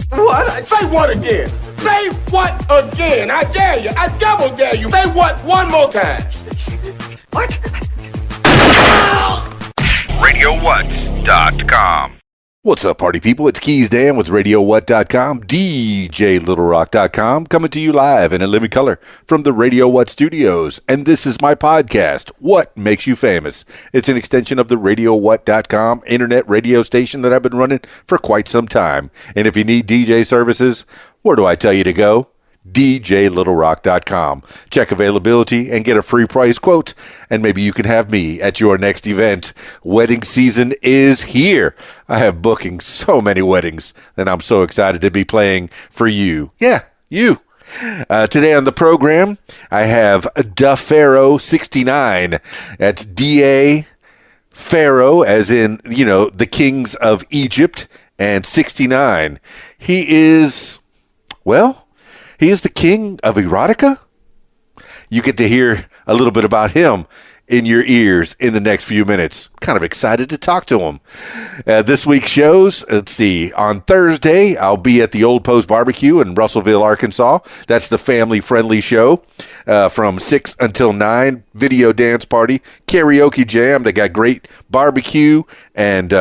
What? Say what again? Say what again? I dare you. I double dare you. Say what one more time. What? RadioWhat.com. What's up, party people? It's Keys Dan with RadioWhat.com, DJLittleRock.com, coming to you live and in living color from the Radio What studios. And this is my podcast, What Makes You Famous? It's an extension of the RadioWhat.com internet radio station that I've been running for quite some time. And if you need DJ services, where do I tell you to go? DJLittleRock.com. Check availability and get a free price quote, and maybe you can have me at your next event. Wedding season is here. I have booking so many weddings, and I'm so excited to be playing for you. Yeah, you. Today on the program, I have Dapharoah69. That's D-A Pharaoh, as in, the kings of Egypt, and 69. He is the king of erotica. You get to hear a little bit about him in your ears in the next few minutes. Kind of excited to talk to him. This week's shows, let's see. On Thursday, I'll be at the Old Post Barbecue in Russellville, Arkansas. That's the family-friendly show from 6 until 9. Video dance party, karaoke jam. They got great barbecue and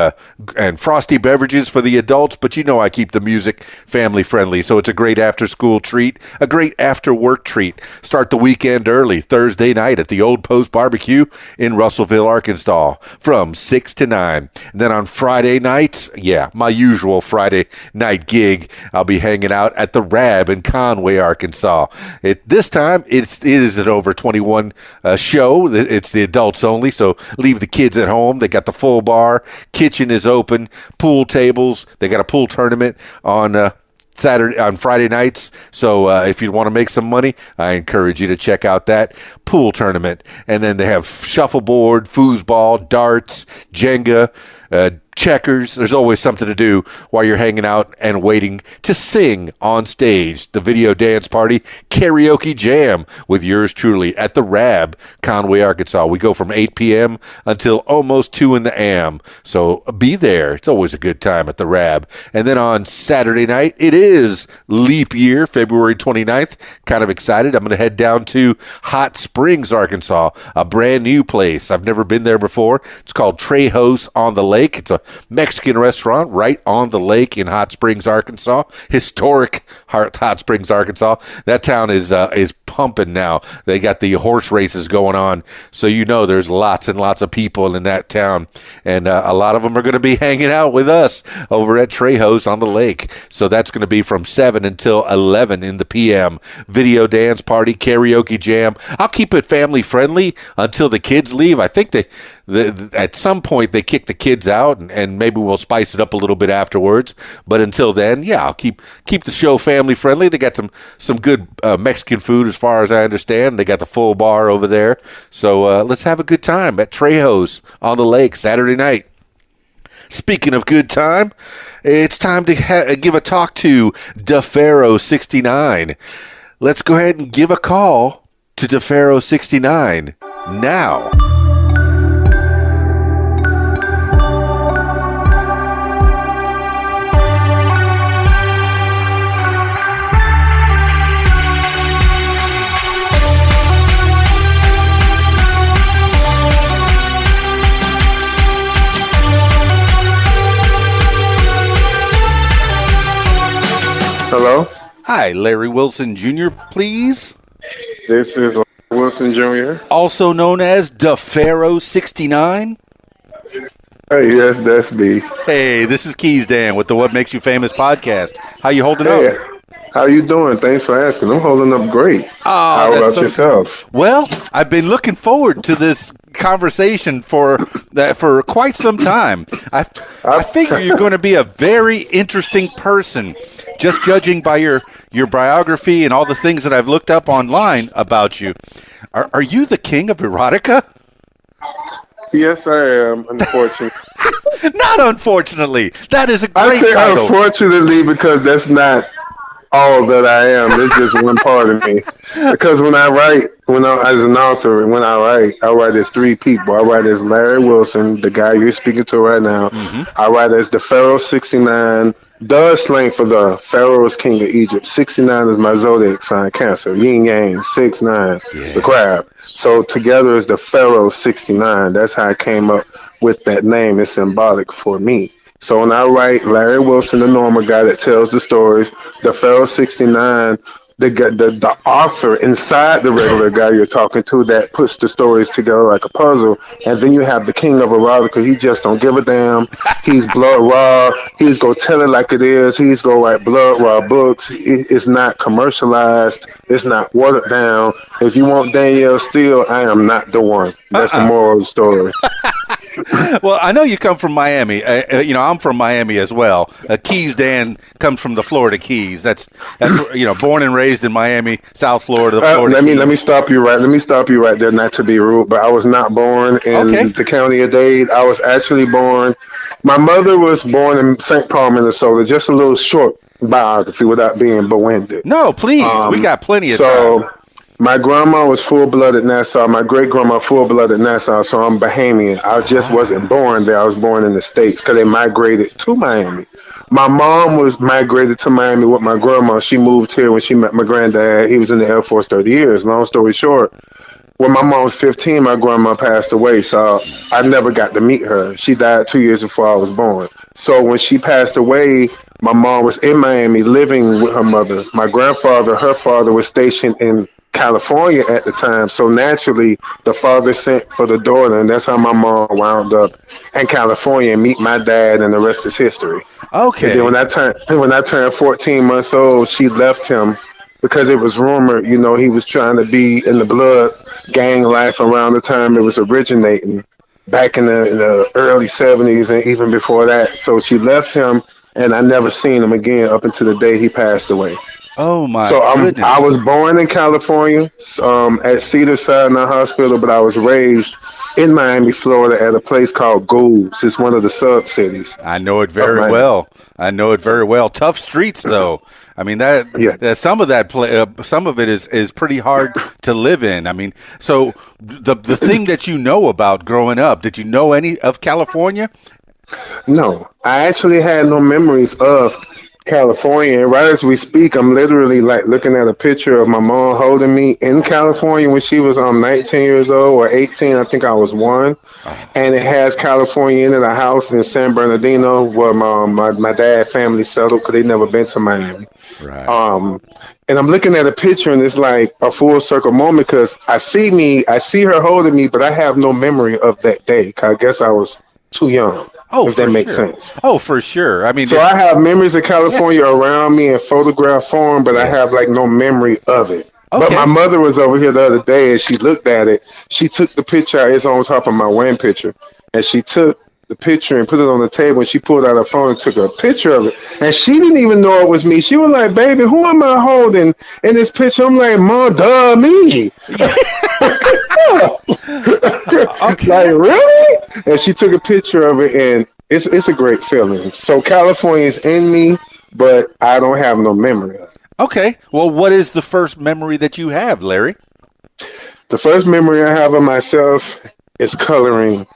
frosty beverages for the adults, but I keep the music family-friendly, so it's a great after-school treat, a great after-work treat. Start the weekend early, Thursday night at the Old Post Barbecue in Russellville, Arkansas, from 6 to 9. And then on Friday nights, my usual Friday night gig, I'll be hanging out at the Rab in Conway, Arkansas. This time, it is an over 21 show. It's the adults only, so leave the kids at home. They got the full bar. Kitchen is open. Pool tables. They got a pool tournament on Friday nights. So if you want to make some money, I encourage you to check out that pool tournament. And then they have shuffleboard, foosball, darts, Jenga, checkers. There's always something to do while you're hanging out and waiting to sing on stage. The video dance party, karaoke jam with yours truly at the Rab, Conway, Arkansas. We go from 8 p.m. until almost 2 in the a.m. So be there. It's always a good time at the Rab. And then on Saturday night, it is leap year, February 29th. Kind of excited. I'm going to head down to Hot Springs, Arkansas, a brand new place. I've never been there before. It's called Trejo's on the Lake. It's a Mexican restaurant right on the lake in Hot Springs, Arkansas. Historic Hot Springs, Arkansas. That town is pumping now. They got the horse races going on, so there's lots and lots of people in that town, and a lot of them are going to be hanging out with us over at Trejo's on the Lake. So that's going to be from 7 until 11 in the p.m. Video dance party, karaoke jam. I'll keep it family friendly until the kids leave. I think at some point they kick the kids out, and maybe we'll spice it up a little bit afterwards. But until then, I'll keep the show family friendly. They got some good Mexican food as far as I understand. They got the full bar over there. So let's have a good time at Trejo's on the Lake Saturday night. Speaking of good time, it's time to give a talk to Dapharoah69. Let's go ahead and give a call to Dapharoah69 now. Hello? Hi, Larry Wilson Jr., please. This is Wilson Jr. Also known as Dapharoah69. Hey, yes, that's me. Hey, this is Keys Dan with the What Makes You Famous podcast. How you holding up? How you doing? Thanks for asking. I'm holding up great. How about yourself? Well, I've been looking forward to this conversation for quite some time. I figure you're going to be a very interesting person, just judging by your biography and all the things that I've looked up online about you. Are you the king of erotica? Yes, I am, unfortunately. Not unfortunately. That is a great I say title. Unfortunately because that's not all that I am. It's just one part of me. Because as an author, when I write as three people. I write as Larry Wilson, the guy you're speaking to right now. Mm-hmm. I write as Dapharoah69, The slang for the Pharaoh is king of Egypt. 69 is my zodiac sign, Cancer. Yin Yang, 6 9, the Yeah. crab. So together is the Pharaoh 69. That's how I came up with that name. It's symbolic for me. So when I write Larry Wilson, the normal guy that tells the stories, the Pharaoh 69, the author inside the regular guy you're talking to that puts the stories together like a puzzle, and then you have the king of erotica. He just don't give a damn. He's blood raw. He's gonna tell it like it is. He's gonna write blood raw books. It's not commercialized. It's not watered down. If you want Danielle Steele, I am not the one. That's the moral of the story. Well, I know you come from Miami. I'm from Miami as well. Keys Dan comes from the Florida Keys. That's born and raised in Miami, South Florida. The Florida Keys. Let me stop you right. Let me stop you right there. Not to be rude, but I was not born in the county of Dade. I was actually born. My mother was born in St. Paul, Minnesota. Just a little short biography without being bewinded. No, please. We got plenty of time. So my grandma was full-blooded Nassau. My great-grandma full-blooded Nassau, so I'm Bahamian. I just wasn't born there. I was born in the States because they migrated to Miami. My mom was migrated to Miami with my grandma. She moved here when she met my granddad. He was in the Air Force 30 years. Long story short, when my mom was 15, my grandma passed away, so I never got to meet her. She died 2 years before I was born. So when she passed away, my mom was in Miami living with her mother. My grandfather, her father, was stationed in California at the time, so naturally the father sent for the daughter, and that's how my mom wound up in California and meet my dad, and the rest is history. Okay. And then when I turned 14 months old, she left him because it was rumored, he was trying to be in the blood gang life around the time it was originating back in the early 70s and even before that. So she left him, and I never seen him again up until the day he passed away. Oh my goodness! I was born in California at Cedars-Sinai Hospital, but I was raised in Miami, Florida, at a place called Goulds. It's one of the sub cities. I know it very well. Tough streets, though. I mean that some of it is pretty hard to live in. I mean, so the thing that you know about growing up, did you know any of California? No, I actually had no memories of California. And right as we speak, I'm literally like looking at a picture of my mom holding me in California when she was 19 years old or 18. I think I was 1. And it has California in it, a house in San Bernardino where my dad's family settled because they never been to Miami. Right. And I'm looking at a picture, and it's like a full circle moment because I see her holding me, but I have no memory of that day. 'Cause I guess I was too young. Oh, if that makes sense. Oh, for sure. I mean, so I have memories of California around me in photograph form, but I have like no memory of it. Okay. But my mother was over here the other day, and she looked at it. She took the picture. It's on top of my wedding picture, and she took the picture and put it on the table. And she pulled out her phone and took a picture of it. And she didn't even know it was me. She was like, "Baby, who am I holding in this picture?" I'm like, "Mom, duh, me." Okay. Like, really? And she took a picture of it, and it's a great feeling. So California is in me, but I don't have no memory of it. Okay. Well, what is the first memory that you have, Larry? The first memory I have of myself is coloring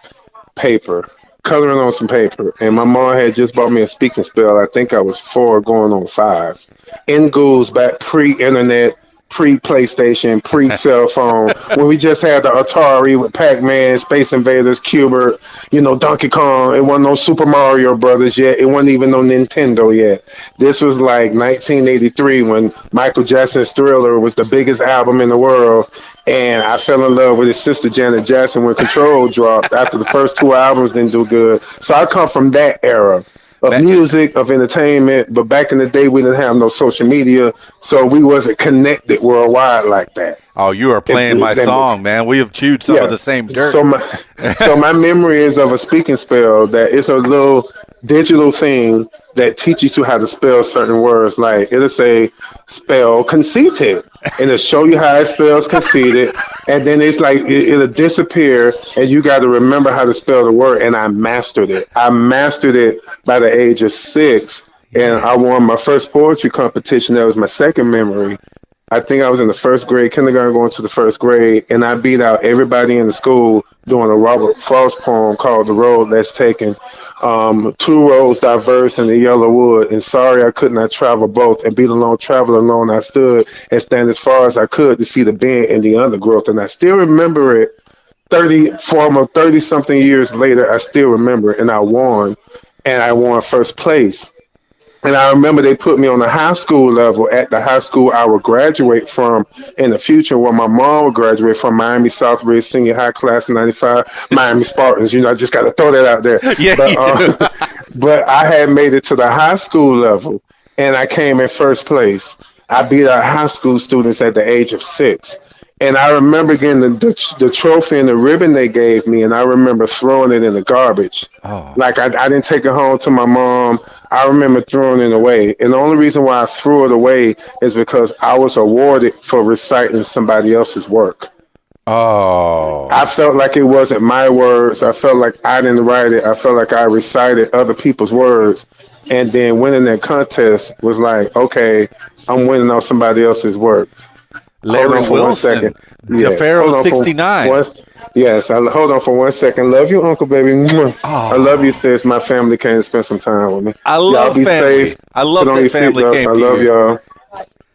on some paper. And my mom had just bought me a speaking spell. I think I was 4 going on 5. In Goulds, back pre-internet, pre-PlayStation, pre-cell phone, when we just had the Atari with Pac-Man, Space Invaders, Cubert, Donkey Kong. It wasn't no Super Mario Brothers yet. It wasn't even no Nintendo yet. This was like 1983 when Michael Jackson's Thriller was the biggest album in the world. And I fell in love with his sister, Janet Jackson, when Control dropped after the first 2 albums didn't do good. So I come from that era of music, of entertainment, but back in the day we didn't have no social media, so we wasn't connected worldwide like that. Oh, you are playing my song, man. We have chewed some of the same dirt. So my memory is of a speaking spell that it's a little digital thing that teaches you how to spell certain words. Like it'll say spell conceited, and it'll show you how it spells conceited, and then it's like it'll disappear, and you got to remember how to spell the word. And I mastered it. I mastered it by the age of 6, and I won my first poetry competition. That was my second memory. I think I was in the first grade, kindergarten going to the first grade, and I beat out everybody in the school doing a Robert Frost poem called The Road Less Taken. Two roads diverged in the yellow wood, and sorry I could not travel both, and beat alone, travel alone. I stood and stand as far as I could to see the bend in the undergrowth, and I still remember it 30 something years later. I still remember it, and I won first place. And I remember they put me on the high school level at the high school I would graduate from in the future, where my mom would graduate from, Miami Southridge Senior High Class of '95, Miami Spartans. I just got to throw that out there. Yeah, But, you do. but I had made it to the high school level, and I came in first place. I beat out high school students at the age of 6. And I remember getting the trophy and the ribbon they gave me, and I remember throwing it in the garbage. Oh, Like I didn't take it home to my mom. I remember throwing it away. And the only reason why I threw it away is because I was awarded for reciting somebody else's work. oh, I felt like it wasn't my words. I felt like I didn't write it. I felt like I recited other people's words. And then winning that contest was like, okay, I'm winning off somebody else's work. Hold Larry on for 1 Wilson, second. Yes. Hold on for Dapharoah69. Yes. Hold on for 1 second. Love you, Uncle Baby. Mwah. I love you, sis. My family came to spend some time with me. I Y'all love be family. safe. I love Put on that your family seatbelts. came I to love you. y'all.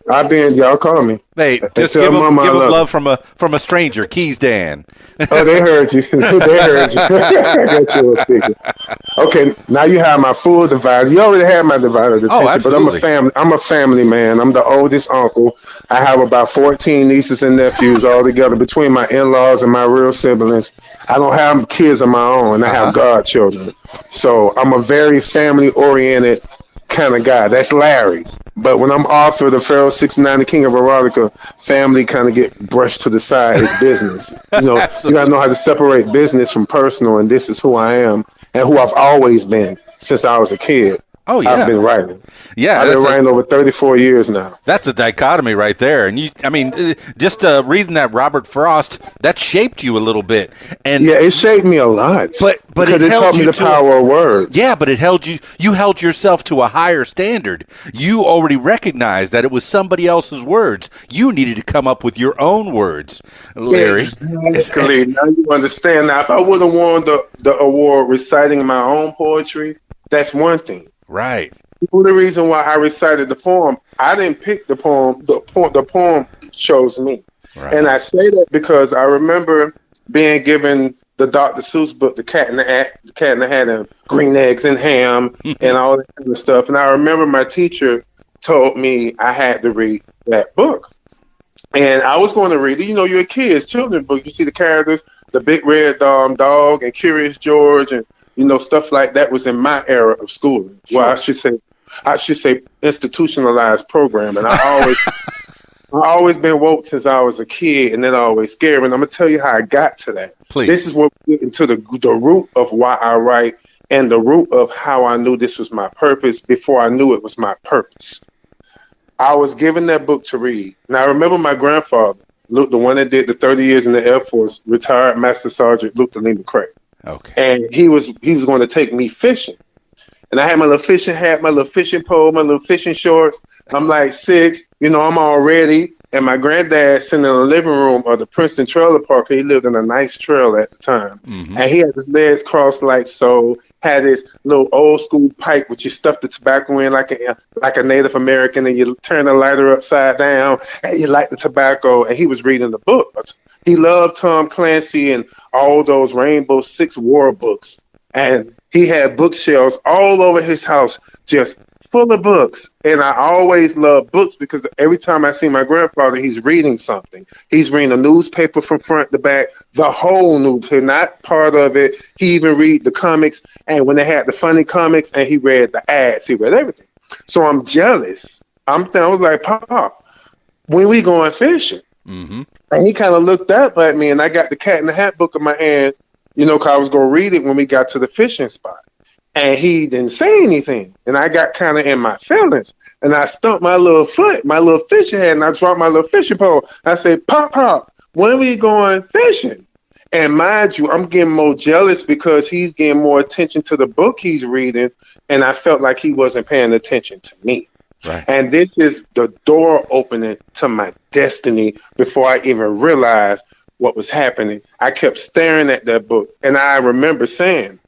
Y'all call me. Hey, just tell give Mama I them love love from a stranger, Keys Dan. Oh, they heard you. They heard you. I got you on speaker. Okay, now you have my full divider. You already had my divided attention, but I'm a absolutely. family man. I'm the oldest uncle. I have about 14 nieces and nephews all together between my in-laws and my real siblings. I don't have kids of my own. I have godchildren. So I'm a very family-oriented kind of guy. That's Larry. But when I'm author, the Dapharoah69, the King of Erotica, family kind of get brushed to the side. It's business. You got to know how to separate business from personal, and this is who I am and who I've always been since I was a kid. Oh, I've yeah. been writing. Yeah, I've been writing over 34 years now. that's a dichotomy right there. And just reading that Robert Frost, that shaped you a little bit. And Yeah, it shaped me a lot. But because it it held taught me you the to power of words. Yeah, but you held yourself to a higher standard. You already recognized that it was somebody else's words. You needed to come up with your own words, Larry. Exactly. Now you understand. Now, if I would have won the award reciting my own poetry, that's one thing. Right. The only reason why I recited the poem, I didn't pick the poem. The poem chose me. Right. And I say that because I remember being given the Dr. Seuss book, The Cat in the Hat, and green eggs and ham and all that kind of stuff. And I remember my teacher told me I had to read that book. And I was going to read it. You're a kid, it's children's book. You see the characters, the big red dog and Curious George and stuff like that was in my era of schooling. Sure. Well, I should say institutionalized program. And I always been woke since I was a kid, and that always scared me. And I'm gonna tell you how I got to that. Please. This is what we get into the root of why I write and the root of how I knew this was my purpose before I knew it was my purpose. I was given that book to read. Now I remember my grandfather, Luke, the one that did the 30 years in the Air Force, retired Master Sergeant Luke DeLima. Okay. And he was going to take me fishing. And I had my little fishing hat, my little fishing pole, my little fishing shorts. I'm like 6, I'm all ready. And my granddad sitting in the living room of the Princeton trailer park. He lived in a nice trailer at the time. Mm-hmm. And he had his legs crossed like so, had his little old school pipe, which you stuff the tobacco in like a Native American, and you turn the lighter upside down, and you light the tobacco. And he was reading the book. He loved Tom Clancy and all those Rainbow Six war books. And he had bookshelves all over his house, just full of books. And I always loved books because every time I see my grandfather, he's reading something. He's reading a newspaper from front to back, the whole newspaper, not part of it. He even read the comics. And when they had the funny comics, and he read the ads, he read everything. So I'm jealous. I was like, Pop, when we going fishing? Mm-hmm. And he kind of looked up at me, and I got the Cat in the Hat book in my hand, because I was going to read it when we got to the fishing spot. And he didn't say anything. And I got kind of in my feelings. And I stumped my little foot, my little fishing head, and I dropped my little fishing pole. I said, Pop, when are we going fishing? And mind you, I'm getting more jealous because he's getting more attention to the book he's reading. And I felt like he wasn't paying attention to me. Right. And this is the door opening to my destiny before I even realized what was happening. I kept staring at that book, and I remember saying,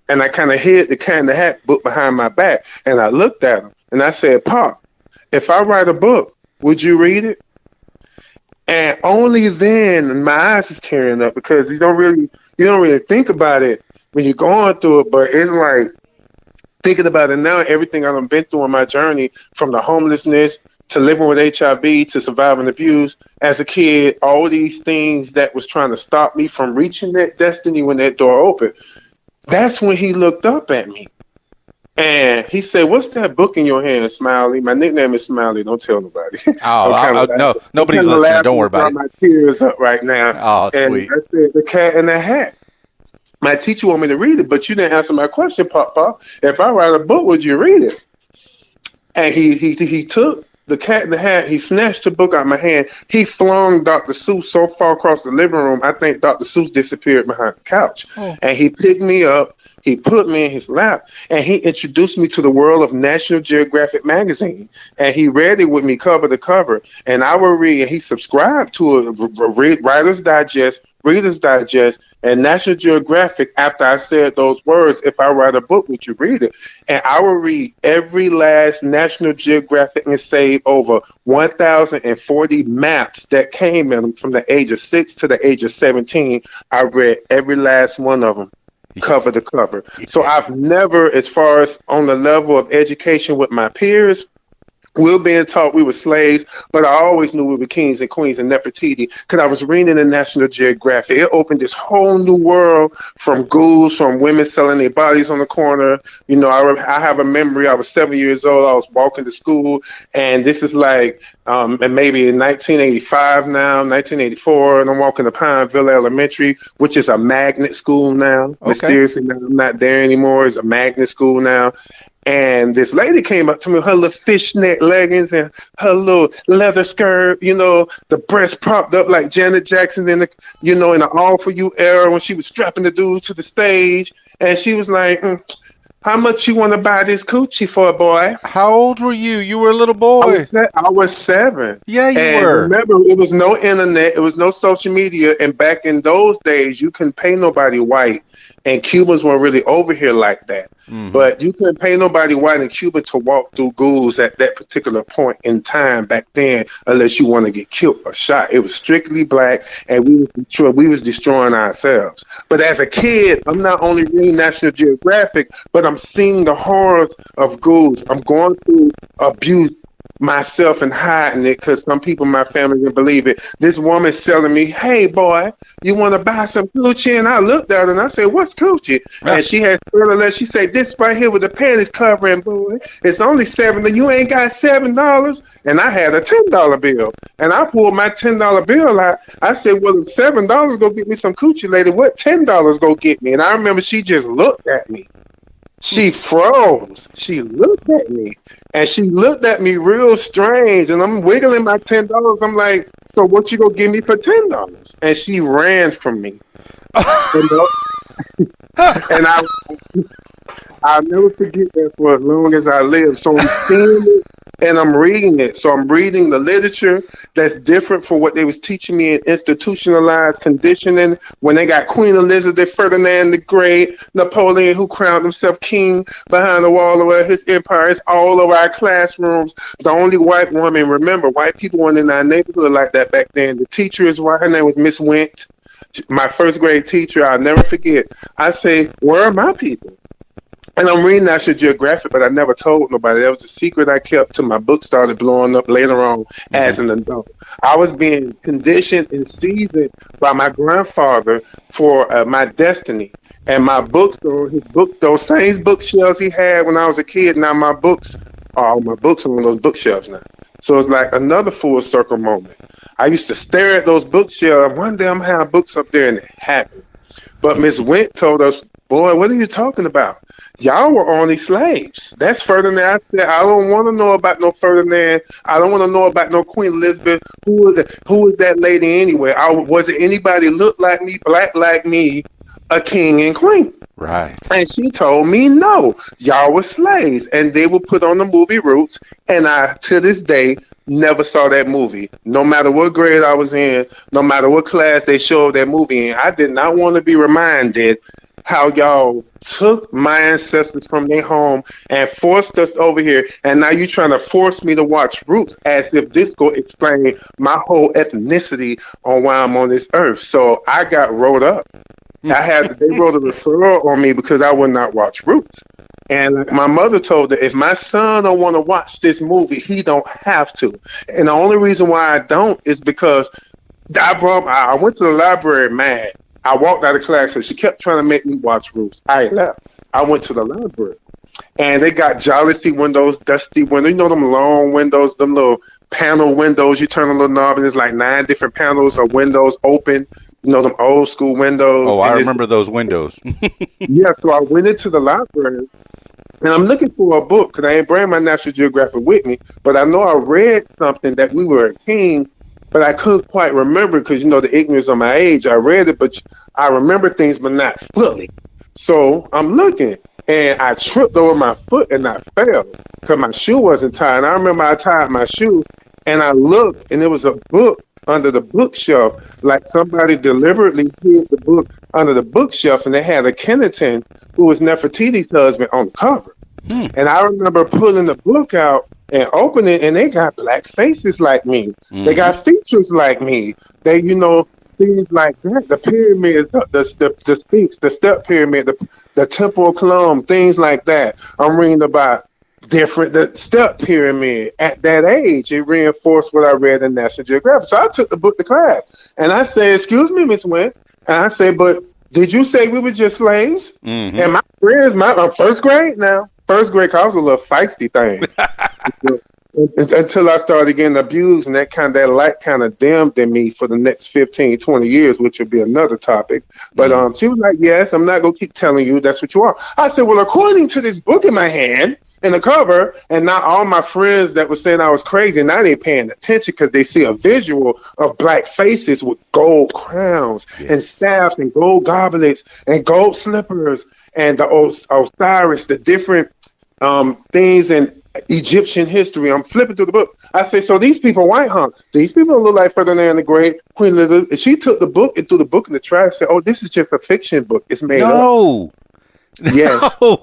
and I kind of hid the Cat in the Hat book behind my back, and I looked at him, and I said, Pop, if I write a book, would you read it? And only then my eyes is tearing up, because you don't really think about it when you're going through it, but it's like thinking about it now, everything I've been through on my journey, from the homelessness to living with HIV to surviving abuse as a kid, all these things that was trying to stop me from reaching that destiny when that door opened. That's when he looked up at me. And he said, "What's that book in your hand, Smiley?" My nickname is Smiley. Don't tell nobody. No, nobody's listening. Don't worry about it. My tears up right now. Oh, and sweet. I said, "The Cat in the Hat." My teacher wanted me to read it, but you didn't answer my question, Pop. If I write a book, would you read it? And he took the Cat in the Hat. He snatched the book out of my hand. He flung Dr. Seuss so far across the living room, I think Dr. Seuss disappeared behind the couch. Oh. And he picked me up. He put me in his lap, and he introduced me to the world of National Geographic magazine. And he read it with me cover to cover. And I would read, and he subscribed to a Writer's Digest, Reader's Digest, and National Geographic. After I said those words, if I write a book, would you read it? And I would read every last National Geographic and save over 1,040 maps that came in them from the age of 6 to the age of 17. I read every last one of them, cover to cover. So I've never, as far as on the level of education with my peers, we were being taught we were slaves, but I always knew we were kings and queens in Nefertiti, because I was reading the National Geographic. It opened this whole new world, from ghouls, from women selling their bodies on the corner. You know, I have a memory. I was 7 years old. I was walking to school, and this is like and maybe in 1985 now, 1984, and I'm walking to Pineville Elementary, which is a magnet school now. Okay. Mysteriously, now I'm not there anymore. It's a magnet school now. And this lady came up to me with her little fishnet leggings and her little leather skirt, you know, the breast propped up like Janet Jackson in the, you know, in the All For You era when she was strapping the dudes to the stage. And she was like, how much you want to buy this coochie for, boy? How old were you? You were a little boy. I was 7. Yeah, you were. Remember, it was no internet. It was no social media. And back in those days, you couldn't pay nobody white. And Cubans weren't really over here like that. Mm-hmm. But you couldn't pay nobody white in Cuba to walk through ghouls at that particular point in time back then, unless you want to get killed or shot. It was strictly black, and we was destroying ourselves. But as a kid, I'm not only reading National Geographic, but I'm seeing the horrors of ghouls. I'm going through abuse myself and hiding it, because some people in my family didn't believe it. This woman's telling me, "Hey, boy, you want to buy some coochie?" And I looked at her and I said, "What's coochie?" And she had she said, "This right here with the panties covering, boy. It's only $7. You ain't got $7." And I had a $10 bill. And I pulled my $10 bill out. I said, "Well, if $7 go get me some coochie, lady, what $10 go get me?" And I remember she just looked at me. She froze. She looked at me, and she looked at me real strange, and I'm wiggling my $10. I'm like, "So what you gonna give me for $10? And she ran from me. And I'll never forget that for as long as I live. So I'm seeing it, and I'm reading it. So I'm reading the literature that's different from what they was teaching me in institutionalized conditioning when they got Queen Elizabeth, Ferdinand the Great, Napoleon, who crowned himself king behind the wall of his empire. It's all over our classrooms. The only white woman, remember, white people weren't in our neighborhood like that back then. The teacher is white. Her name was Miss Went. My first grade teacher, I'll never forget. I say, "Where are my people?" And I'm reading National Geographic, but I never told nobody. That was a secret I kept till my book started blowing up later on as an adult. I was being conditioned and seasoned by my grandfather for my destiny. And my bookstore, those same bookshelves he had when I was a kid, now my books are on those bookshelves now. So it's like another full circle moment. I used to stare at those bookshelves. One day I'm going to have books up there, and it happened. But Miss Went told us, "Boy, what are you talking about? Y'all were only slaves." That's Ferdinand. I said, "I don't want to know about no Ferdinand. I don't want to know about no Queen Elizabeth. Who is that lady anyway? Was it anybody look like me, black like me, a king and queen?" Right. And she told me, no, y'all were slaves. And they were put on the movie Roots. And I, to this day, never saw that movie. No matter what grade I was in, no matter what class they showed that movie in, I did not want to be reminded how y'all took my ancestors from their home and forced us over here. And now you're trying to force me to watch Roots as if this will explain my whole ethnicity on why I'm on this earth. So I got rolled up. They wrote a referral on me because I would not watch Roots. And my mother told her, if my son don't want to watch this movie, he don't have to. And the only reason why I don't is because I went to the library mad. I walked out of class and she kept trying to make me watch Roots. I left. I went to the library. And they got jealousy windows, dusty windows. You know them long windows, them little panel windows. You turn a little knob and there's like 9 different panels of windows open. You know, them old school windows. Oh, I remember those windows. Yeah, so I went into the library, and I'm looking for a book, because I ain't bringing my National Geographic with me, but I know I read something that we were a king, but I couldn't quite remember, because, you know, the ignorance of my age. I read it, but I remember things, but not fully. So I'm looking, and I tripped over my foot, and I fell, because my shoe wasn't tied. And I remember I tied my shoe, and I looked, and there was a book under the bookshelf, like somebody deliberately hid the book under the bookshelf, and they had a Kennington who was Nefertiti's husband on the cover. And I remember pulling the book out and opening it, and they got black faces like me. They got features like me. They, you know, things like that. The pyramids, the Sphinx, the step pyramid, the Temple of Cologne, things like that. I'm reading about the step pyramid. At that age, it reinforced what I read in National Geographic. So I took the book to class, and I said, "Excuse me, Miss Wynn," and I said, "But did you say we were just slaves?" And my friends, I'm first grade now. First grade, 'cause I was a little feisty thing. Until I started getting abused, and that light kind of dimmed in me for the next 15, 20 years, which would be another topic. But she was like, "Yes, I'm not going to keep telling you that's what you are." I said, "Well, according to this book in my hand, in the cover," and not all my friends that were saying I was crazy, now they paying attention because they see a visual of black faces with gold crowns and staffs and gold goblets and gold slippers and the Osiris, the different things in Egyptian history. I'm flipping through the book. I say, so these people white, huh? These people look like Ferdinand the Great, Queen Elizabeth. And she took the book and threw the book in the trash and said, "Oh, this is just a fiction book. It's made up." Yes. No,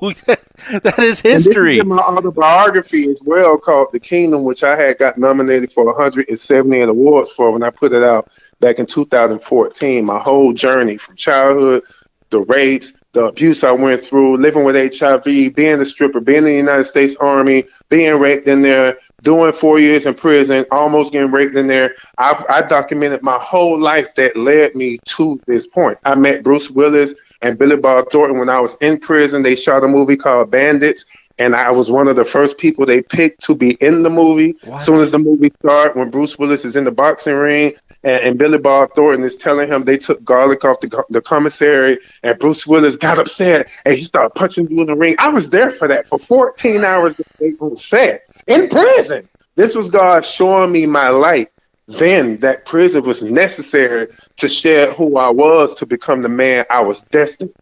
that is history. And this is in my autobiography as well, called The Kingdom, which I had got nominated for 170 awards for when I put it out back in 2014. My whole journey from childhood, the rapes, the abuse I went through, living with HIV, being a stripper, being in the United States Army, being raped in there, doing 4 years in prison, almost getting raped in there. I documented my whole life that led me to this point. I met Bruce Willis and Billy Bob Thornton when I was in prison. They shot a movie called Bandits, and I was one of the first people they picked to be in the movie. As soon as the movie started, when Bruce Willis is in the boxing ring, and Billy Bob Thornton is telling him they took garlic off the commissary, and Bruce Willis got upset, and he started punching you in the ring. I was there for that for 14 hours on set, in prison. This was God showing me my light. Then that prison was necessary to share who I was, to become the man I was destined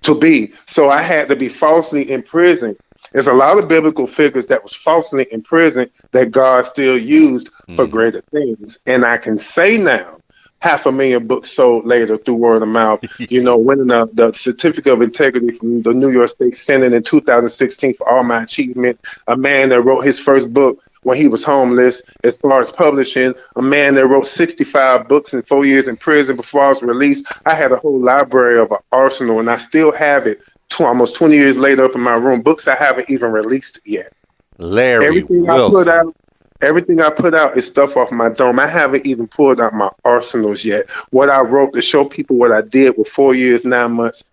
to be. So I had to be falsely in prison. There's a lot of biblical figures that was falsely in prison that God still used for greater things. And I can say now, 500,000 books sold later through word of mouth, you know, winning the certificate of integrity from the New York State Senate in 2016 for all my achievements. A man that wrote his first book when he was homeless, as far as publishing. A man that wrote 65 books in 4 years in prison before I was released. I had a whole library of an arsenal, and I still have it almost 20 years later up in my room. Books I haven't even released yet. Everything I put out is stuff off my dome. I haven't even pulled out my arsenals yet. What I wrote to show people what I did with 4 years, 9 months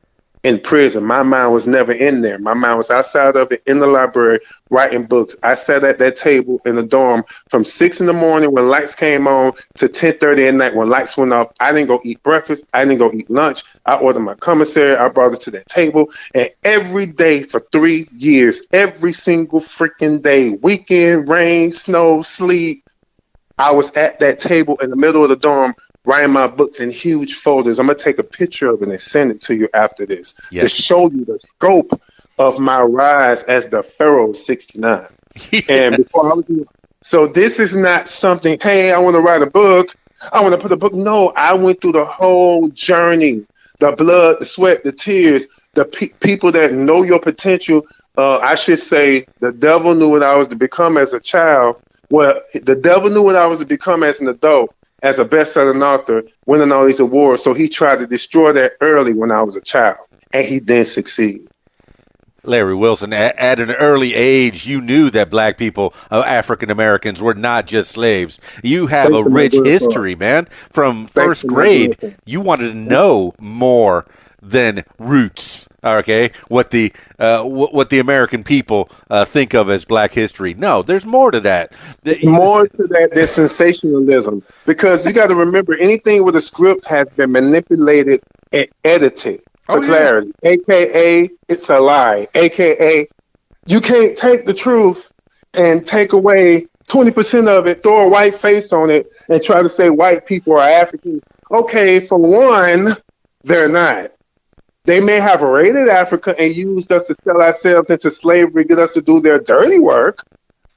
in prison. My mind was never in there. My mind was outside of it, in the library, writing books. I sat at that table in the dorm from 6 in the morning when lights came on to 10:30 at night when lights went off. I didn't go eat breakfast. I didn't go eat lunch. I ordered my commissary. I brought it to that table. And every day for 3 years, every single freaking day, weekend, rain, snow, sleet, I was at that table in the middle of the dorm writing my books in huge folders. I'm going to take a picture of it and send it to you after this to show you the scope of my rise as Dapharoah69. And before I was so this is not something, hey, I want to write a book. I want to put a book. No, I went through the whole journey, the blood, the sweat, the tears, the people that know your potential. I should say the devil knew what I was to become as a child. Well, the devil knew what I was to become as an adult, as a best-selling author, winning all these awards. So he tried to destroy that early when I was a child, and he didn't succeed. Larry Wilson, at an early age, you knew that black people, African Americans, were not just slaves. You have a rich history, man. From first grade, you wanted to know more than roots. Okay, what the American people think of as black history. No, there's more to that. More to that than sensationalism, because you got to remember, anything with a script has been manipulated and edited. For clarity, AKA it's a lie, AKA you can't take the truth and take away 20% of it, throw a white face on it, and try to say white people are Africans. Okay, for one, they're not. They may have raided Africa and used us to sell ourselves into slavery, get us to do their dirty work.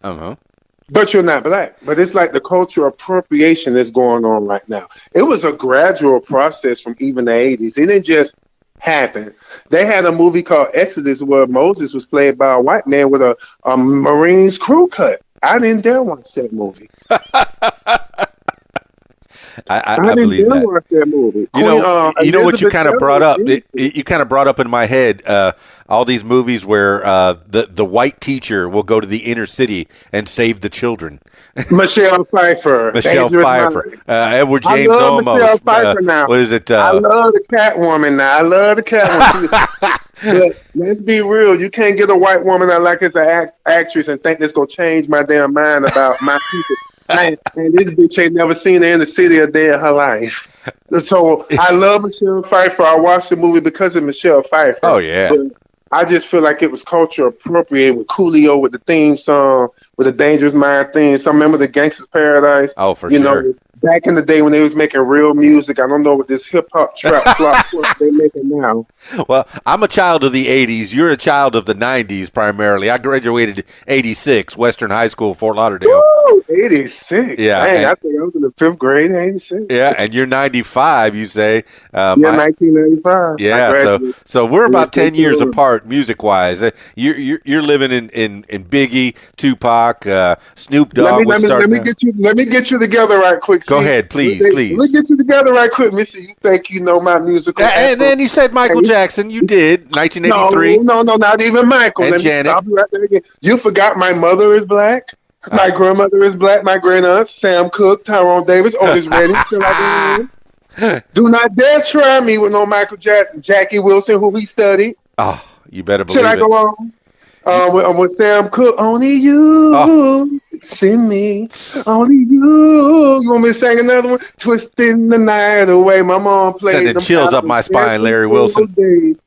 But you're not black. But it's like the cultural appropriation that's going on right now. It was a gradual process from even the 80s. It didn't just happen. They had a movie called Exodus where Moses was played by a white man with a Marines crew cut. I didn't dare watch that movie. I believe that. Watch that movie. You know what you kind of brought up? You kind of brought up in my head all these movies where the white teacher will go to the inner city and save the children. Michelle Pfeiffer. Edward James I love Olmos. Michelle Pfeiffer now. What is it? I love the Catwoman now. I love the Catwoman. But let's be real. You can't get a white woman I like as an actress and think that's going to change my damn mind about my people. And this bitch ain't never seen her in the city a day of her life. So I love Michelle Pfeiffer. I watched the movie because of Michelle Pfeiffer. Oh, yeah. But I just feel like it was culture appropriate with Coolio, with the theme song, with the Dangerous Mind theme. So remember the Gangsta's Paradise? Oh, for sure. Back in the day when they was making real music. I don't know what this hip-hop trap slop they making now. Well, I'm a child of the 80s. You're a child of the 90s primarily. I graduated 86, Western High School, Fort Lauderdale. Woo, 86. Yeah. Dang, I think I was in the 5th grade in 86. Yeah, and you're 95, you say. 1995. Yeah, so we're about 10 years apart music-wise. You're living in Biggie, Tupac, Snoop Dogg. Let me get you together right quick. Go ahead, please. Let me get you together right quick, Missy. You think you know my musical? And then you said Michael Jackson. You did 1983. No, not even Michael. And Janet. I'll be right there again. You forgot my mother is black. My grandmother is black. My grandaunt, Sam Cooke, Tyrone Davis, Otis Redding. Do not dare try me with no Michael Jackson. Jackie Wilson, who we studied. Oh, you better believe it. Should I go on? With Sam Cooke, only you see me, only you. You want me to sing another one? Twisting the night away. My mom played. Sending chills up my spine, Larry Wilson.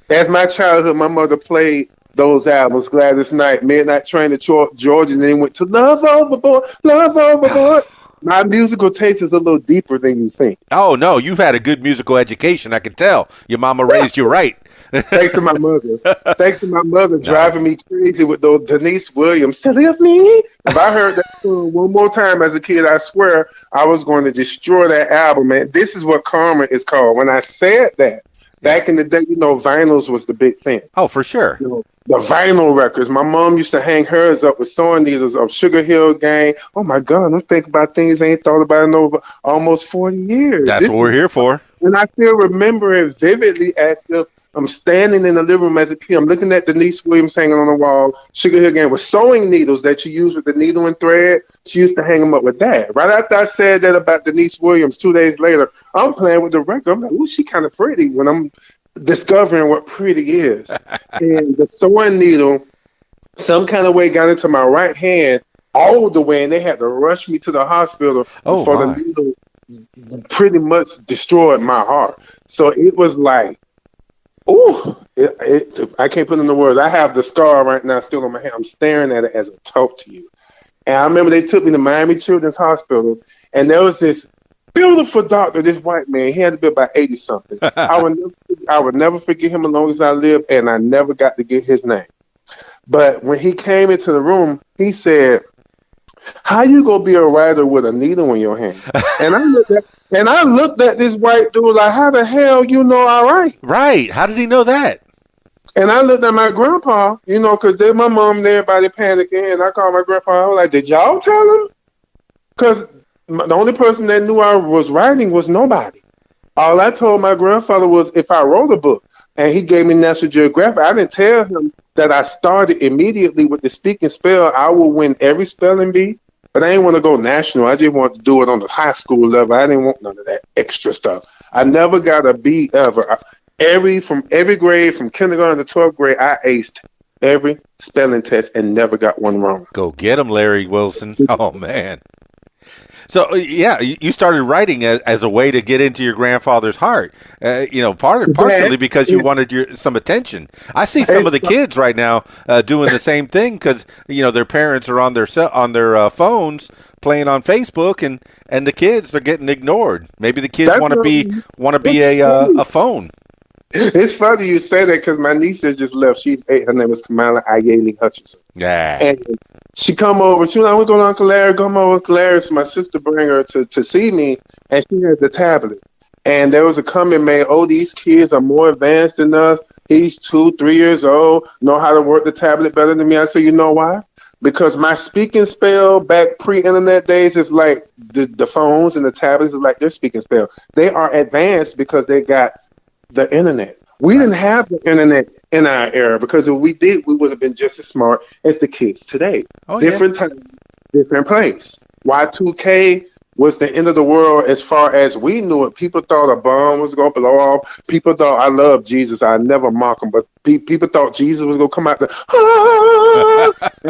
As my childhood, my mother played those albums, Gladys Knight, Midnight Train to Georgia, and then went to Love Overboard, Love Overboard. My musical taste is a little deeper than you think. Oh, no, you've had a good musical education, I can tell. Your mama raised you right. Thanks to my mother. Driving me crazy with those Denise Williams. Silly of me. If I heard that song one more time as a kid, I swear I was going to destroy that album, man. This is what karma is called. When I said that, back in the day, vinyls was the big thing. Oh, for sure. The vinyl records. My mom used to hang hers up with sewing needles of Sugar Hill Gang. Oh, my God. I'm thinking about things I ain't thought about in over almost 40 years. That's what we're here for. And I still remember it vividly as if I'm standing in the living room as a kid. I'm looking at Denise Williams hanging on the wall. Sugar Hill Gang with sewing needles that you use with the needle and thread. She used to hang them up with that. Right after I said that about Denise Williams, 2 days later, I'm playing with the record. I'm like, ooh, she kind of pretty when I'm discovering what pretty is. And the sewing needle, some kind of way got into my right hand all the way, and they had to rush me to the hospital before the needle pretty much destroyed my heart. So it was like, ooh, I can't put in the words. I have the scar right now still on my hand. I'm staring at it as I talk to you. And I remember they took me to Miami Children's Hospital, and there was this beautiful doctor, this white man. He had to be about 80 something. I would never forget him as long as I live, and I never got to get his name. But when he came into the room, he said, "How you gonna be a writer with a needle in your hand?" And I looked at this white dude like, "How the hell you know I write?" Right. How did he know that? And I looked at my grandpa, because then my mom and everybody panicking, and I called my grandpa. I was like, "Did y'all tell him?" Because the only person that knew I was writing was nobody. All I told my grandfather was if I wrote a book, and he gave me National Geographic. I didn't tell him that I started immediately with the speak and spell. I will win every spelling bee, but I didn't want to go national. I just wanted to do it on the high school level. I didn't want none of that extra stuff. I never got a B ever. From every grade, from kindergarten to 12th grade, I aced every spelling test and never got one wrong. Go get him, Larry Wilson. Oh, man. So, yeah, you started writing as a way to get into your grandfather's heart, partially because you wanted some attention. I see some of the kids right now doing the same thing because, their parents are on their phones playing on Facebook, and the kids are getting ignored. Maybe the kids want to be a phone. It's funny you say that because my niece just left. She's 8. Her name is Kamala Ayeli Hutchinson. Yeah. And she come over. She was like, "We're going to Uncle Larry." Come over, Uncle Larry. So my sister bring her to see me, and she had the tablet. And there was a comment made, "Oh, these kids are more advanced than us. He's 2, 3 years old, know how to work the tablet better than me." I said, "You know why? Because my speaking spell back pre-internet days is like the phones and the tablets is like their speaking spell. They are advanced because they got the internet. We didn't have the internet in our era because if we did, we would have been just as smart as the kids today. Different time, different place. Y2K was the end of the world as far as we knew it. People thought a bomb was going to blow off. People thought, I love Jesus. I never mock him, but people thought Jesus was going to come out and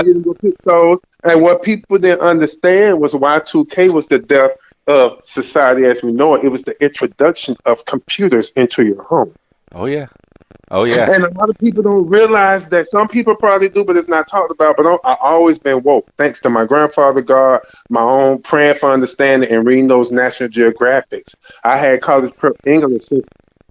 he was going to pick souls. And what people didn't understand was Y2K was the death of society as we know it. It was the introduction of computers into your home. Oh, yeah. Oh, yeah. And a lot of people don't realize that. Some people probably do, but it's not talked about. But I've always been woke, thanks to my grandfather, God, my own praying for understanding and reading those National Geographics. I had college prep English since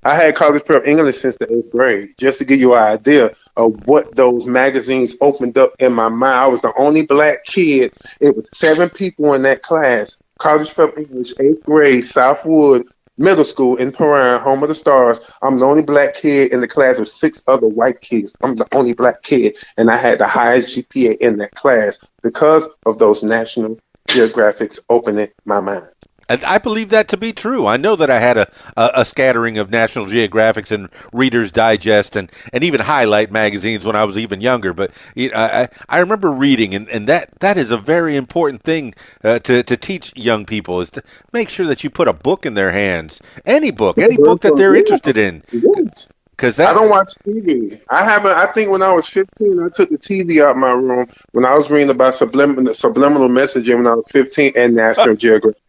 the 8th grade, just to give you an idea of what those magazines opened up in my mind. I was the only black kid. It was 7 people in that class. College prep English, 8th grade, Southwood Middle School in Paran, home of the stars. I'm the only black kid in the class with 6 other white kids. I'm the only black kid, and I had the highest GPA in that class because of those National Geographics opening my mind. And I believe that to be true. I know that I had a scattering of National Geographics and Reader's Digest and even Highlight magazines when I was even younger. But I remember reading, and that is a very important thing to teach young people, is to make sure that you put a book in their hands. Any book that they're interested in. Yes. I don't watch TV. I think when I was 15, I took the TV out of my room when I was reading about subliminal messaging when I was 15 and National Geographic.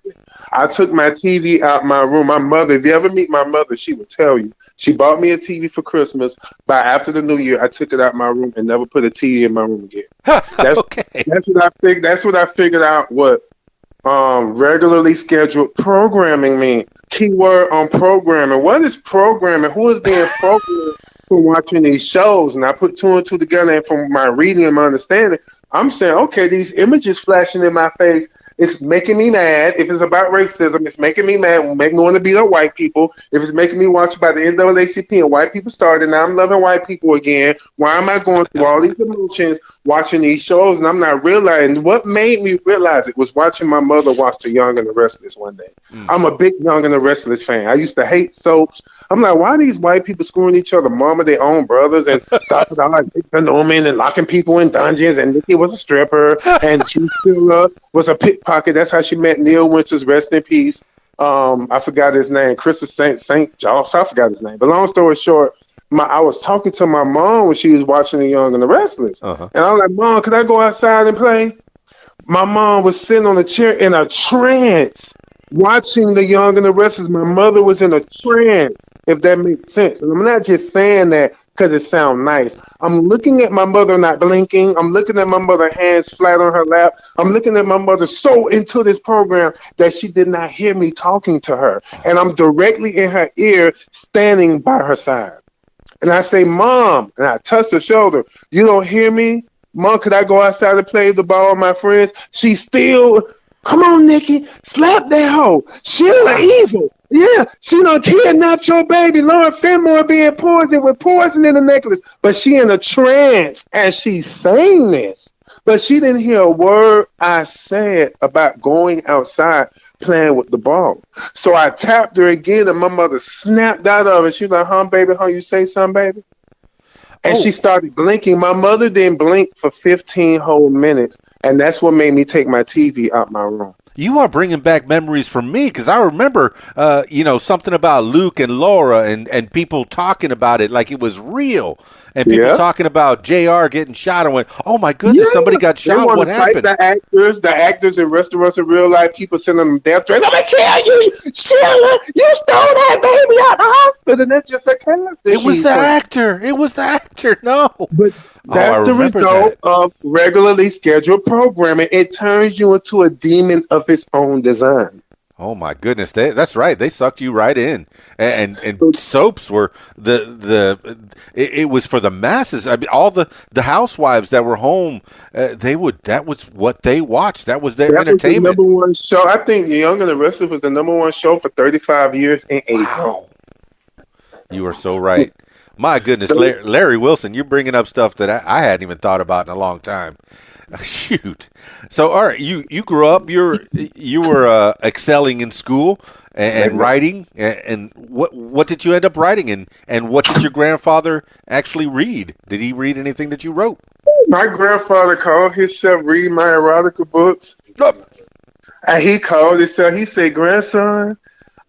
I took my TV out my room. My mother, if you ever meet my mother, she would tell you. She bought me a TV for Christmas. After the New Year, I took it out my room and never put a TV in my room again. Okay. That's what I figured out what regularly scheduled programming mean. Keyword on programming. What is programming? Who is being programmed from watching these shows? And I put 2 and 2 together, and from my reading and my understanding, I'm saying, okay, these images flashing in my face, it's making me mad. If it's about racism, it's making me mad, making me want to beat up white people. If it's making me watch about the NAACP and white people started, now I'm loving white people again. Why am I going through all these emotions watching these shows? And I'm not realizing. What made me realize it was watching my mother watch The Young and the Restless one day. I'm a big Young and the Restless fan. I used to hate soaps. I'm like, why are these white people screwing each other? Mama, their own brothers, and Dr. Norman and locking people in dungeons, and Nikki was a stripper, and G. Stiller was a pickpocket. That's how she met Neil Winters, rest in peace. I forgot his name. Chris St. Joss. I forgot his name. But long story short, I was talking to my mom when she was watching The Young and the Restless. And I was like, Mom, could I go outside and play? My mom was sitting on a chair in a trance watching The Young and the Restless. My mother was in a trance, if that makes sense. And I'm not just saying that because it sounds nice. I'm looking at my mother not blinking. I'm looking at my mother hands flat on her lap. I'm looking at my mother so into this program that she did not hear me talking to her. And I'm directly in her ear standing by her side. And I say, Mom, and I touch her shoulder. You don't hear me? Mom, could I go outside and play the ball with my friends? She still, come on, Nikki, slap that hoe. Sheila evil. Yeah, she done kidnapped your baby. Lauren Fenmore being poisoned with poison in the necklace. But she in a trance as she's saying this. But she didn't hear a word I said about going outside playing with the ball. So I tapped her again, and my mother snapped out of it. She was like, huh, baby, huh, you say something, baby? And she started blinking. My mother didn't blink for 15 whole minutes, and that's what made me take my TV out my room. You are bringing back memories for me, because I remember, something about Luke and Laura and people talking about it like it was real. And people talking about JR getting shot and went, oh, my goodness, somebody got shot. What happened? The actors in restaurants in real life, people sending them death threats. I'm going to kill you, Sheila. You stole that baby out the hospital. And that's just a character. It was the actor. It was the actor. No. But that's the result of regularly scheduled programming. It turns you into a demon of its own design. Oh my goodness, that's right. They sucked you right in, and soaps were it was for the masses. I mean, all the housewives that were home, that was what they watched. That was their entertainment. Was the #1 show. I think Young and the Restless was the #1 show for 35 years in April. Wow. You are so right. My goodness, Larry Wilson, you're bringing up stuff that I hadn't even thought about in a long time. Shoot. So, all right, you grew up. You were excelling in school and writing. And what did you end up writing? And what did your grandfather actually read? Did he read anything that you wrote? My grandfather called himself read my erotica books. And he called himself. He said, "Grandson,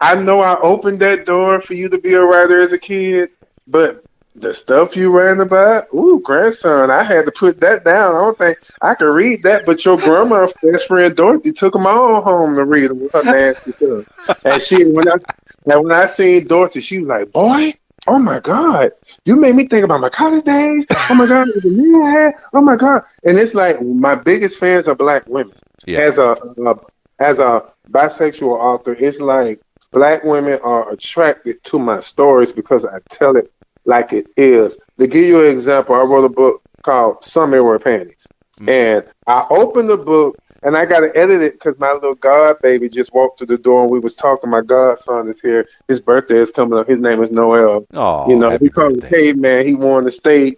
I know I opened that door for you to be a writer as a kid, but the stuff you ran about, grandson, I had to put that down. I don't think I could read that, but your grandma's best friend Dorothy took them all home to read them with her nasty stuff." And when I seen Dorothy, she was like, "Boy, oh my God, you made me think about my college days. Oh my God, oh my God." And it's like my biggest fans are Black women. Yeah. As a bisexual author, it's like Black women are attracted to my stories because I tell it like it is. To give you an example, I wrote a book called Some Men Wear Panties. And I opened the book, and I got to edit it because my little god baby just walked to the door, and we was talking. My godson is here. His birthday is coming up. His name is Noel. Oh, we call him Caveman. He won the state,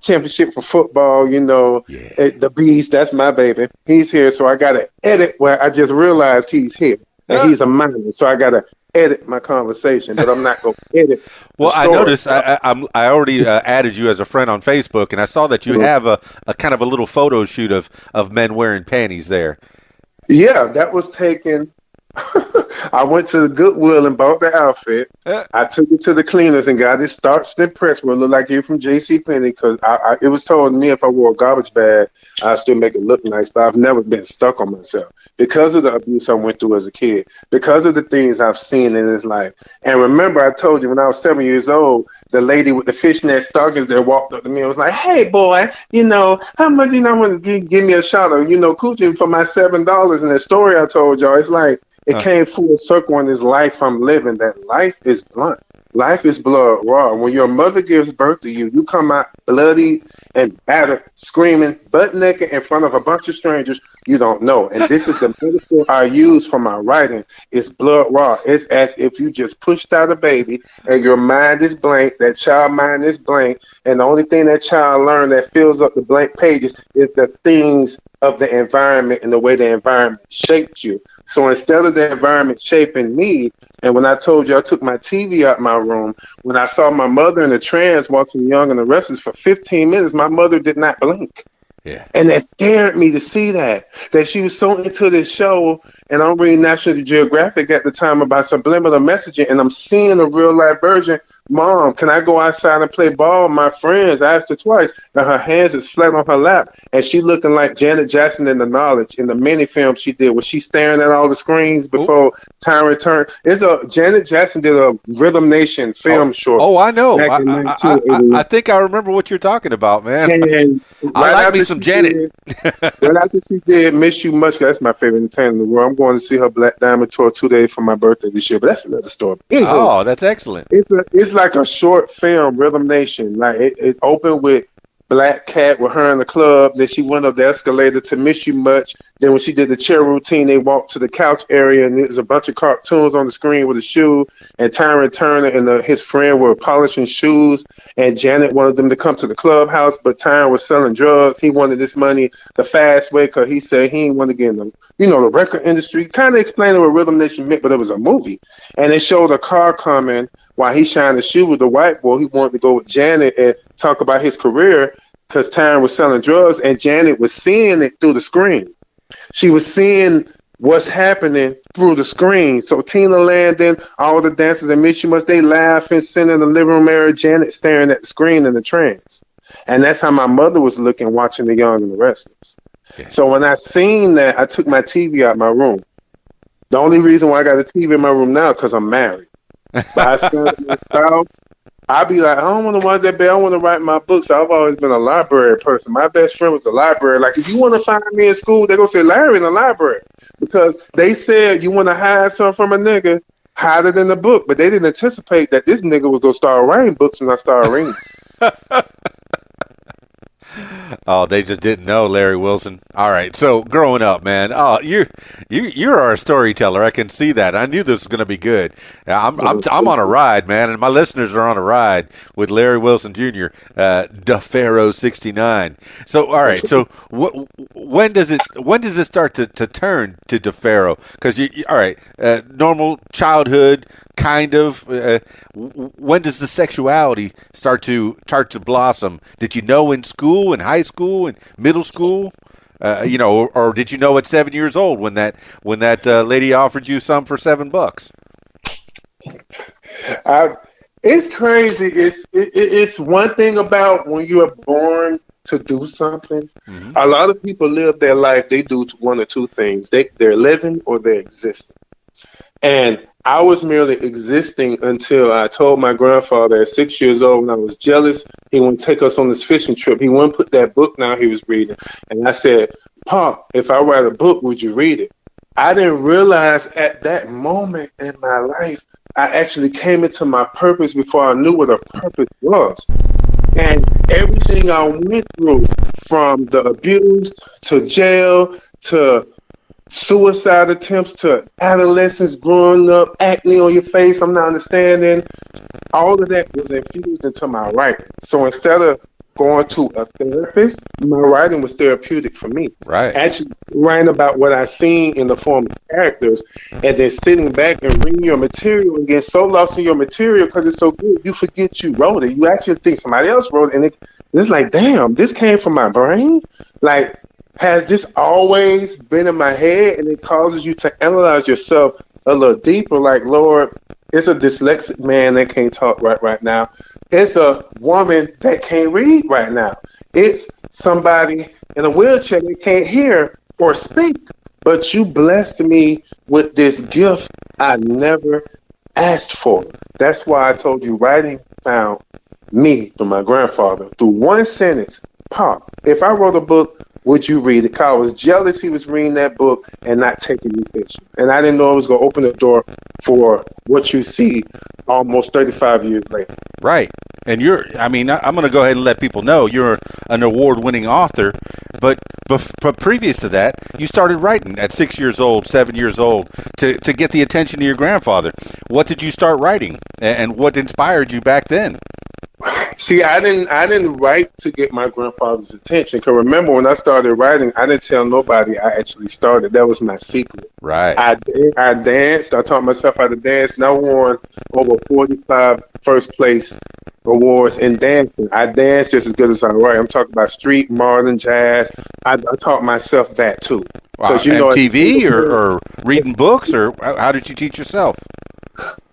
championship for football, the Beast. That's my baby. He's here, so I got to edit where I just realized he's here. And he's a minor, so I got to edit my conversation, but I'm not going to edit. Well, I noticed I already added you as a friend on Facebook, and I saw that you have a kind of a little photo shoot of men wearing panties there. Yeah, that was taken. I went to the Goodwill and bought the outfit. I took it to the cleaners and got it starched and pressed where it looked like it from JCPenney because it was told to me if I wore a garbage bag, I'd still make it look nice, but I've never been stuck on myself because of the abuse I went through as a kid, because of the things I've seen in this life. And remember, I told you when I was 7 years old, the lady with the fishnet stockings that walked up to me and was like, "Hey, boy, how much want to give me a shot of, coochie for my $7?" And the story I told y'all, it's like, it came full circle in this life I'm living, that life is blunt. Life is blood raw. When your mother gives birth to you, you come out bloody and battered, screaming, butt naked in front of a bunch of strangers you don't know. And this is the metaphor I use for my writing. It's blood raw. It's as if you just pushed out a baby and your mind is blank, that child mind is blank, and the only thing that child learned that fills up the blank pages is the things of the environment and the way the environment shaped you. So instead of the environment shaping me, and when I told you I took my TV out my room, when I saw my mother in a trance watching Young and the Restless for 15 minutes, my mother did not blink. Yeah. And that scared me to see that she was so into this show, and I'm reading National Geographic at the time about subliminal messaging, and I'm seeing a real life version Mom, can I go outside and play ball with my friends? I asked her twice, and her hands is flat on her lap, and she looking like Janet Jackson in The Knowledge in the mini film she did. Was she staring at all the screens before time returned? Janet Jackson did a Rhythm Nation film short. Oh, I know. Back in 1988. I think I remember what you're talking about, man. And I like me some Janet. Right after she did Miss You Much, that's my favorite entertainer in the world. I'm going to see her Black Diamond tour 2 days for my birthday this year, but that's another story. Anyway, oh, that's excellent. It's like a short film, Rhythm Nation. Like it opened with Black Cat with her in the club. Then she went up the escalator to Miss You Much. Then when she did the chair routine, they walked to the couch area, and there was a bunch of cartoons on the screen with a shoe. And Tyron Turner and his friend were polishing shoes. And Janet wanted them to come to the clubhouse, but Tyron was selling drugs. He wanted this money the fast way because he said he didn't want to get in the record industry. Kind of explaining what Rhythm Nation meant, but it was a movie. And they showed a car coming while he shined the shoe with the white boy. He wanted to go with Janet and talk about his career because Tyron was selling drugs, and Janet was seeing it through the screen. She was seeing what's happening through the screen. So Tina Landon, all the dancers and Miss You Much, they laughing, sitting in the living room area, Janet staring at the screen in the trance. And that's how my mother was looking, watching The Young and the Restless. Okay. So when I seen that, I took my TV out my room. The only reason why I got a TV in my room now because I'm married. But I started with my spouse. I'd be like, I don't want to watch that, babe. I want to write my books. I've always been a library person. My best friend was a library. Like, if you want to find me in school, they're going to say, Larry in the library. Because they said you want to hide something from a nigga, hide it in the book. But they didn't anticipate that this nigga was going to start writing books when I started reading. Oh, they just didn't know, Larry Wilson. All right, so growing up, man, you're a storyteller. I can see that. I knew this was going to be good. I'm on a ride, man, and my listeners are on a ride with Larry Wilson Jr., Dapharoah69. So, all right, so when does it start to turn to Dapharoah? Because all right, normal childhood. Kind of. When does the sexuality start to blossom? Did you know in school, in high school, in middle school, or did you know at 7 years old when that lady offered you some for $7? It's crazy. It's one thing about when you are born to do something. Mm-hmm. A lot of people live their life. They do one or two things. They're living or they're existing. And I was merely existing until I told my grandfather at 6 years old when I was jealous, he wouldn't take us on this fishing trip. He wouldn't put that book down he was reading. And I said, Pop, if I write a book, would you read it? I didn't realize at that moment in my life, I actually came into my purpose before I knew what a purpose was. And everything I went through, from the abuse to jail to suicide attempts to adolescence, growing up, acne on your face, I'm not understanding. All of that was infused into my writing. So instead of going to a therapist, my writing was therapeutic for me. Right. Actually writing about what I seen in the form of characters, and then sitting back and reading your material and getting so lost in your material because it's so good, you forget you wrote it. You actually think somebody else wrote it, and it's like, damn, this came from my brain? Like, has this always been in my head? And it causes you to analyze yourself a little deeper. Like, Lord, it's a dyslexic man that can't talk right now. It's a woman that can't read right now. It's somebody in a wheelchair that can't hear or speak. But you blessed me with this gift I never asked for. That's why I told you writing found me through my grandfather. Through one sentence, Pop, if I wrote a book, would you read it? Because I was jealous he was reading that book and not taking me fishing. And I didn't know it was going to open the door for what you see almost 35 years later. Right. And I'm going to go ahead and let people know you're an award-winning author, but previous to that, you started writing at 6 years old, 7 years old, to get the attention of your grandfather. What did you start writing, and what inspired you back then? See, I didn't write to get my grandfather's attention. Because remember, when I started writing, I didn't tell nobody I actually started. That was my secret. Right. I danced. I taught myself how to dance, and I won over 45 first place awards in dancing. I danced just as good as I write. I'm talking about street, modern, jazz. I taught myself that too. Wow. And TV or reading books, or how did you teach yourself?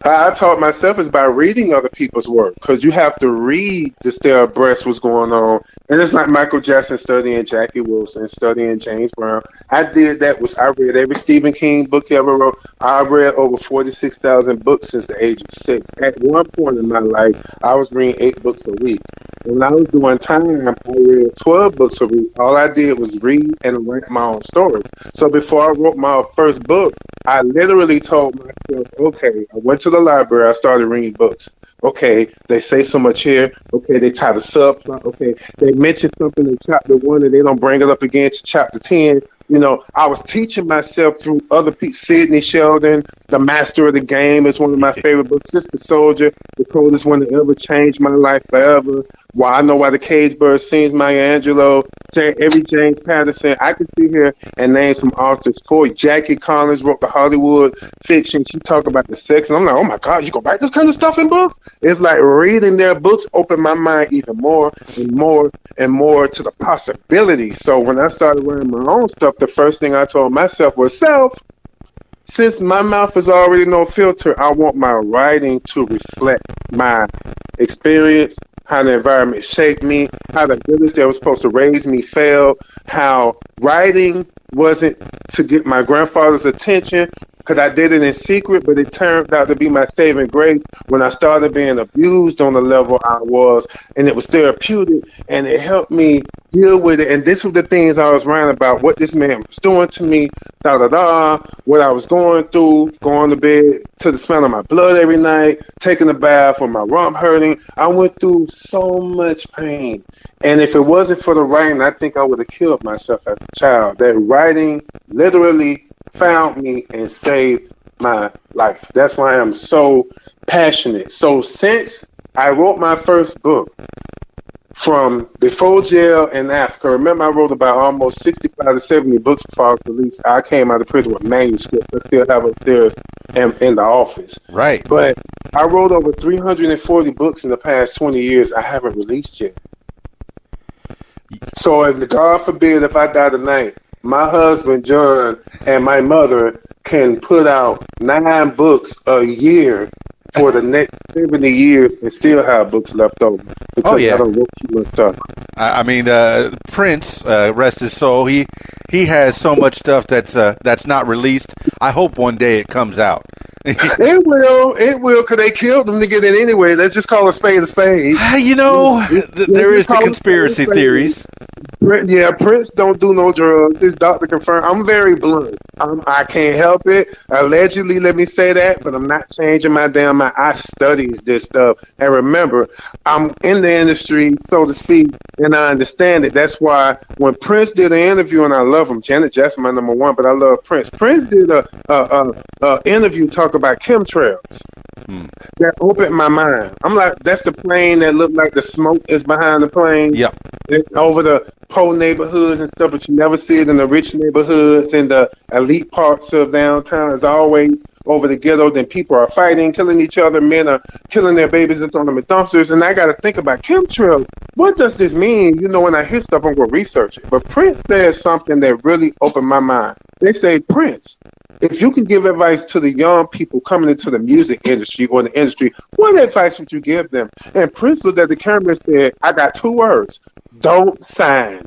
How I taught myself is by reading other people's work, because you have to read to stay abreast what's going on. And it's like Michael Jackson studying Jackie Wilson, studying James Brown. I did that. I read every Stephen King book he ever wrote. I read over 46,000 books since the age of 6. At one point in my life, I was reading 8 books a week. When I was doing time, I read 12 books a week. All I did was read and write my own stories. So before I wrote my first book, I literally told myself, okay, I went to the library, I started reading books. Okay, they say so much here. Okay, they tie the subplot. Okay, they mention something in chapter 1 and they don't bring it up again to chapter 10. You know, I was teaching myself through other people. Sidney Sheldon, The Master of the Game is one of my favorite books. Sister Soldier, the coldest one that ever changed my life forever. Why I Know Why the Cage Bird Sings, Maya Angelou, every James Patterson. I could sit here and name some authors for you. Jackie Collins wrote the Hollywood fiction. She talked about the sex, and I'm like, oh my God, you go back this kind of stuff in books? It's like reading their books opened my mind even more and more and more to the possibilities. So when I started writing my own stuff, the first thing I told myself was, since my mouth is already no filter, I want my writing to reflect my experience, how the environment shaped me, how the village that was supposed to raise me failed, how writing wasn't to get my grandfather's attention, because I did it in secret, but it turned out to be my saving grace when I started being abused on the level I was, and it was therapeutic, and it helped me deal with it. And this was the things I was writing about, what this man was doing to me, what I was going through, going to bed to the smell of my blood every night, taking a bath with my rump hurting. I went through so much pain. And if it wasn't for the writing, I think I would have killed myself as a child. That writing literally found me and saved my life. That's why I'm so passionate. So since I wrote my first book, from before jail in Africa, remember I wrote about almost 65 to 70 books before I was released. I came out of prison with manuscripts I still have upstairs in the office. Right. But I wrote over 340 books in the past 20 years I haven't released yet. So if God forbid if I die tonight, my husband, John, and my mother can put out 9 books a year for the next 70 years and still have books left over. Because I don't wrote too much stuff. I mean, Prince, rest his soul, he has so much stuff that's not released. I hope one day it comes out. It will, because they killed him to get it anyway. Let's just call a spade a spade. You know, there is the conspiracy theories. Yeah, Prince don't do no drugs. His doctor confirmed. I'm very blunt. I can't help it. Allegedly, let me say that, but I'm not changing my damn mind. I studies this stuff. And remember, I'm in the industry, so to speak, and I understand it. That's why when Prince did an interview, and I love him, Janet Jackson, my number one, but I love Prince. Prince did a interview talk about chemtrails. That opened my mind. I'm like, that's the plane that looked like the smoke is behind the plane. Yeah. Over the poor neighborhoods and stuff, but you never see it in the rich neighborhoods and the elite parts of downtown. It's always over the ghetto. Then people are fighting, killing each other. Men are killing their babies and throwing them in dumpsters. And I got to think about chemtrails. What does this mean? You know, when I hear stuff, I'm going to research it. But Prince says something that really opened my mind. They say, Prince, if you can give advice to the young people coming into the music industry or the industry, what advice would you give them? And Prince looked at the camera and said, I got 2 words. Don't sign.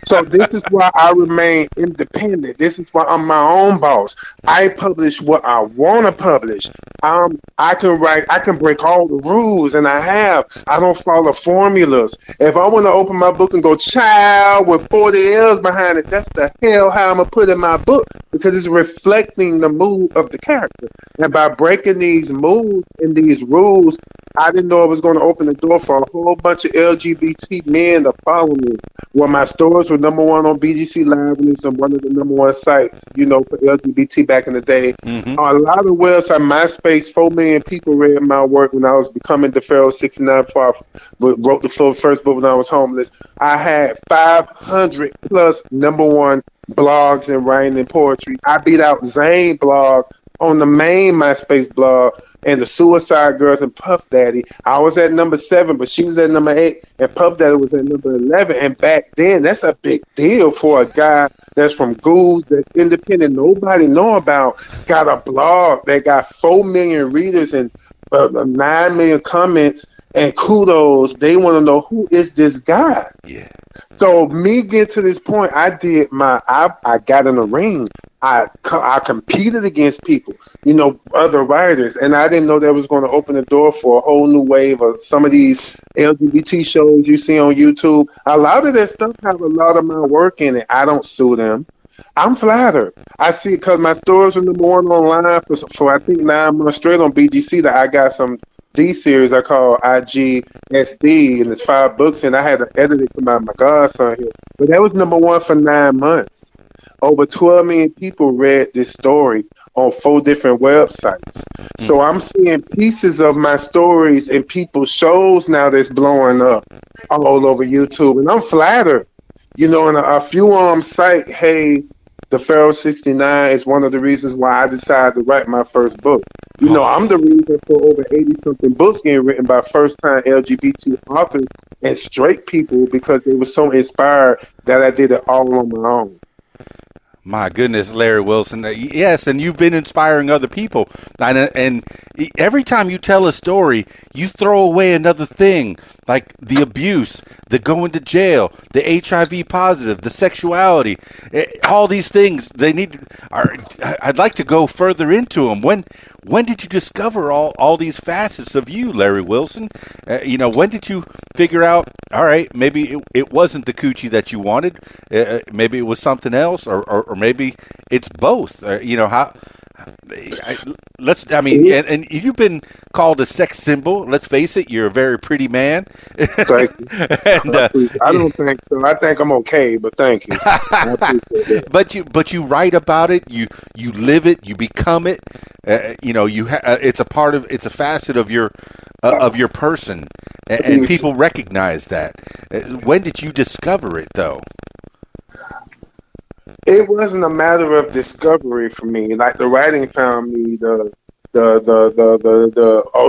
So this is why I remain independent. This is why I'm my own boss. I publish what I want to publish. I can write. I can break all the rules, and I have. I don't follow formulas. If I want to open my book and go child with 40 L's behind it, that's the hell how I'm gonna put in my book, because it's reflecting the mood of the character. And by breaking these moods and these rules, I didn't know it was going to open the door for a whole bunch of LGBT men to follow me. Well, my stories were number 1 on BGC Live, and it's on one of the number 1 sites, you know, for LGBT back in the day. Mm-hmm. A lot of websites, MySpace, 4 million people read my work when I was becoming Dapharoah69 before I wrote the first book when I was homeless. I had 500 plus number 1 blogs and writing and poetry. I beat out Zane blog on the main MySpace blog, and the Suicide Girls and Puff Daddy. I was at number 7, but she was at number 8, and Puff Daddy was at number 11. And back then, that's a big deal for a guy that's from Goose, that's independent, nobody know about, got a blog that got 4 million readers and 9 million comments. And kudos, they want to know, who is this guy? Yeah. So me get to this point, I got in the ring. I competed against people, other writers, and I didn't know that was going to open the door for a whole new wave of some of these LGBT shows you see on YouTube. A lot of that stuff have a lot of my work in it. I don't sue them. I'm flattered. I see it because my stories are number 1 online for I think 9 months straight on BGC. That I got some D series I call IGSD, and it's 5 books, and I had to edit it for my godson here. But that was number 1 for 9 months. Over 12 million people read this story on 4 different websites. So I'm seeing pieces of my stories in people's shows now that's blowing up all over YouTube, and I'm flattered. And a few on cite, hey, Dapharoah69 is one of the reasons why I decided to write my first book. I'm the reason for over 80-something books getting written by first-time LGBT authors and straight people, because they were so inspired that I did it all on my own. My goodness, Larry Wilson. Yes, and you've been inspiring other people. And every time you tell a story, you throw away another thing, like the abuse, the going to jail, the HIV positive, the sexuality, all these things. I'd like to go further into them. When did you discover all these facets of you, Larry Wilson? When did you figure out, all right, maybe it wasn't the coochie that you wanted, maybe it was something else, or maybe it's both. And you've been called a sex symbol. Let's face it, you're a very pretty man. Thank you. And, I don't think so. I think I'm okay, but thank you. I appreciate that. But you write about it. You live it. You become it. It's a facet of your person, and people recognize that. When did you discover it, though? It wasn't a matter of discovery for me. Like, the writing found me, the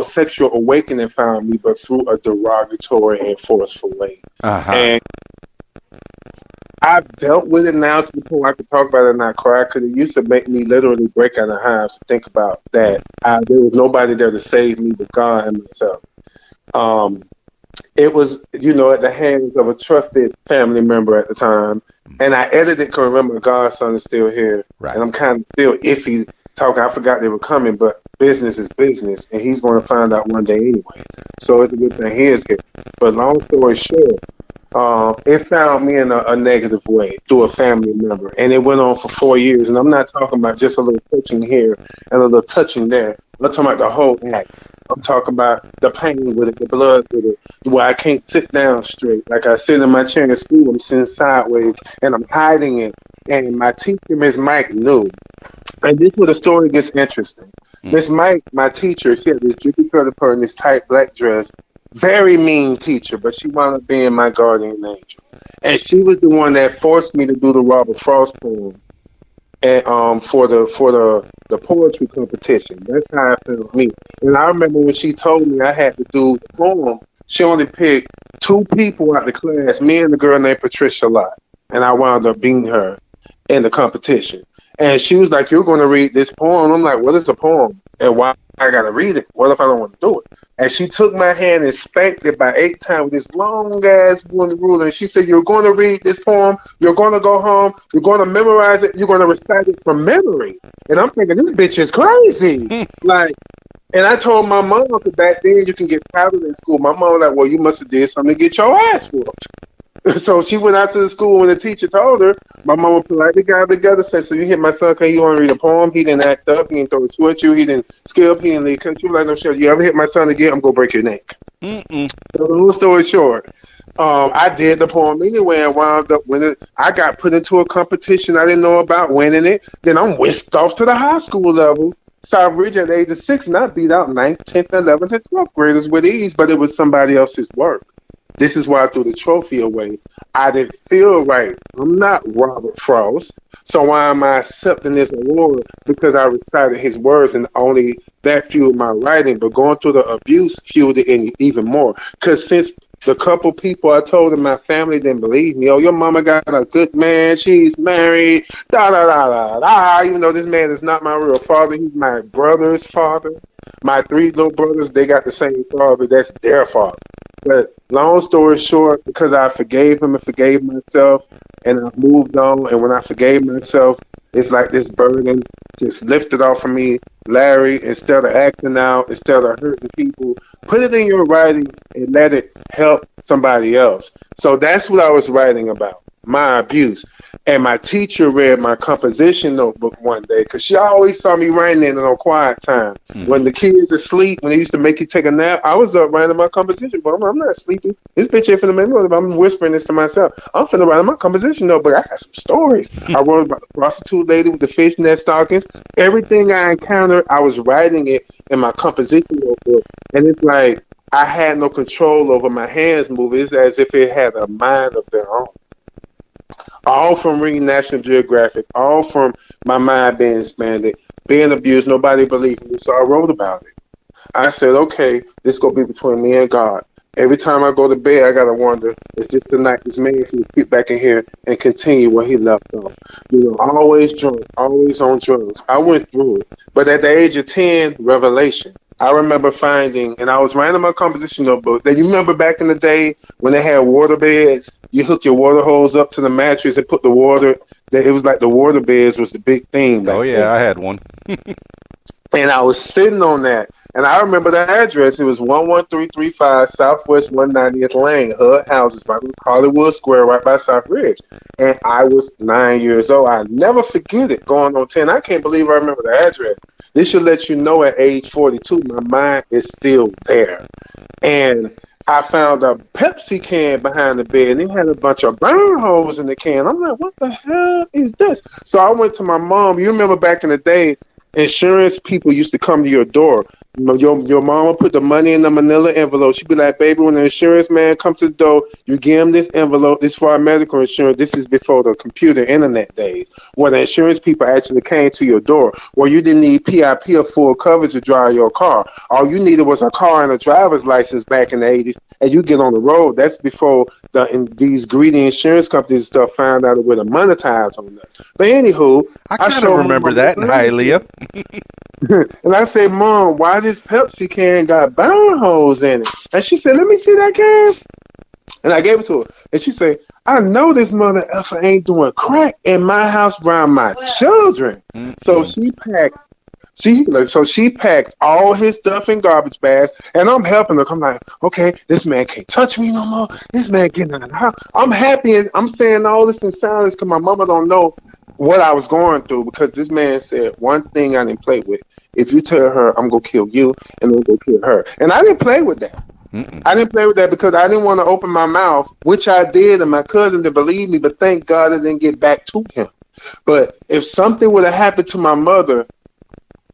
sexual awakening found me, but through a derogatory and forceful way. Uh-huh. And I've dealt with it now to the point where I could talk about it and not cry, because it used to make me literally break out of hives to think about that. There was nobody there to save me but God and myself. It was, at the hands of a trusted family member at the time. And I edited, because remember, my godson is still here. Right. And I'm kind of still iffy talking. I forgot they were coming, but business is business. And he's going to find out one day anyway. So it's a good thing he is here. But long story short, it found me in a negative way through a family member. And it went on for 4 years. And I'm not talking about just a little touching here and a little touching there. I'm talking about the whole act. I'm talking about the pain with it, the blood with it, where I can't sit down straight. Like I sit in my chair in school, I'm sitting sideways, and I'm hiding it. And my teacher, Miss Mike, knew. And this is where the story gets interesting. Miss Mike, my teacher, she had this drippy curly pearl in this tight black dress. Very mean teacher, but she wound up being my guardian angel. And she was the one that forced me to do the Robert Frost poem. And for the poetry competition. That's how it felt me. And I remember when she told me I had to do the poem, she only picked 2 people out of the class, me and the girl named Patricia Lott. And I wound up beating her in the competition. And she was like, "You're going to read this poem." I'm like, "What is a poem? And why I got to read it? What if I don't want to do it?" And she took my hand and spanked it by 8 times with this long-ass wooden ruler. And she said, "You're going to read this poem. You're going to go home. You're going to memorize it. You're going to recite it from memory." And I'm thinking, this bitch is crazy. And I told my mom, because back then you can get powdered in school. My mom was like, "Well, you must have did something to get your ass whooped." So she went out to the school when the teacher told her. My mama politely got together, said, "So you hit my son because he want to read a poem? He didn't act up. He didn't throw a switch at you. He didn't skip. He didn't leave country." She was like, "No, sure. You ever hit my son again, I'm going to break your neck." So long story short, I did the poem anyway and wound up winning. I got put into a competition I didn't know about, winning it. Then I'm whisked off to the high school level. Started reading at the age of 6, and I beat out 9th, 10th, 11th, and 12th graders with ease, but it was somebody else's work. This is why I threw the trophy away. I didn't feel right. I'm not Robert Frost. So why am I accepting this award? Because I recited his words, and only that fueled my writing. But going through the abuse fueled it even more. Because since the couple people I told in my family didn't believe me, oh, your mama got a good man, she's married, da da da da da. Even though this man is not my real father, he's my brother's father. My 3 little brothers, they got the same father. That's their father. But long story short, because I forgave him and forgave myself, and I moved on, and when I forgave myself, it's like this burden just lifted off of me. Larry, instead of acting out, instead of hurting people, put it in your writing and let it help somebody else. So that's what I was writing about, my abuse. And my teacher read my composition notebook one day, because she always saw me writing in on quiet time. When the kids are asleep, when they used to make you take a nap, I was up writing my composition book. I'm not sleeping. This bitch ain't finna make me. I'm whispering this to myself. I'm finna write my composition notebook. I got some stories. I wrote about the prostitute lady with the fishnet stockings. Everything I encountered, I was writing it in my composition notebook. And it's like I had no control over my hands moving. It's as if it had a mind of their own. All from reading National Geographic, all from my mind being expanded, being abused, nobody believed me, so I wrote about it. I said, okay, this going to be between me and God. Every time I go to bed, I got to wonder, is this the night this man can get back in here and continue where he left off? You know, always drunk, always on drugs. I went through it. But at the age of 10, revelation. I remember finding, and I was writing my composition notebook. Then you remember back in the day when they had water beds, you hook your water hose up to the mattress and put the water. It was like the water beds was the big thing. Oh yeah, I had one. And I was sitting on that, and I remember the address. It was 11335 Southwest 190th Lane, HUD houses, right in Hollywood Square, right by South Ridge. And I was 9 years old. I never forget it. Going on 10, I can't believe I remember the address. This should let you know at age 42, my mind is still there. And I found a Pepsi can behind the bed, and it had a bunch of burn holes in the can. I'm like, what the hell is this? So I went to my mom. You remember back in the day, insurance people used to come to your door. Your mom would put the money in the manila envelope. She'd be like, baby, when the insurance man comes to the door, you give him this envelope. This is for our medical insurance. This is before the computer internet days, where the insurance people actually came to your door, where you didn't need PIP or full coverage to drive your car. All you needed was a car and a driver's license back in the 80s, and you get on the road. That's before these greedy insurance companies and stuff found out a way to monetize on us. But anywho, I kind of remember that in Hialeah. And I said, Mom, why this Pepsi can got burn holes in it? And she said, let me see that can. And I gave it to her. And she said, I know this mother effer ain't doing crack in my house around my children. Mm-hmm. So she packed all his stuff in garbage bags, and I'm helping her. I'm like, okay, this man can't touch me no more. This man getting out of the house. I'm happy. I'm saying all this in silence because my mama don't know what I was going through, because this man said one thing I didn't play with. If you tell her I'm going to kill you, and I'm going to kill her. And I didn't play with that. Mm-mm. I didn't play with that because I didn't want to open my mouth, which I did, and my cousin didn't believe me, but thank God it didn't get back to him. But if something would have happened to my mother,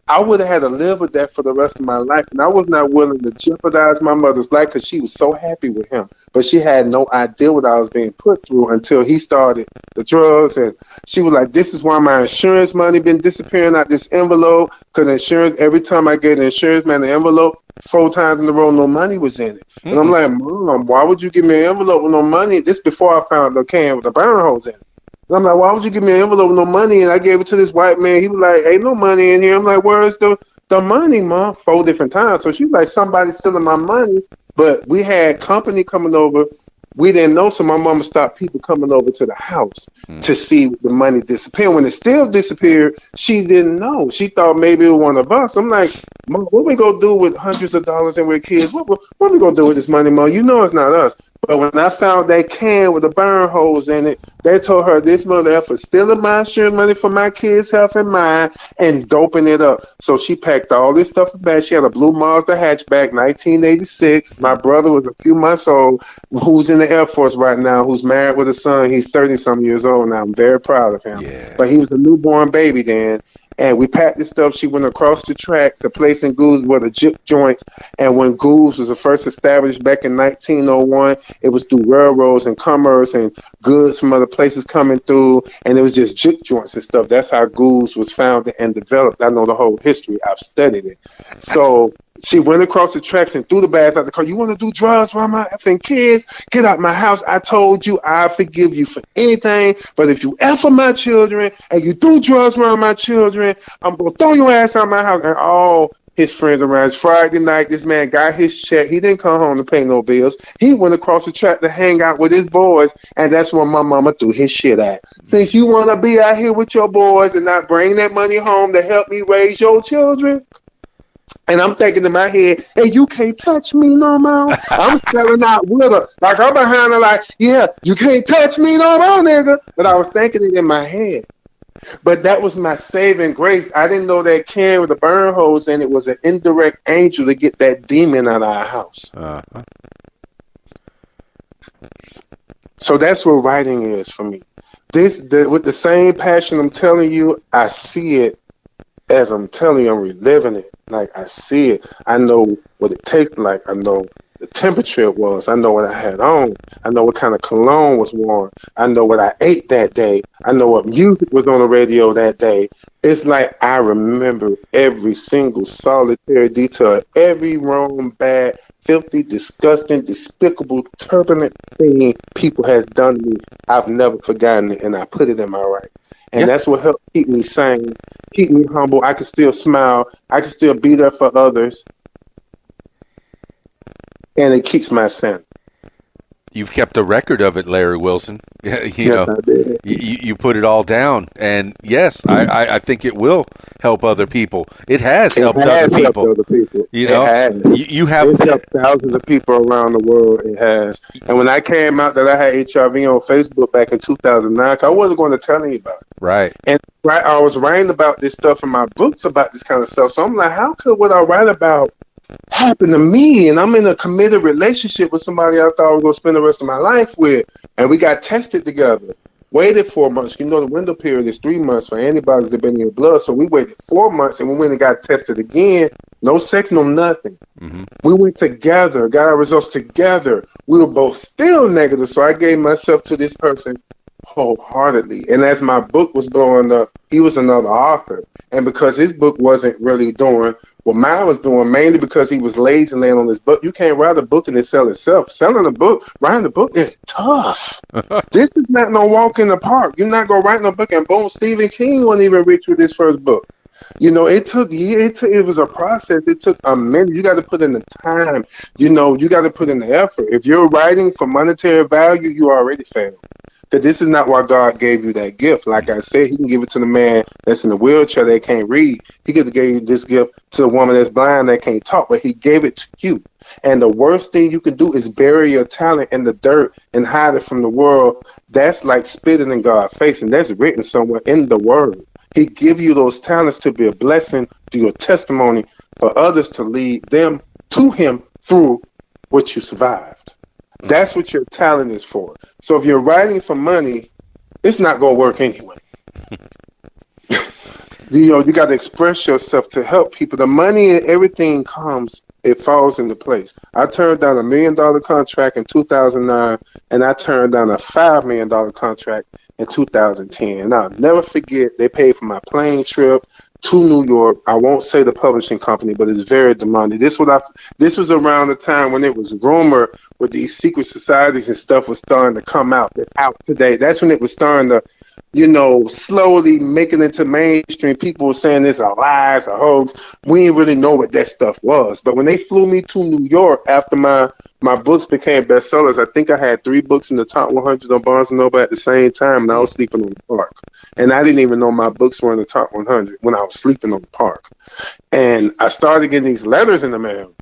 I would have had to live with that for the rest of my life. And I was not willing to jeopardize my mother's life because she was so happy with him. But she had no idea what I was being put through until he started the drugs. And she was like, this is why my insurance money been disappearing out this envelope. Because insurance, every time I get an insurance man, the envelope, 4 times in a row, no money was in it. Mm-hmm. And I'm like, Mom, why would you give me an envelope with no money? This before I found the can with the burn holes in it. And I'm like, why would you give me an envelope with no money? And I gave it to this white man. He was like, ain't no money in here. I'm like, where is the money, Mom? 4 different times. So she was like, somebody's stealing my money. But we had company coming over. We didn't know, so my mama stopped people coming over to the house to see the money disappear. When it still disappeared, she didn't know. She thought maybe it was one of us. I'm like, Mom, what we gonna do with hundreds of dollars and we're kids? What we gonna do with this money, Mom? You know it's not us. But when I found that can with the burn holes in it, they told her this mother effer stealing my insurance money for my kids' health and mine and doping it up. So she packed all this stuff back. She had a blue Mazda hatchback, 1986. My brother was a few months old, who's in the Air Force right now, who's married with a son. He's 30-some years old now. I'm very proud of him. Yeah. But he was a newborn baby then. And we packed this stuff. She went across the tracks, a place in Goose where the juke joints. And when Goose was first established back in 1901, it was through railroads and commerce and goods from other places coming through. And it was just juke joints and stuff. That's how Goose was founded and developed. I know the whole history. I've studied it. So she went across the tracks and threw the bags out the car. You want to do drugs around my effing kids? Get out my house. I told you I forgive you for anything. But if you F my children and you do drugs around my children, I'm going to throw your ass out my house. And all his friends around. It's Friday night. This man got his check. He didn't come home to pay no bills. He went across the track to hang out with his boys. And that's when my mama threw his shit at. Since you want to be out here with your boys and not bring that money home to help me raise your children, and I'm thinking in my head, hey, you can't touch me no more. I'm selling out with her. Like, I'm behind her like, yeah, you can't touch me no more, nigga. But I was thinking it in my head. But that was my saving grace. I didn't know that can with the burn hose in it was an indirect angel to get that demon out of our house. Uh-huh. So that's what writing is for me. With the same passion I'm telling you, I see it as I'm telling you, I'm reliving it. Like, I see it. I know what it tastes like. I know the temperature it was. I know what I had on. I know what kind of cologne was worn. I know what I ate that day. I know what music was on the radio that day. It's like I remember every single solitary detail, every wrong, bad, filthy, disgusting, despicable, turbulent thing people has done to me. I've never forgotten it, and I put it in my right. And that's what helped keep me sane, keep me humble. I can still smile. I can still be there for others. And it keeps my sanity. You've kept a record of it, Larry Wilson. I did. You put it all down. And yes, I think it will help other people. It has helped other people. You know, you have it's helped thousands of people around the world. It has. And when I came out that I had HIV on Facebook back in 2009, I wasn't going to tell anybody. Right. And I was writing about this stuff in my books about this kind of stuff. So I'm like, how could what I write about happen to me? And I'm in a committed relationship with somebody I thought I was going to spend the rest of my life with. And we got tested together. Waited 4 months. You know, the window period is 3 months for antibodies that have been in your blood. So we waited 4 months and we went and got tested again. No sex, no nothing. Mm-hmm. We went together, got our results together. We were both still negative. So I gave myself to this person wholeheartedly. And as my book was blowing up, he was another author. And because his book wasn't really doing what mine was doing, mainly because he was lazy and laying on his book. You can't write a book and it sell itself. Selling a book, writing a book is tough. This is not no walk in the park. You're not going to write no book and boom, Stephen King wasn't even rich with his first book. You know, it took years. It was a process. It took a minute. You got to put in the time. You know, you got to put in the effort. If you're writing for monetary value, you already failed. Because this is not why God gave you that gift. Like I said, he can give it to the man that's in a wheelchair that can't read. He could have gave this gift to the woman that's blind that can't talk, but he gave it to you. And the worst thing you can do is bury your talent in the dirt and hide it from the world. That's like spitting in God's face, and that's written somewhere in the word. He give you those talents to be a blessing to your testimony for others to lead them to him through what you survived. That's what your talent is for. So if you're writing for money, it's not going to work anyway. You know, you got to express yourself to help people. The money and everything comes, it falls into place. I turned down $1 million contract in 2009, and I turned down a $5 million contract in 2010. And I'll never forget, they paid for my plane trip to New York. I won't say the publishing company, but it's very demanding. This was around the time when it was rumored with these secret societies and stuff was starting to come out. That's out today. That's when it was starting to, you know, slowly making it to mainstream. People were saying this are lies, a hoax. We didn't really know what that stuff was. But when they flew me to New York after my books became bestsellers, I think I had 3 books in the top 100 on Barnes & Noble at the same time, and I was sleeping on the park. And I didn't even know my books were in the top 100 when I was sleeping on the park. And I started getting these letters in the mail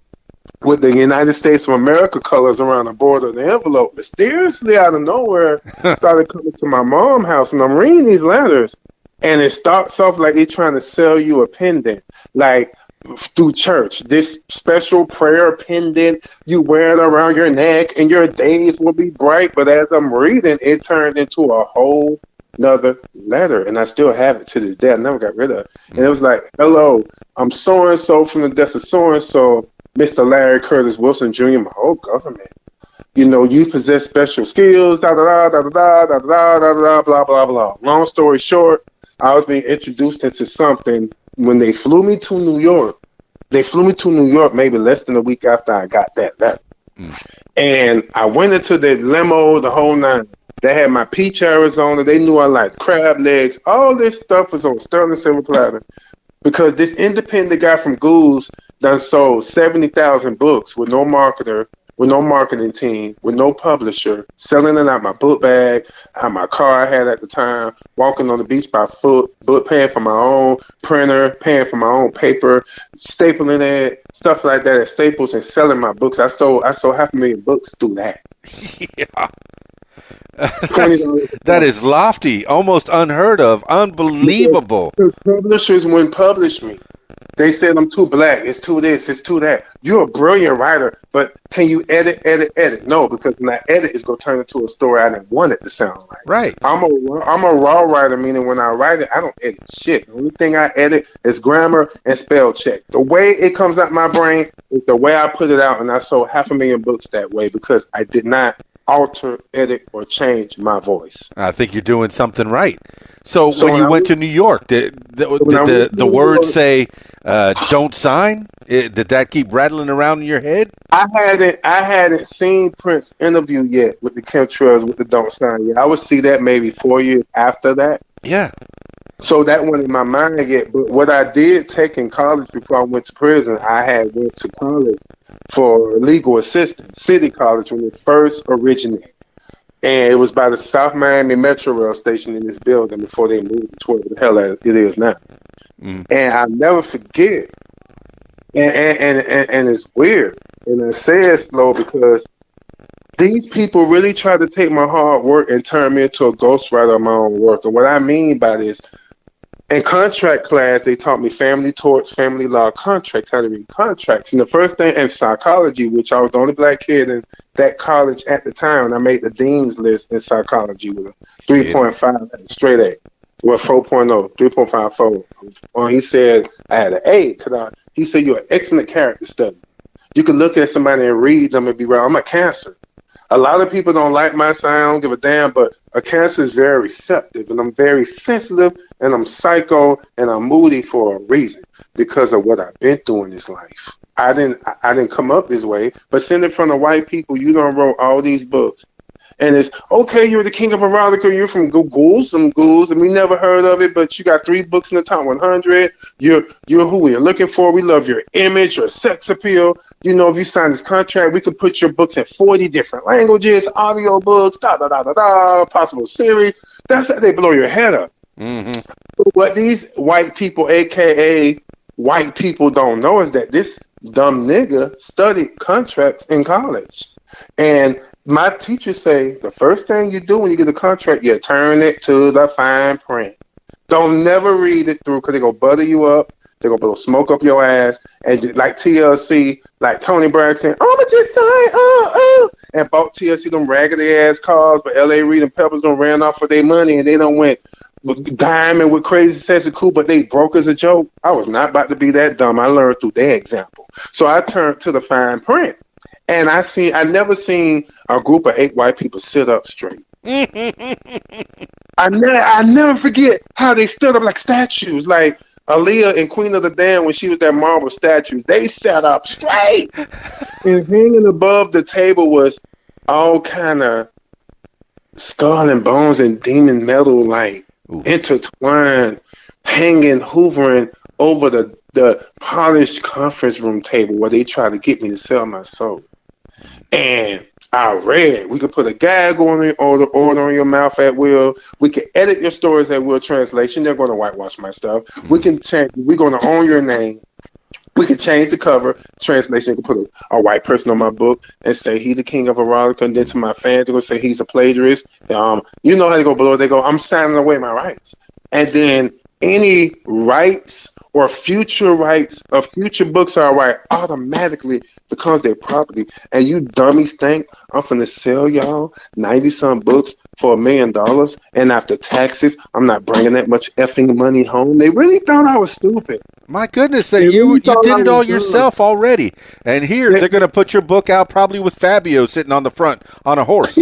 with the United States of America colors around the border of the envelope. Mysteriously, out of nowhere, started coming to my mom's house, and I'm reading these letters, and it starts off like they're trying to sell you a pendant, like through church. This special prayer pendant, you wear it around your neck, and your days will be bright. But as I'm reading, it turned into a whole another letter, and I still have it to this day. I never got rid of it. And it was like, hello, I'm so-and-so from the desk of so-and-so, Mr. Larry Curtis Wilson Jr., my whole government. You know, you possess special skills, da-da-da, blah, blah, blah. Long story short, I was being introduced into something when they flew me to New York. They flew me to New York maybe less than a week after I got that letter. And I went into the limo, the whole nine. They had my peach Arizona. They knew I liked crab legs. All this stuff was on sterling silver platter. Because this independent guy from Goose done sold 70,000 books with no marketer, with no marketing team, with no publisher, selling it out my book bag, out my car I had at the time, walking on the beach by foot, paying for my own printer, paying for my own paper, stapling it, stuff like that at Staples, and selling my books. I sold 500,000 books through that. Yeah. That is lofty, almost unheard of, unbelievable. Because publishers wouldn't publish me. They said I'm too black, it's too this, it's too that. You're a brilliant writer, but can you edit? No, because when I edit, it's going to turn into a story I didn't want it to sound like. Right. I'm a raw writer, meaning when I write it, I don't edit shit. The only thing I edit is grammar and spell check. The way it comes out my brain is the way I put it out, and I sold 500,000 books that way because I did not alter, edit, or change my voice. I think you're doing something right. So when you went to New York, did the word say "don't sign"? Did that keep rattling around in your head? I hadn't seen Prince's interview yet with the chemtrails with the "don't sign" yet. I would see that maybe 4 years after that. Yeah. So that wasn't in my mind yet. But what I did take in college before I went to prison, I had went to college for legal assistant, City College, when it first originated. And it was by the South Miami Metro Rail station in this building before they moved to where the hell it is now. And I'll never forget. And it's weird. And I say it slow because these people really try to take my hard work and turn me into a ghostwriter of my own work. And what I mean by this, in contract class, they taught me family torts, family law, contracts, how to read contracts. And the first thing in psychology, which I was the only black kid in that college at the time, and I made the dean's list in psychology with a 3.5 straight A. Well, 4.0, 3.54. He said I had an A. He said you're an excellent character study. You can look at somebody and read them and be right. I'm a Cancer. A lot of people don't like my sign. I don't give a damn, but a Cancer is very receptive, and I'm very sensitive, and I'm psycho, and I'm moody for a reason because of what I've been through in this life. I didn't come up this way, but sitting in front of white people, you done wrote all these books. And it's, okay, you're the king of erotica, you're from Ghouls, and we never heard of it, but you got 3 books in the top 100. You're who we're looking for. We love your image, your sex appeal. You know, if you sign this contract, we could put your books in 40 different languages, audio books, possible series. That's how they blow your head up. Mm-hmm. What these white people, a.k.a. white people, don't know is that this dumb nigga studied contracts in college. And my teachers say the first thing you do when you get a contract, you turn it to the fine print. Don't never read it through because they're going to butter you up. They're going to blow smoke up your ass. And like TLC, like Tony Bragg saying, oh, I'm just saying, and bought TLC them raggedy ass cars, but L.A. Reid and Peppers done ran off for their money and they done went diamond with Crazy Sexy Cool, but they broke as a joke. I was not about to be that dumb. I learned through their example. So I turned to the fine print. And I never seen a group of 8 white people sit up straight. I never forget how they stood up like statues, like Aaliyah and Queen of the Damned when she was that marble statues. They sat up straight. And hanging above the table was all kind of skull and bones and demon metal, like intertwined, hanging, hoovering over the polished conference room table where they tried to get me to sell my soul. And I read, we could put a gag on it, or the order on your mouth at will. We can edit your stories at will translation. They're going to whitewash my stuff. We can change. We're going to own your name. We can change the cover translation. You can put a white person on my book and say he the king of erotica, and then to my fans, they're going to say he's a plagiarist. You know how they go below. They go, I'm signing away my rights. And then any rights or future rights of future books are right automatically becomes their property. And you dummies think I'm finna sell y'all 90-some books for $1 million, and after taxes, I'm not bringing that much effing money home. They really thought I was stupid. My goodness, that They you really thought did I it was all dumb. yourself already. And here, they're going to put your book out probably with Fabio sitting on the front on a horse.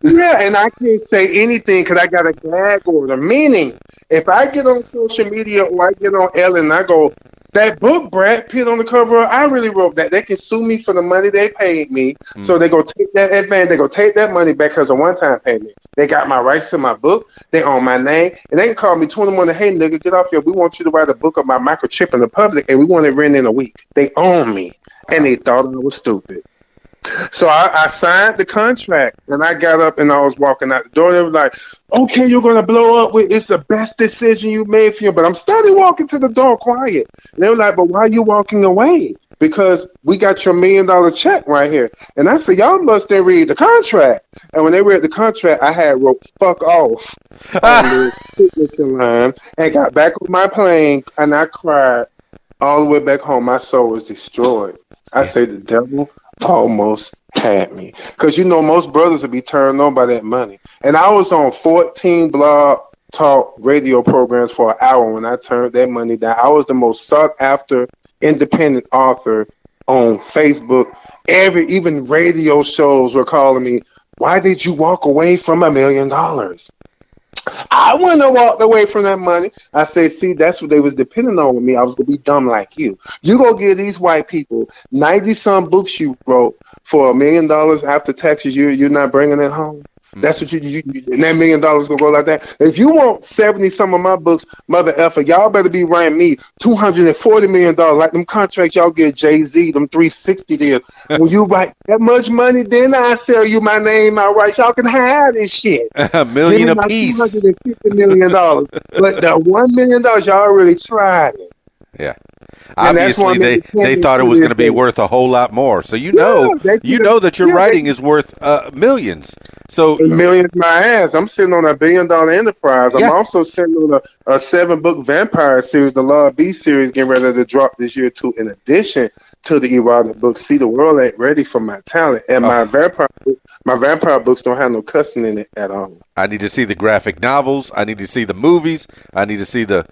Yeah, and I can't say anything because I got a gag order. Meaning, if I get on social media or I get on Ellen and I go, that book Brad Pitt on the cover, I really wrote that. They can sue me for the money they paid me. So they go take that advantage. They go take that money back because of one-time payment. They got my rights to my book. They own my name. And they can call me 21. Hey, nigga, get off here. We want you to write a book about microchip in the public, and we want it written in a week. They own me. And they thought I was stupid. So I signed the contract, and I got up and I was walking out the door. They were like, okay, you're going to blow up. It's the best decision you made for you. But I'm steady walking to the door quiet. And they were like, but why are you walking away? Because we got your $1 million check right here. And I said, y'all must then read the contract. And when they read the contract, I had wrote fuck off on the signature line and got back on my plane, and I cried all the way back home. My soul was destroyed. I say the devil almost had me. Because, you know, most brothers would be turned on by that money. And I was on 14 blog talk radio programs for an hour when I turned that money down. I was the most sought after independent author on Facebook. Even radio shows were calling me, why did you walk away from $1 million? I wouldn't have walked away from that money. I say, see, that's what they was depending on with me. I was going to be dumb like you. You go give these white people 90-some books you wrote for $1 million after taxes. You're not bringing it home. That's what you and that $1 million gonna go like that. If you want 70-some of my books, mother effer, y'all better be writing me $240 million like them contracts y'all get Jay-Z, them 360 deals. When you write that much money, then I sell you my name outright. Y'all can have this shit. $1 million a piece. $250 million. But the $1 million, y'all really tried it. Yeah. And that's Obviously, they thought it was going to be worth a whole lot more. So you know that your writing is worth millions. So millions my ass. I'm sitting on a $1 billion enterprise. I'm also sitting on a 7-book vampire series, the Law B series, getting ready to drop this year too. In addition to the erotic books, see, the world ain't ready for my talent, and my vampire books don't have no cussing in it at all. I need to see the graphic novels. I need to see the movies. I need to see the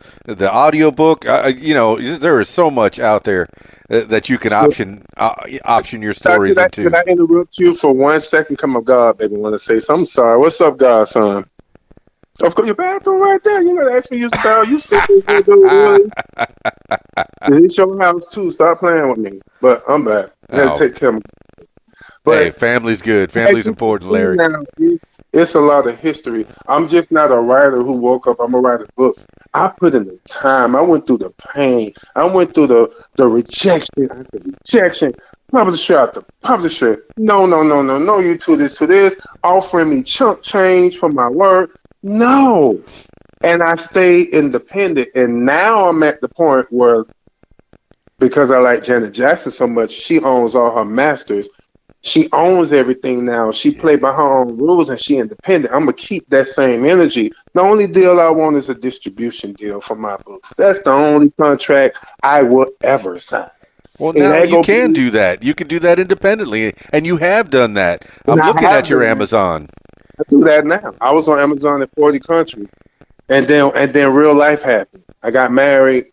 audiobook. There is so much out there that you can option your stories into. Can I interrupt you for 1 second? Come on, God, baby, want to say something. I'm sorry. What's up, Godson? Of course, your bathroom right there. You gotta ask me use the bathroom. You sit there, really? It's your house too. Stop playing with me. But I'm back. I had to take care of me. But hey, family's good. Family's important, Larry. Now, it's a lot of history. I'm just not a writer who woke up. I'm a writer book. I put in the time. I went through the pain. I went through the rejection after rejection. Publisher after publisher. No, you to this. Offering me chunk change for my work. No. And I stayed independent. And now I'm at the point where, because I like Janet Jackson so much, she owns all her masters. She owns everything now. She played by her own rules, and she independent. I'm going to keep that same energy. The only deal I want is a distribution deal for my books. That's the only contract I will ever sign. Well, now you can do that. You can do that independently, and you have done that. I'm looking at your Amazon. I do that now. I was on Amazon in 40 countries, and then real life happened. I got married.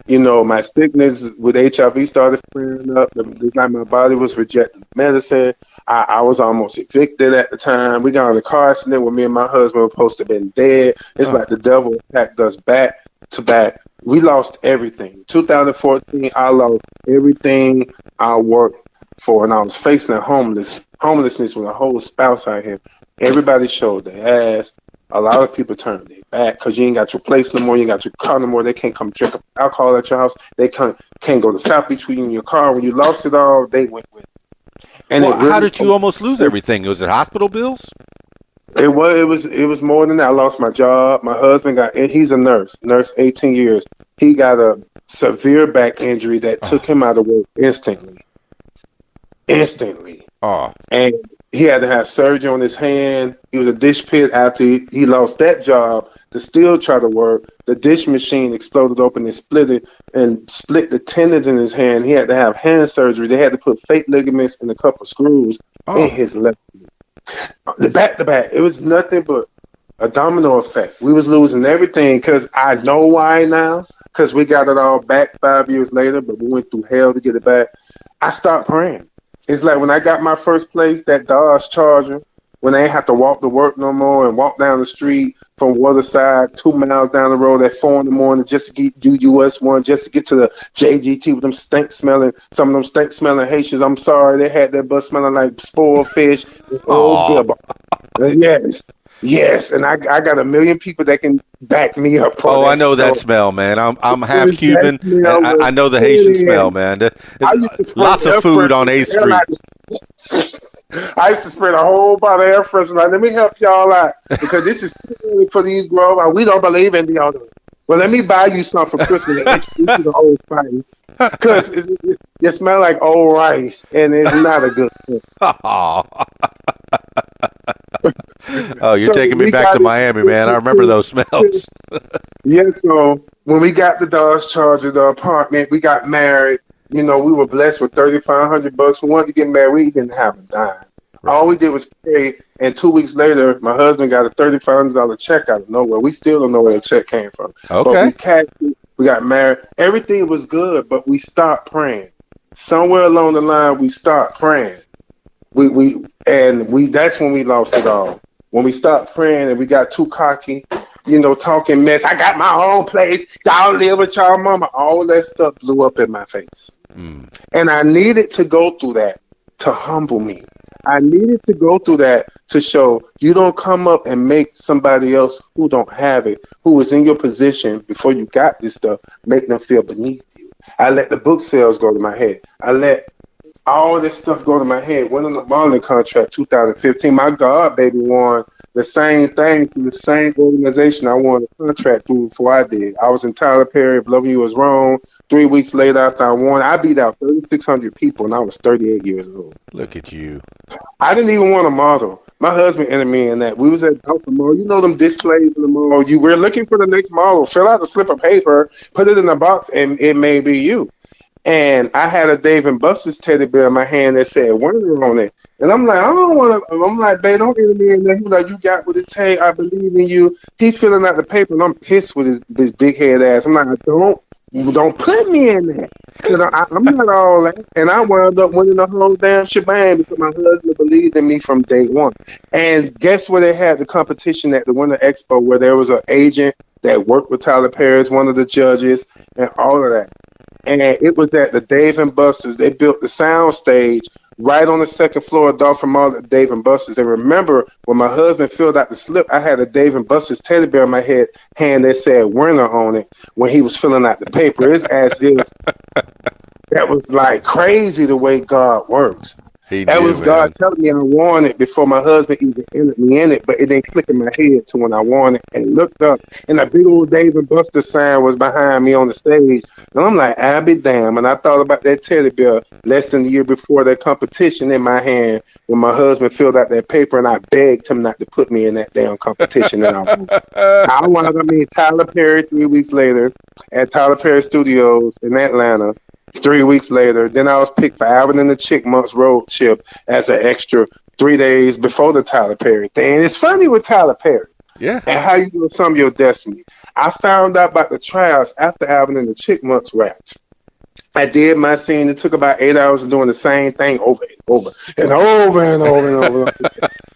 You know, my sickness with HIV started flaring up. It's like my body was rejecting medicine. I was almost evicted at the time. We got in a car accident where me and my husband were supposed to have been dead. It's like the devil attacked us back to back. We lost everything. 2014, I lost everything I worked for, and I was facing homelessness with a whole spouse out here. Everybody showed their ass. A lot of people turned their back because you ain't got your place no more. You ain't got your car no more. They can't come drink alcohol at your house. They can't go to South Beach with you in your car. When you lost it all, they went with it. And how did you almost lose everything? Was it hospital bills? It was more than that. I lost my job. My husband he's a nurse 18 years. He got a severe back injury that took him out of work instantly. And he had to have surgery on his hand. He was a dish pit after he lost that job. The steel tried to work. The dish machine exploded open and split the tendons in his hand. He had to have hand surgery. They had to put fake ligaments and a couple screws in his left knee. The back to back. It was nothing but a domino effect. We was losing everything because I know why now. Because we got it all back 5 years later, but we went through hell to get it back. I stopped praying. It's like when I got my first place, that Dodge Charger, when I ain't have to walk to work no more and walk down the street from Waterside 2 miles down the road at 4 in the morning just to get do US 1, just to get to the JGT with them some of them stink smelling Haitians. I'm sorry, they had that bus smelling like spoiled fish. Yes, and I got a million people that can back me up. I know that smell, man. I'm half Cuban, and I know the Haitian smell, man. Lots of food on 8th Street. I used to spray a whole bottle of air freshener. Like, let me help y'all out because this is really for these grown. We don't believe in deodorant. Well, let me buy you some for Christmas and introduce you to Old Spice because it smells like old rice and it's not a good thing. Oh, you're taking me back to Miami, man. I remember those smells. Yeah, so when we got the Dodge Charger, the apartment, we got married. You know, we were blessed with $3,500. We wanted to get married. We didn't have a dime. Right. All we did was pray, and 2 weeks later, my husband got a $3,500 check out of nowhere. We still don't know where the check came from. Okay. But we cashed it. We got married. Everything was good, but we stopped praying. Somewhere along the line, we stopped praying. That's when we lost it all. When we stopped praying and we got too cocky, you know, talking mess. I got my own place. Y'all live with y'all mama. All that stuff blew up in my face. And I needed to go through that to humble me. I needed to go through that to show you don't come up and make somebody else who don't have it, who was in your position before you got this stuff, make them feel beneath you. I let the book sales go to my head. I let all this stuff go to my head. Went on the modeling contract 2015. My God, baby, won the same thing through the same organization I won the contract through before I did. I was in Tyler Perry, If Loving You Was Wrong. 3 weeks later after I won, I beat out 3,600 people, and I was 38 years old. Look at you. I didn't even want to model. My husband entered me in that. We was at the mall. You know them displays in the mall. We're looking for the next model. Fill out a slip of paper, put it in a box, and it may be you. And I had a Dave & Buster's teddy bear in my hand that said Werner on it. And I'm like, I don't want to. I'm like, babe, don't enter me in there. He's like, you got what it takes. I believe in you. He's filling out the paper, and I'm pissed with his big head ass. I'm like, don't put me in there. I'm not all that. And I wound up winning the whole damn shebang because my husband believed in me from day one. And guess where they had the competition at the Winter Expo, where there was an agent that worked with Tyler Perry as one of the judges and all of that. And it was at the Dave & Buster's. They built the sound stage right on the second floor of Dapharoah at Dave & Buster's. And remember, when my husband filled out the slip, I had a Dave & Buster's teddy bear in my hand that said Werner on it when he was filling out the paper. It's as if that was like crazy the way God works. That was God telling me I wanted it before my husband even entered me in it, but it didn't click in my head to when I wanted it and looked up, and a big old Dave & Buster sign was behind me on the stage. And I'm like, I'll be damn. And I thought about that teddy bear less than a year before that competition in my hand when my husband filled out that paper, and I begged him not to put me in that damn competition. And I wound up meeting Tyler Perry 3 weeks later at Tyler Perry Studios in Atlanta. 3 weeks later, then I was picked for Alvin and the Chipmunks road trip as an extra 3 days before the Tyler Perry thing. And it's funny with Tyler Perry. Yeah. And how you know some of your destiny. I found out about the tryouts after Alvin and the Chipmunks wrapped. I did my scene. It took about 8 hours of doing the same thing over and over and over and over and over.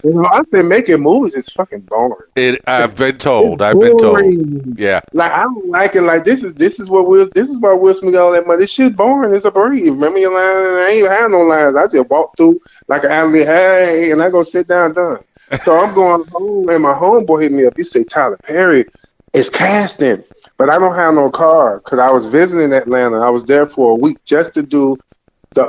You know, I said making movies is fucking boring. I've been told. Yeah. Like I don't like it. Like this is why Will Smith got all that money. This shit boring. It's a breeze. Remember your line? I ain't even have no lines. I just walk through like an alley, hey, and I go sit down done. So I'm going home, and my homeboy hit me up. He said Tyler Perry is casting. But I don't have no car because I was visiting Atlanta. I was there for a week just to do the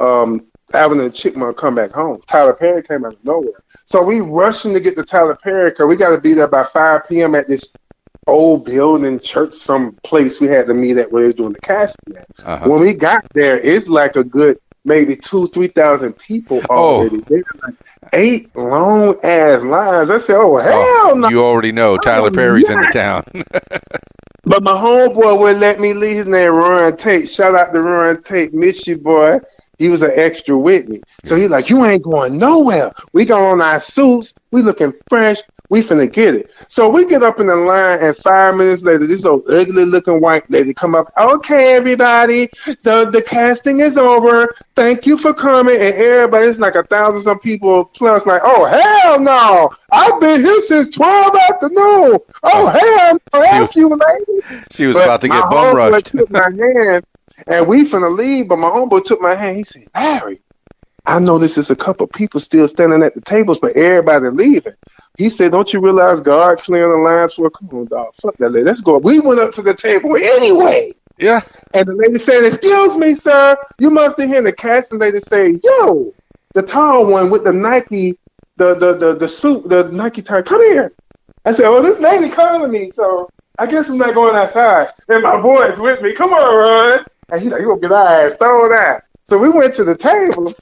Alvin and the Chipmunk Come Back Home. Tyler Perry came out of nowhere. So we rushing to get to Tyler Perry because we got to be there by 5 p.m. at this old building, church, some place we had to meet at where they were doing the casting. Uh-huh. When we got there, it's like a good maybe 3,000 people Oh. already. There were like 8 long ass lines. I said, "Oh hell no!" You already know Tyler Perry's in the town. But my homeboy wouldn't let me leave. His name Ron Tate. Shout out to Ron Tate, miss you, boy. He was an extra with me. So he's like, "You ain't going nowhere. We got on our suits. We looking fresh. We finna get it." So we get up in the line, and 5 minutes later, this old ugly looking white lady come up. "Okay, everybody, the casting is over. Thank you for coming." And everybody, it's like 1,000 some people plus, like, "Oh hell no! I've been here since 12 afternoon. Oh hell no! F you, lady." She was But about to get my bum homeboy rushed. took my hand, and we finna leave. But my homeboy took my hand. He said, "Larry, I noticed there's a couple people still standing at the tables, but everybody leaving." He said, "Don't you realize God clearing the lines for? Come on, dog. Fuck that lady. Let's go." We went up to the table anyway. Yeah. And the lady said, "Excuse me, sir. You must have heard the casting lady say, 'Yo, the tall one with the Nike, the suit, the Nike tie, come here.'" I said, "Oh, this lady calling me, so I guess I'm not going outside." And my boy's with me. "Come on, Ron." And he's like, "You gonna get our ass thrown out." So we went to the table.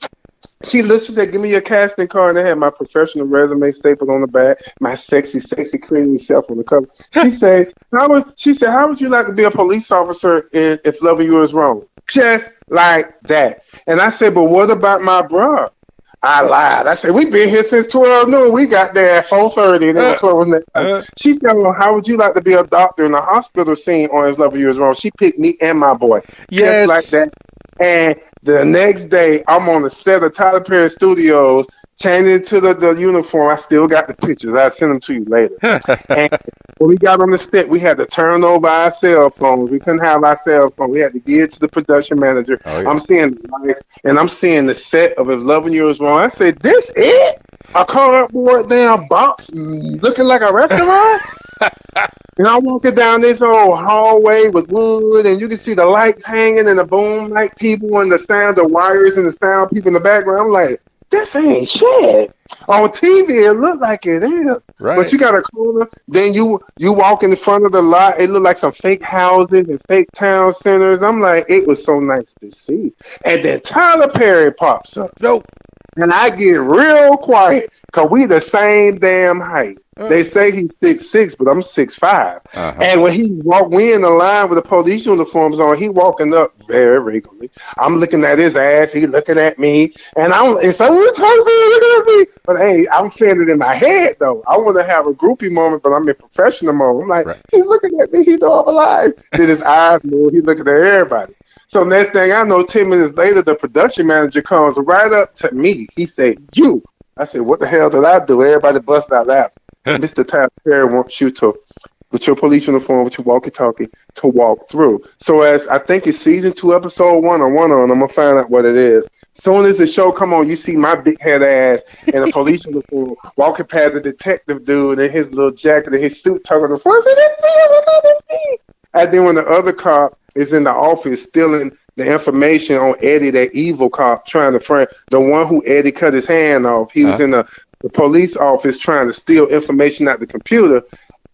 She said, "Give me your casting card." And I had my professional resume stapled on the back, my sexy creamy self on the cover. She said, "How would you like to be a police officer if loving you is wrong?" Just like that. And I said, "But what about my bro?" I lied. I said, "We've been here since 12 noon. We got there at 4:30 and it was closing. She said, "Well, how would you like to be a doctor in a hospital scene on If Loving You Is Wrong?" She picked me and my boy. Yes. Just like that. And the next day, I'm on the set of Tyler Perry Studios, changing into the uniform. I still got the pictures. I'll send them to you later. And when we got on the set, we had to turn over our cell phones. We couldn't have our cell phone. We had to give it to the production manager. Oh, yeah. I'm seeing the lights, and I'm seeing the set of If Loving You Is Wrong. I said, "This it? A cardboard damn box looking like a restaurant?" And I'm walking down this old hallway with wood, and you can see the lights hanging and the boom light people and the sound of wires and the sound people in the background. I'm like, this ain't shit. On TV, it looked like it is. Right. But you got a corner, then you walk in the front of the lot, it looked like some fake houses and fake town centers. I'm like, it was so nice to see. And then Tyler Perry pops up. Nope. And I get real quiet, because we the same damn height. They say he's 6'6", but I'm 6'5". And when we in the line with the police uniforms on, he walking up very regularly. I'm looking at his ass, he looking at me, and so we're looking at me. But hey, I'm saying it in my head though. I want to have a groupie moment, but I'm in professional mode. I'm like, right. He's looking at me, he know I'm alive. Then his eyes move, he looking at everybody. So next thing I know, 10 minutes later, the production manager comes right up to me. He said, "You." I said, "What the hell did I do?" Everybody busted out laughing. "Mr. Tyler Perry wants you to, with your police uniform, with your walkie-talkie, to walk through." So as I think it's season 2, episode 1 or 1 on, I'm going to find out what it is. Soon as the show come on, you see my big head ass in a police uniform walking past the detective dude in his little jacket and his suit talking to the front. I said, "It's me." And then when the other cop is in the office stealing the information on Eddie, that evil cop, trying to frame the one who Eddie cut his hand off. He was in the police office trying to steal information out the computer.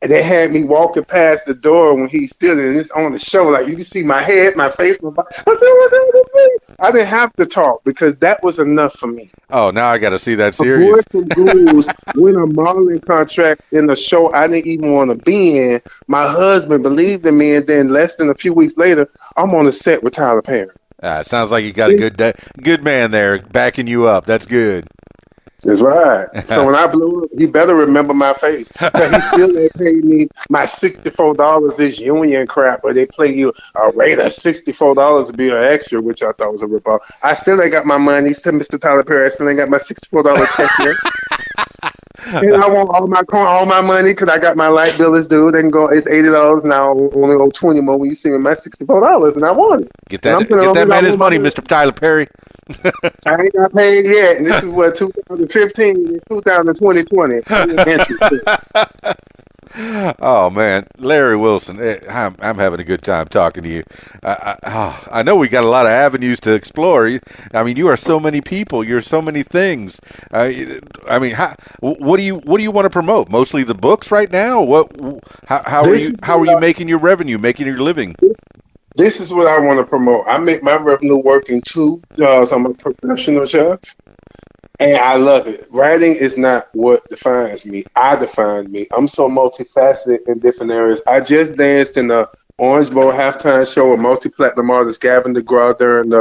And they had me walking past the door when he's stealing, and it's on the show. Like, you can see my head, my face, my body. I said, "What the hell?" I didn't have to talk because that was enough for me. Oh, now I got to see that series. A boy from Ghouls win a modeling contract in a show I didn't even want to be in. My husband believed in me, and then less than a few weeks later, I'm on the set with Tyler Perry. It sounds like you got a good man there backing you up. That's good. That's right. So when I blew up, he better remember my face. Because he still ain't paid me my $64 this union crap, where they play you a rate of $64 to be an extra, which I thought was a ripoff. I still ain't got my money. Still, Mr. Tyler Perry, I still ain't got my $64 check yet. And I want all my money because I got my light bill is due. They can go. It's $80 now. Only owe $20 more when you see me my $64, and I want it. Get that man his money, Mr. Tyler Perry. I ain't got paid yet, and this is what 2015, 2020. Oh man, Larry Wilson, I'm having a good time talking to you. I know we got a lot of avenues to explore. I mean, you are so many people. You're so many things. I mean, what do you want to promote? Mostly the books right now. How are you making your revenue, making your living? This is what I want to promote. I make my revenue working too, because I'm a professional chef, and I love it. Writing is not what defines me. I define me. I'm so multifaceted in different areas. I just danced in the Orange Bowl halftime show with multi-platinum artist Gavin DeGraw during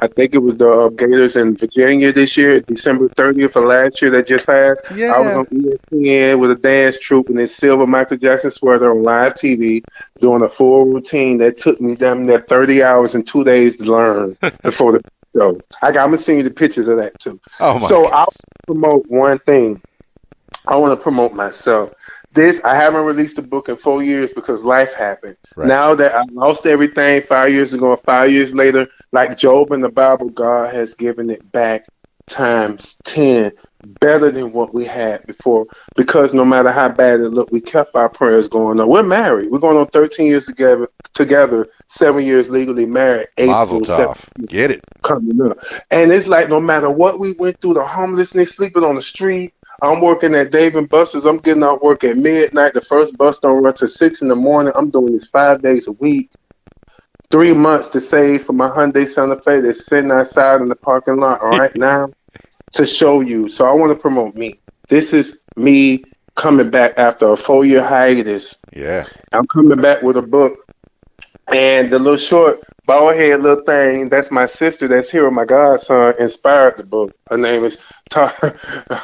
I think it was the Gators in Virginia this year, December 30th of last year that just passed. Yeah. I was on ESPN with a dance troupe in this silver Michael Jackson sweater on live TV doing a full routine that took me damn near 30 hours and 2 days to learn before the show. I'm going to send you the pictures of that too. Oh my so gosh. I'll promote one thing. I want to promote myself. I haven't released a book in 4 years because life happened. Right. Now that I lost everything 5 years ago and 5 years later, like Job in the Bible, God has given it back times 10, better than what we had before. Because no matter how bad it looked, we kept our prayers going on. We're married. We're going on 13 years together, 7 years legally married. Mazel tov. Get it. Coming up. And it's like no matter what we went through, the homelessness, sleeping on the street, I'm working at Dave & Buster's. I'm getting out work at midnight. The first bus don't run till 6 in the morning. I'm doing this 5 days a week. 3 months to save for my Hyundai Santa Fe that's sitting outside in the parking lot right now to show you. So I want to promote me. This is me coming back after a 4-year hiatus. Yeah. I'm coming back with a book. And the little short, bald head little thing, that's my sister that's here with my godson, inspired the book. Her name is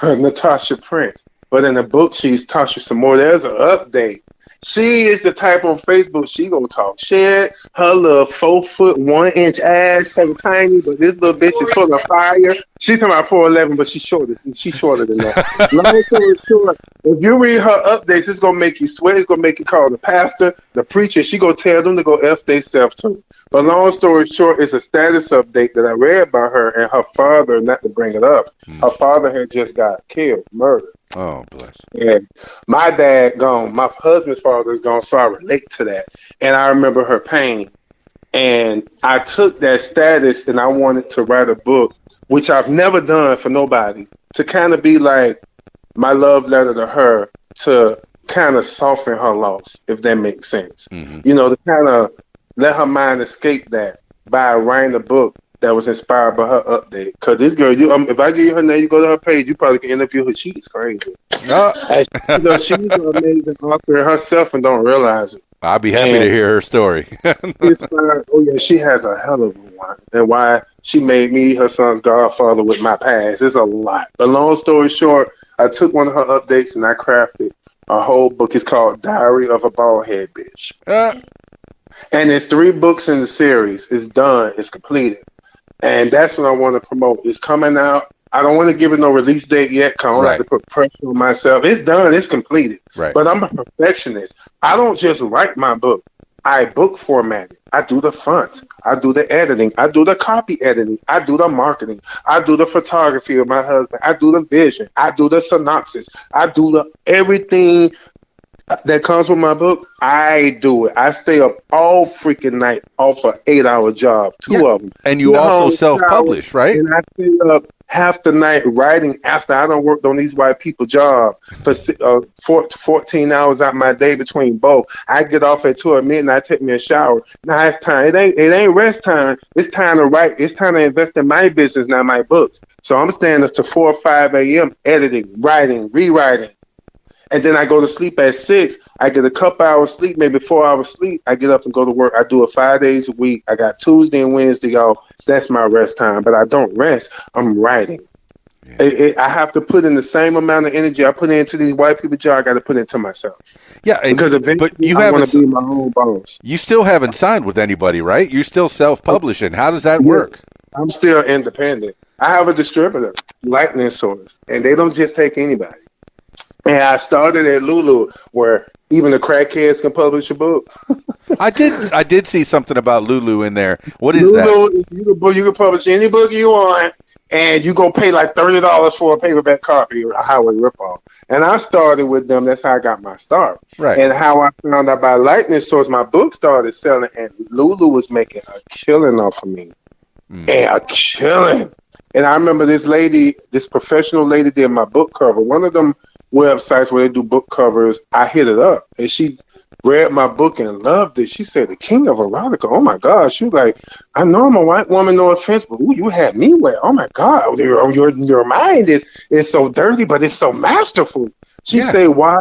Natasha Prince. But in the book, she's Tasha some more. There's an update. She is the type on Facebook, she gonna talk shit. Her little 4'1" ass, so tiny, but this little bitch is full of fire. She's talking about 4'11", but she's shorter than that. Long story short, if you read her updates, it's gonna make you sweat. It's gonna make you call the pastor, the preacher. She gonna tell them to go F themselves too. But long story short, it's a status update that I read by her and her father. Not to bring it up, her father had just got killed, murdered. Oh, bless. And my dad gone, my husband's father's gone, so I relate to that. And I remember her pain. And I took that status and I wanted to write a book, which I've never done for nobody, to kind of be like my love letter to her, to kind of soften her loss, if that makes sense. Mm-hmm. You know, to kind of let her mind escape that by writing a book that was inspired by her update. Because this girl, if I give you her name, you go to her page, you probably can interview her. She's crazy. And, she's an amazing author herself and don't realize it. I'll be happy to hear her story. Inspired, oh yeah, she has a hell of a one. And why she made me her son's godfather with my past. It's a lot. But long story short, I took one of her updates and I crafted a whole book. It's called Diary of a Baldhead Bitch. And it's 3 books in the series. It's done. It's completed. And that's what I want to promote. It's coming out. I don't want to give it no release date yet because I don't have to put pressure on myself. It's done. It's completed. Right. But I'm a perfectionist. I don't just write my book. I book format it. I do the fonts. I do the editing. I do the copy editing. I do the marketing. I do the photography of my husband. I do the vision. I do the synopsis. I do the everything that comes with my book. I do it. I stay up all freaking night off an 8-hour job, 2 of them. And you also self-publish, right? And I stay up half the night writing after I done worked on these white people job for 14 hours out my day between both. I get off at 2 at midnight, take me a shower. Now it's time. It ain't rest time. It's time to write. It's time to invest in my business, not my books. So I'm staying up to 4 or 5 a.m. editing, writing, rewriting. And then I go to sleep at 6. I get a couple hours sleep, maybe 4 hours sleep. I get up and go to work. I do it 5 days a week. I got Tuesday and Wednesday off. That's my rest time. But I don't rest. I'm writing. Yeah. I have to put in the same amount of energy I put into these white people jobs. I got to put into myself. Yeah, because eventually but you I want to be my own boss. You still haven't signed with anybody, right? You're still self-publishing. How does that work? I'm still independent. I have a distributor, Lightning Source, and they don't just take anybody. And I started at Lulu, where even the crackheads can publish a book. I did see something about Lulu in there. What is Lulu, that? You can publish any book you want, and you go pay like $30 for a paperback copy or a highway ripoff. And I started with them. That's how I got my start. Right. And how I found out about Lightning Source, my book started selling, and Lulu was making a killing off of me. And a killing. And I remember this professional lady did my book cover. One of them websites where they do book covers, I hit it up, and she read my book and loved it. She said, "The king of erotica." Oh my God! She was like, "I know I'm a white woman, no offense, but ooh, you had me wet. Oh my God! Your mind is so dirty, but it's so masterful." She said, "Why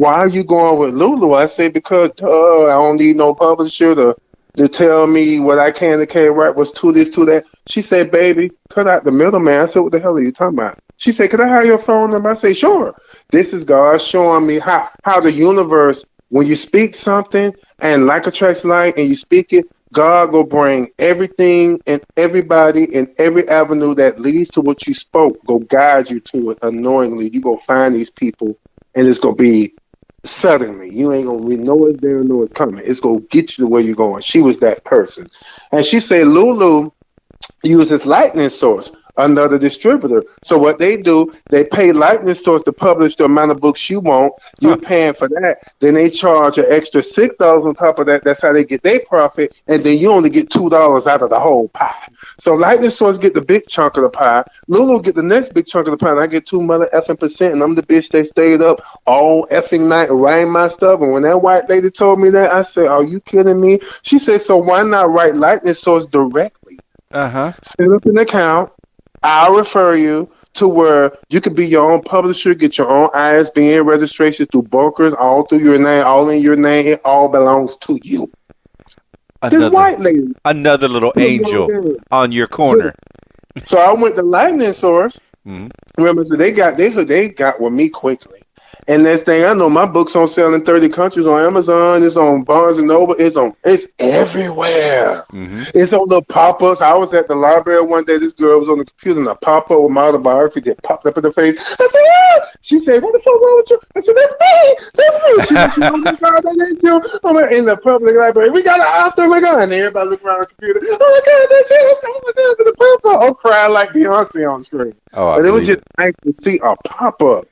are you going with Lulu?" I said, "Because I don't need no publisher to tell me what I can and can't write. What's to this, to that." She said, "Baby, cut out the middleman." I said, "What the hell are you talking about?" She said, "Could I have your phone number?" I said, "Sure." This is God showing me how the universe, when you speak something and like attracts like, and you speak it, God will bring everything and everybody in every avenue that leads to what you spoke, go guide you to it unknowingly. You go find these people, and it's going to be suddenly. You ain't going to really know it's there, know it's coming. It's going to get you to where you're going. She was that person. And she said Lulu uses Lightning Source, another distributor. So what they do, they pay Lightning Source to publish the amount of books you want. You're paying for that. Then they charge an extra $6 on top of that. That's how they get their profit. And then you only get $2 out of the whole pie. So Lightning Source get the big chunk of the pie. Lulu get the next big chunk of the pie. And I get 2 mother effing %. And I'm the bitch that stayed up all effing night writing my stuff. And when that white lady told me that, I said, "Are you kidding me?" She said, "So why not write Lightning Source directly? Set up an account. I'll refer you to where you could be your own publisher, get your own ISBN registration through brokers, all through your name, all in your name. It all belongs to you." This white lady. Another little angel on your corner. So I went to Lightning Source. Remember, so they got with me quickly. And next thing I know, my book's on sale in 30 countries on Amazon. It's on Barnes and Noble. It's everywhere. It's on the pop-ups. I was at the library one day. This girl was on the computer, and a pop-up with my autobiography that popped up in the face. I said, "Yeah." She said, "What the fuck wrong with you?" I said, "That's me. That's me." She said, "Oh my God, that ain't you." I'm in the public library. "We got an author." Oh my God. And everybody look around the computer. "Oh my God, that's you." I said, "Oh my God, the pop-up." I'm crying like Beyonce on screen. But it was just nice to see a pop-up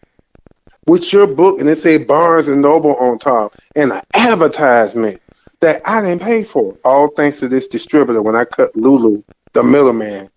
with your book, and it say Barnes and Noble on top, and an advertisement that I didn't pay for, all thanks to this distributor when I cut Lulu, the middleman,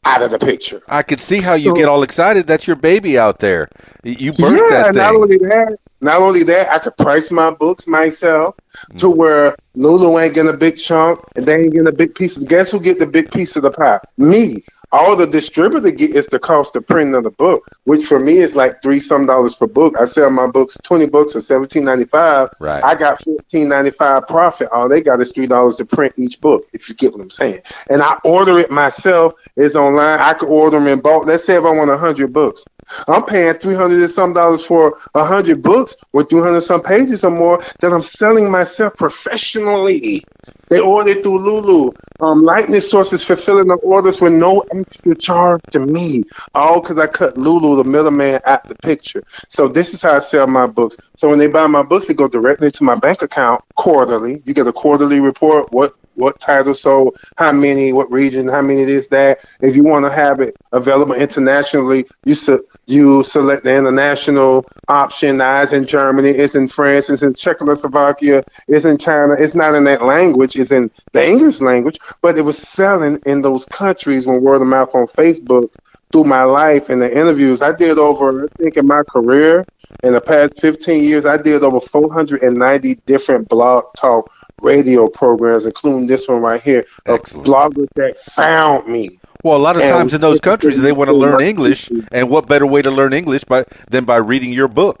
out of the picture. I could see how you get all excited. That's your baby out there. You birthed that thing. Not only that, I could price my books myself to where Lulu ain't getting a big chunk, and they ain't getting a big piece. Guess who get the big piece of the pie? Me. All the distributor get is the cost of printing of the book, which for me is like $3 per book. I sell my books, 20 books for $17.95. Right. I got $14.95 profit. All they got is $3 to print each book, if you get what I'm saying. And I order it myself. It's online. I could order them in bulk. Let's say if I want 100 books. I'm paying $300 and some for 100 books with 300 some pages or more that I'm selling myself professionally. They ordered through Lulu. Lightning Source is fulfilling the orders with no extra charge to me. All because I cut Lulu, the middleman, out the picture. So this is how I sell my books. So when they buy my books, they go directly to my bank account quarterly. You get a quarterly report, what title sold, how many, what region, how many this, that. If you want to have it available internationally, you select the international option. Now it's in Germany, it's in France, it's in Czechoslovakia, it's in China. It's not in that language, it's in the English language, but it was selling in those countries when word of mouth on Facebook through my life and the interviews. I did over, I think in my career, in the past 15 years, I did over 490 different blog talk radio programs, including this one right here, of bloggers that found me. Well, a lot of times in those countries, they want to learn English, and what better way to learn English than by reading your book?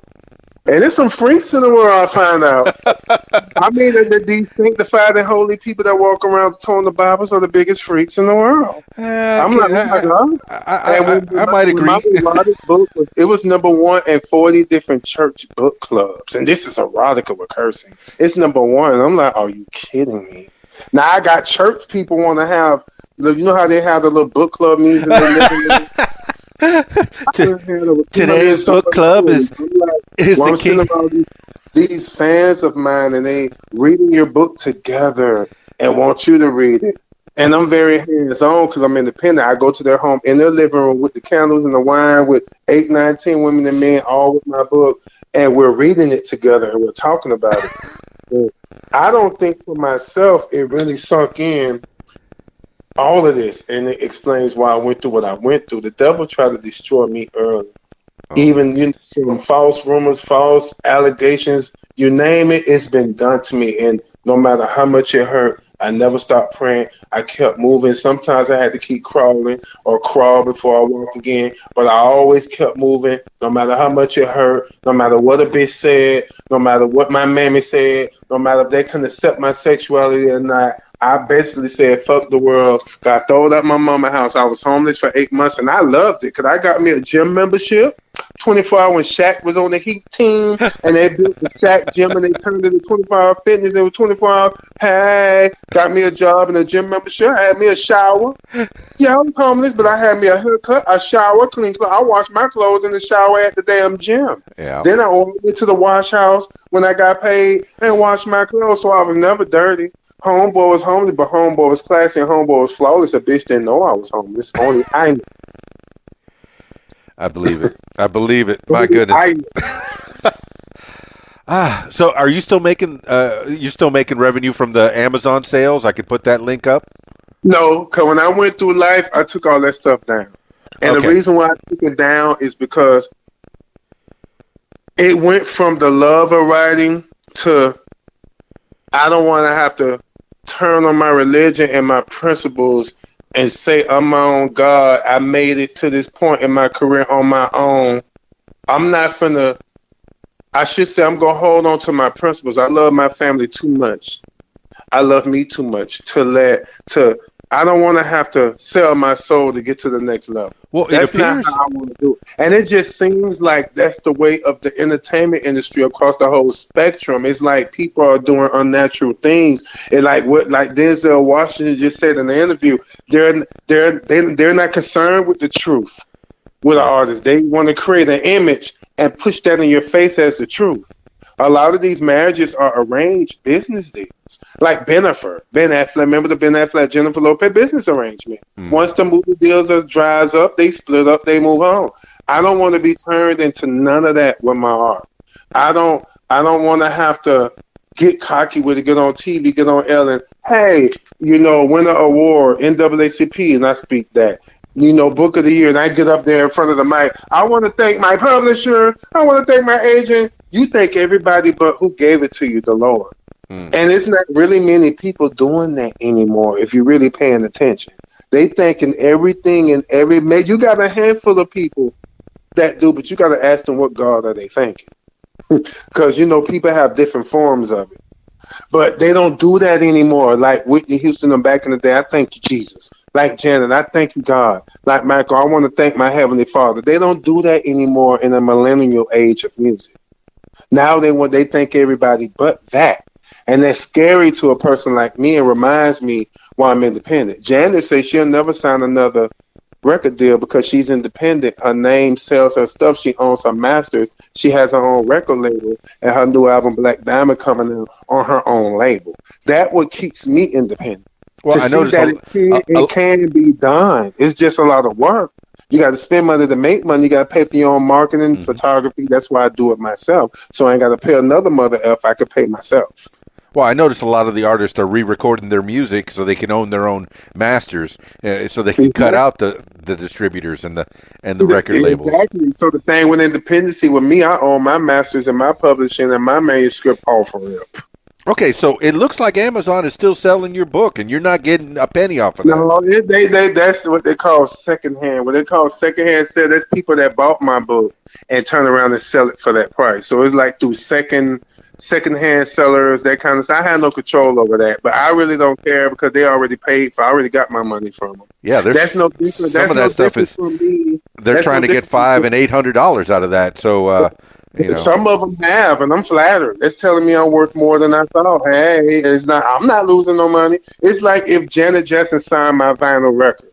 And there's some freaks in the world, I find out. I mean, the sanctified and holy people that walk around towing the Bibles are the biggest freaks in the world. I might agree. My erotic book it was #1 in 40 different church book clubs. And this is erotica with cursing. It's #1. And I'm like, are you kidding me? Now, I got church people want to have, you know how they have the little book club meetings? Today's book club is the king. These fans of mine, and they reading your book together and want you to read it. And I'm very hands-on because I'm independent. I go to their home in their living room with the candles and the wine with 8, 9, 10 women and men, all with my book, and we're reading it together and we're talking about it. And I don't think for myself it really sunk in all of this, and it explains why I went through what I went through. The devil tried to destroy me early. Even from false rumors, false allegations, you name it, it's been done to me. And no matter how much it hurt, I never stopped praying. I kept moving. Sometimes I had to keep crawling or crawl before I walk again, but I always kept moving, no matter how much it hurt, no matter what a bitch said, no matter what my mammy said, no matter if they can accept my sexuality or not. I basically said, fuck the world. Got thrown out my mama's house. I was homeless for 8 months, and I loved it because I got me a gym membership. 24 hour when Shaq was on the Heat team, and they built the Shaq gym, and they turned it into 24-hour fitness. It was 24 hours. Hey, got me a job and a gym membership. I had me a shower. Yeah, I was homeless, but I had me a haircut, a shower, clean clothes. I washed my clothes in the shower at the damn gym. Yeah. Then I went to the wash house when I got paid and washed my clothes, so I was never dirty. Homeboy was homeless, but homeboy was classy and homeboy was flawless. A bitch didn't know I was homeless. Only I knew. I believe it. I believe it. My goodness. So are you still making revenue from the Amazon sales? I could put that link up. No, because when I went through life, I took all that stuff down. And the reason why I took it down is because it went from the love of writing to I don't want to have to turn on my religion and my principles and say I'm my own God. I made it to this point in my career on my own. I'm not finna, I should say I'm going to hold on to my principles. I love my family too much. I love me too much I don't want to have to sell my soul to get to the next level. Well, that's not how I want to do it. And it just seems like that's the way of the entertainment industry across the whole spectrum. It's like people are doing unnatural things. And like Denzel Washington just said in the interview, they're not concerned with the truth with an artist. They want to create an image and push that in your face as the truth. A lot of these marriages are arranged business deals. Like Ben Affleck. Remember the Ben Affleck, Jennifer Lopez business arrangement. Once the movie deals dries up, they split up, they move on. I don't want to be turned into none of that with my art. I don't want to have to get cocky with it, get on TV, get on Ellen. Hey, win an award, NAACP, and I speak that. Book of the year, and I get up there in front of the mic. I want to thank my publisher. I want to thank my agent. You thank everybody, but who gave it to you? The Lord. And it's not really many people doing that anymore if you're really paying attention. They thanking everything and you got a handful of people that do, but you got to ask them what God are they thanking. Because, people have different forms of it. But they don't do that anymore. Like Whitney Houston back in the day, I thank you, Jesus. Like Janet, I thank you, God. Like Michael, I want to thank my Heavenly Father. They don't do that anymore in the millennial age of music. Now they thank everybody but that. And that's scary to a person like me. It reminds me why I'm independent. Janet says she'll never sign another record deal because she's independent. Her name sells her stuff. She owns her masters. She has her own record label, and her new album Black Diamond coming in on her own label. That what keeps me independent. Well, I noticed that it can be done. It's just a lot of work. You got to spend money to make money. You got to pay for your own marketing, photography. That's why I do it myself. So I ain't got to pay another mother if I could pay myself. Well, I noticed a lot of the artists are re-recording their music so they can own their own masters, so they can cut out the distributors and the record labels. Exactly. So the thing with independency with me, I own my masters and my publishing and my manuscript all for real. Okay, so it looks like Amazon is still selling your book, and you're not getting a penny off of that. No, that's what they call secondhand. What they call secondhand sale, that's people that bought my book and turn around and sell it for that price. So it's like through secondhand sellers, that kind of stuff. I have no control over that, but I really don't care because they already paid for. I already got my money from them. Yeah, that's no different. Some of that stuff is they're trying to get $500 and $800 out of that. So. Some of them have, and I'm flattered. It's telling me I'm worth more than I thought. Hey, it's not. I'm not losing no money. It's like if Janet Jackson signed my vinyl record.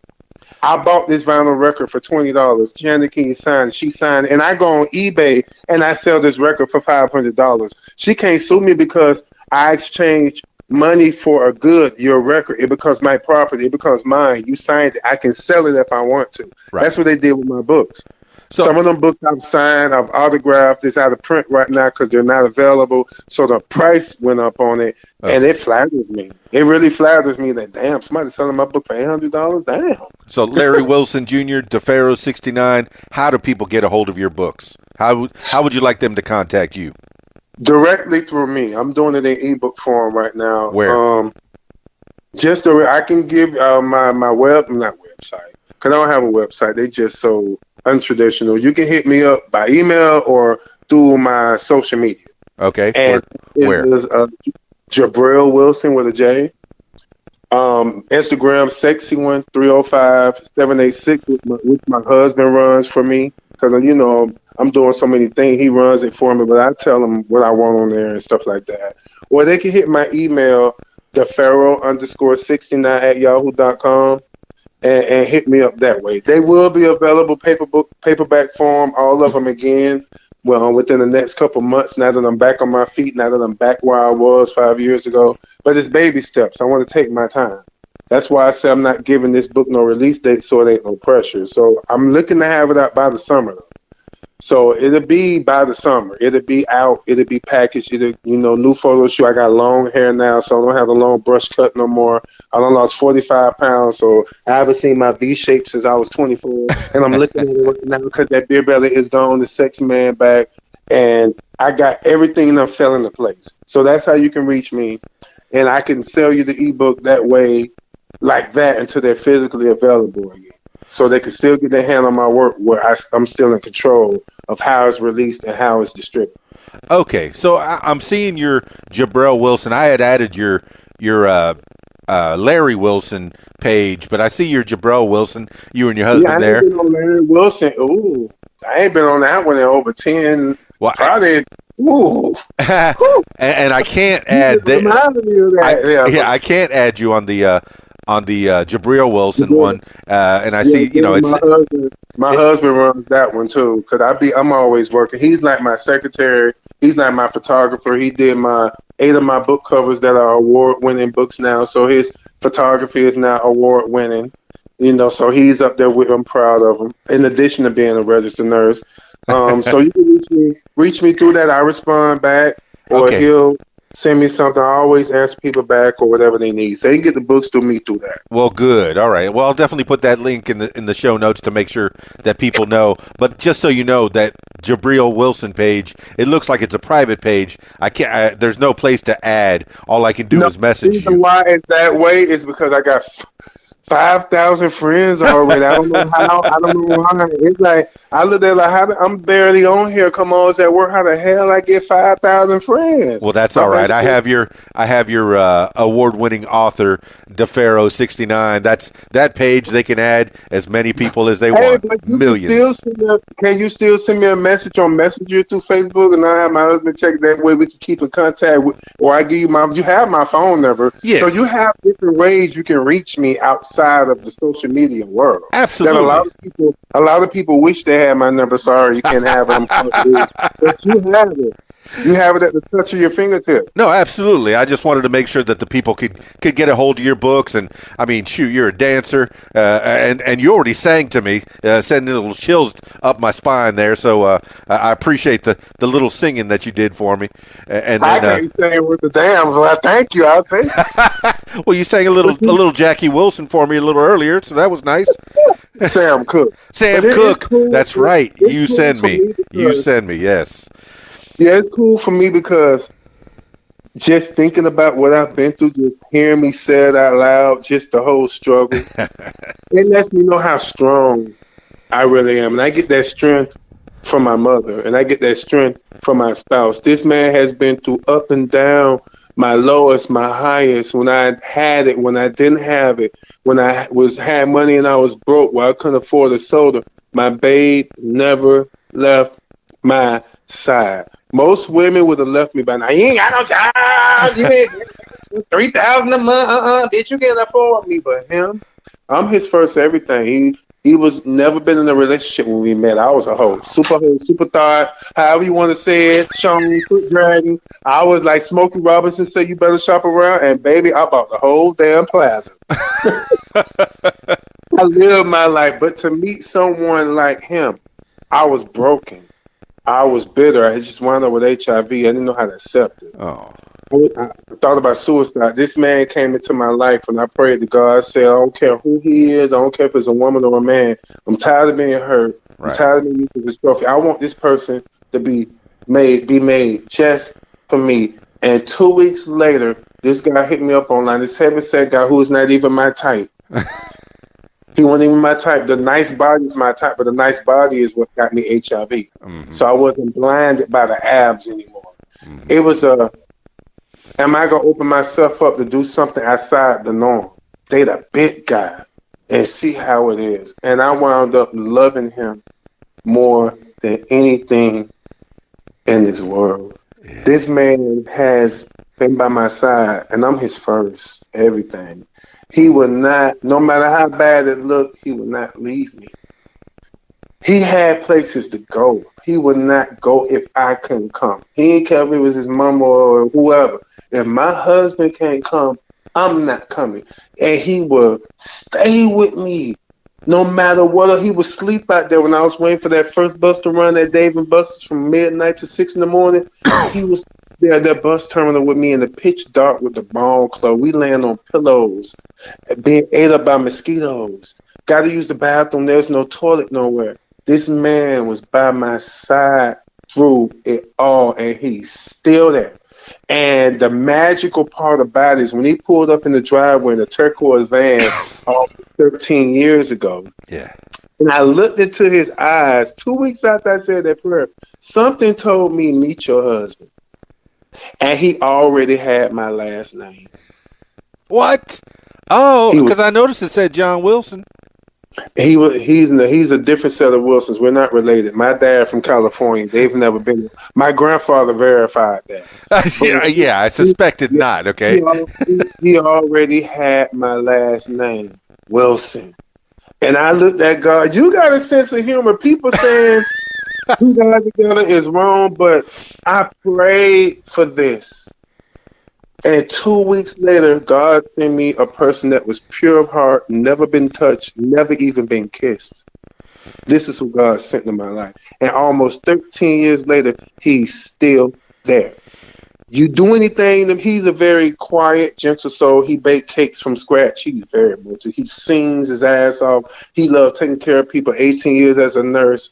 I bought this vinyl record for $20. Janet, can you sign it? She signed it, and I go on eBay and I sell this record for $500. She can't sue me because I exchanged money for a good. Your record, it becomes my property. It becomes mine. You signed it. I can sell it if I want to. Right. That's what they did with my books. So, some of them books I've signed, I've autographed. It's out of print right now because they're not available. So the price went up on it, and it flatters me. It really flatters me that, damn, somebody's selling my book for $800. Damn. So Larry Wilson Jr., Dapharoah69, how do people get a hold of your books? How would you like them to contact you? Directly through me. I'm doing it in ebook form right now. Where? I can give my not website, because I don't have a website. They just so untraditional. You can hit me up by email or through my social media. Okay. And where? It is Jabril Wilson with a J. Instagram sexy1305-786, which my husband runs for me, because I'm doing so many things. He runs it for me, but I tell him what I want on there and stuff like that. Or they can hit my email, Dapharoah_69@yahoo.com, and hit me up that way. They will be available paperback form, all of them again. Well, within the next couple months, now that I'm back on my feet, now that I'm back where I was 5 years ago. But it's baby steps. I want to take my time. That's why I say I'm not giving this book no release date, so it ain't no pressure. So I'm looking to have it out by the summer. So it'll be by the summer. It'll be out. It'll be packaged. New photo shoot. I got long hair now, so I don't have the long brush cut no more. I done lost 45 pounds, so I haven't seen my V shape since I was 24. And I'm looking at it right now because that beer belly is gone, the sexy man back, and I got everything I'm fell into place. So that's how you can reach me, and I can sell you the ebook that way, like that, until they're physically available again. So they can still get their hand on my work where I'm still in control of how it's released and how it's distributed. Okay, so I'm seeing your Jabril Wilson. I had added your Larry Wilson page, but I see your Jabril Wilson, you and your husband there. I ain't been on Larry Wilson. Ooh, I ain't been on that one in over 10. Well, probably. Ooh. and I can't add that. I can't add you on the Jabril Wilson one, and I see it's my husband runs that one too, because I'm always working. He's like my secretary. He's like my photographer. He did 8 of my book covers that are award-winning books now. So his photography is now award-winning. So he's up there with. I'm proud of him. In addition to being a registered nurse, so you can reach me through that. I respond back, or he'll send me something. I always answer people back or whatever they need. So you can get the books through me through that. Well, good. All right. Well, I'll definitely put that link in the show notes to make sure that people know. But just so you know, that Jabril Wilson page, it looks like it's a private page. There's no place to add. All I can do is message you. The reason why it's that way is because I got 5,000 friends already. I don't know how. I don't know why. It's like I look at I'm barely on here. Come on, it's at work. How the hell I get 5,000 friends? Well, that's all right. I have your award-winning author Dapharoah69. That's that page. They can add as many people as they want. Millions. Can you still send me a message on Messenger through Facebook, and I have my husband check that way we can keep in contact with, or I give you you have my phone number. Yes. So you have different ways you can reach me outside of the social media world. Absolutely. That a lot of people wish they had my number. Sorry, you can't have it. But you have it. You have it at the touch of your fingertip. No, absolutely. I just wanted to make sure that the people could get a hold of your books. And I mean, shoot, you're a dancer, and you already sang to me, sending little chills up my spine there. So I appreciate the little singing that you did for me. And then, I can't sing with the damn, so I thank you. I think. Well, you sang a little Jackie Wilson for me a little earlier, so that was nice. Sam Cooke. Sam Cooke. Cool. That's right. You send me. You send me. Yes. Yeah, it's cool for me because just thinking about what I've been through, just hearing me say it out loud, just the whole struggle, it lets me know how strong I really am. And I get that strength from my mother, and I get that strength from my spouse. This man has been through up and down, my lowest, my highest, when I had it, when I didn't have it, when I had money and I was broke, where I couldn't afford a soda. My babe never left my side. Most women would have left me by now. You ain't got no job. You ain't $3,000 a month. Bitch, you can't afford me. But him, I'm his first everything. He was never been in a relationship when we met. I was a hoe, super thought, however you want to say it. Sean, foot dragging. I was like Smokey Robinson said, you better shop around. And baby, I bought the whole damn plaza. I lived my life. But to meet someone like him, I was broken. I was bitter. I just wound up with HIV. I didn't know how to accept it. Oh. I thought about suicide. This man came into my life, and I prayed to God. I said, I don't care who he is. I don't care if it's a woman or a man. I'm tired of being hurt. Right. I'm tired of being used as a trophy. I want this person to be made just for me. And 2 weeks later, this guy hit me up online. This heavyset guy who is not even my type. He wasn't even my type. The nice body is my type, but the nice body is what got me HIV. Mm-hmm. So I wasn't blinded by the abs anymore. Mm-hmm. It was am I going to open myself up to do something outside the norm? Date a big guy and see how it is. And I wound up loving him more than anything in this world. Yeah. This man has been by my side, and I'm his first everything. He would not, no matter how bad it looked, he would not leave me. He had places to go. He would not go if I couldn't come. He didn't care if it was his mama or whoever. If my husband can't come, I'm not coming. And he would stay with me no matter what. He would sleep out there when I was waiting for that first bus to run at Dave and Buster's from midnight to 6 in the morning. He was there at that bus terminal with me in the pitch dark with the ball clothes. We laying on pillows, being ate up by mosquitoes. Got to use the bathroom. There's no toilet nowhere. This man was by my side through it all, and he's still there. And the magical part about it is when he pulled up in the driveway in the turquoise van 13 years ago. Yeah. And I looked into his eyes 2 weeks after I said that prayer. Something told me, meet your husband. And he already had my last name. What? Oh, because I noticed it said John Wilson. He's a different set of Wilsons. We're not related. My dad from California. They've never been. My grandfather verified that. Yeah, I suspected not. Okay. He already had my last name, Wilson. And I looked at God. You got a sense of humor. People saying two guys together is wrong, but I prayed for this. And 2 weeks later, God sent me a person that was pure of heart, never been touched, never even been kissed. This is who God sent in my life. And almost 13 years later, he's still there. You do anything, he's a very quiet, gentle soul. He bakes cakes from scratch. He's very motivated. He sings his ass off. He loves taking care of people. 18 years as a nurse.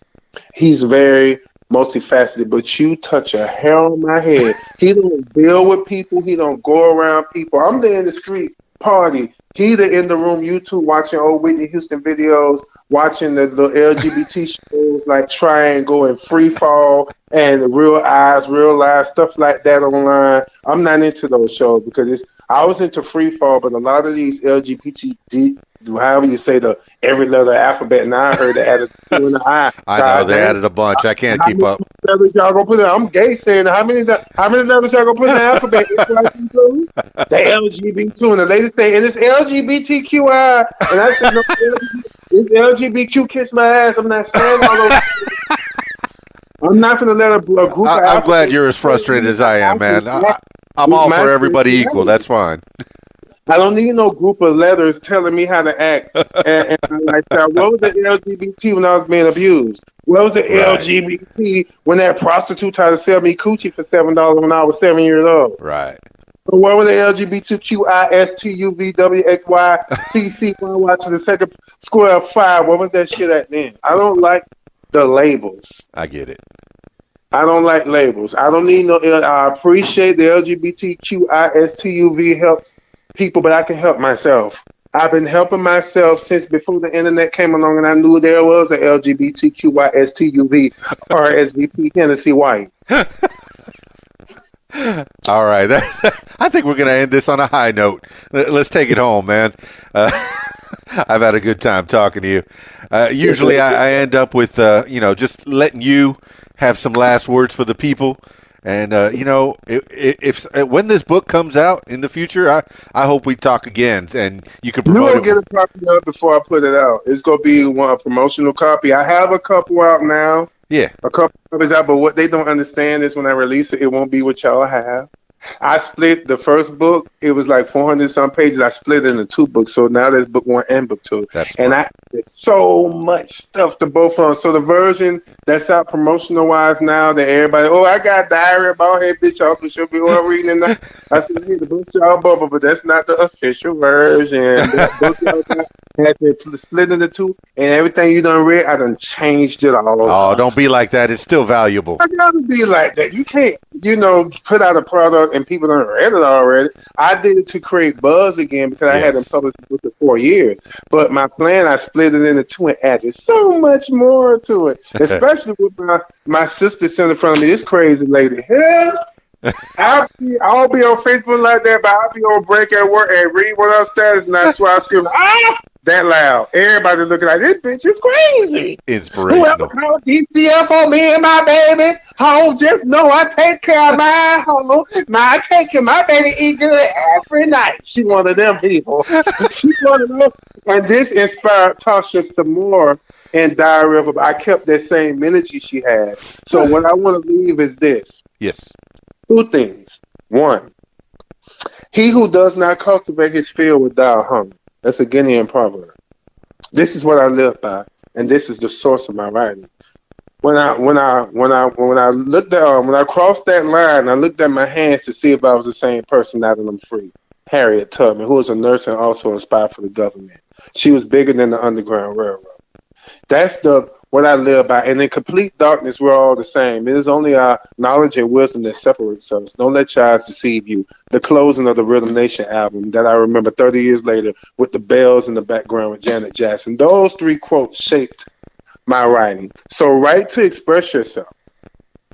He's very multifaceted, but you touch a hair on my head. He don't deal with people. He don't go around people. I'm there in the street party. He either in the room, YouTube, watching old Whitney Houston videos, watching the LGBT shows like Triangle and Free Fall and Real Eyes, Real Lies, stuff like that online. I'm not into those shows because I was into Free Fall, but a lot of these LGBT, however you say the every letter alphabet, and I heard they added two in the I. I know they added a bunch. I can't keep up. Y'all gonna put it? I'm gay saying how many letters y'all gonna put in the alphabet? The LGBT, and the latest thing, and it's LGBTQI, and I said no, it's LGBTQ kiss my ass. I'm not saying all those. I'm not gonna let a group. I'm glad you're as frustrated as I am, man. I'm all for everybody equal. That's fine. I don't need no group of letters telling me how to act. And like that, what was the LGBT when I was being abused? What was the LGBT when that prostitute tried to sell me coochie for $7 when I was 7 years old? Right. So what was the LGBTQISTUVWXYCCYY to the second square of 5? What was that shit at then? I don't like the labels. I get it. I don't like labels. I don't need no. I appreciate the LGBTQISTUV help people, but I can help myself. I've been helping myself since before the internet came along, and I knew there was an LGBTQISTUV RSVP Hennessy White. All right. I think we're going to end this on a high note. Let's take it home, man. I've had a good time talking to you. Usually I end up with, just letting you have some last words for the people. And, if when this book comes out in the future, I hope we talk again and you can promote it. You're going to get a copy of it before I put it out. It's going to be a promotional copy. I have a couple out now. Yeah. A couple copies out, but what they don't understand is when I release it, it won't be what y'all have. I split the first book. It was like 400 some pages. I split it into two books. So now there's book one and book two. That's and smart. there's so much stuff to both of them. So the version that's out promotional wise now that everybody, oh, I got Diary about Hey Bitch Y'all should be all reading it. I said, yeah, the book y'all bubble, but that's not the official version. That book y'all got had to split into two, and everything you done read, I done changed it all. Oh, don't be like that. It's still valuable. I gotta be like that. You can't, put out a product and people done read it already. I did it to create buzz again because I hadn't published the book for 4 years. But my plan, I split it into two and added so much more to it. Especially with my sister sitting in front of me, this crazy lady. Hell, I'll be on Facebook like that, but I'll be on break at work and read one of her status, and I swear I scream, that loud. Everybody looking like, this bitch is crazy. Inspirational. Whoever called DCF on me and my baby, just know I take care of my home. I take care of my baby, eat good every night. She one of them people. She one of them. And this inspired Tasha some more in Diary of. I kept that same energy she had. So what I want to leave is this. Yes. Two things. One, he who does not cultivate his field will die of hunger. That's a Guinean proverb. This is what I live by, and this is the source of my writing. When I looked at when I crossed that line, I looked at my hands to see if I was the same person now that I'm free. Harriet Tubman, who was a nurse and also inspired for the government. She was bigger than the Underground Railroad. That's what I live by. And in complete darkness, we're all the same. It is only our knowledge and wisdom that separates us. Don't let your eyes deceive you. The closing of the Rhythm Nation album that I remember 30 years later with the bells in the background with Janet Jackson. Those three quotes shaped my writing. So write to express yourself.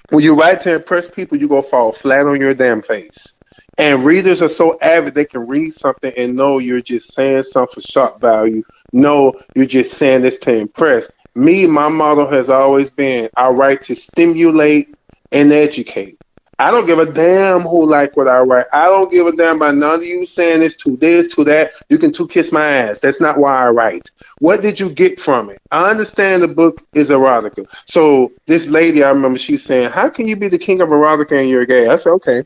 When you write to impress people, you're going to fall flat on your damn face. And readers are so avid, they can read something and know you're just saying something for shock value. No, you're just saying this to impress. Me, my motto has always been, I write to stimulate and educate. I don't give a damn who like what I write. I don't give a damn about none of you saying this, to that. You can kiss my ass. That's not why I write. What did you get from it? I understand the book is erotica. So this lady, I remember she's saying, how can you be the king of erotica and you're gay? I said, okay.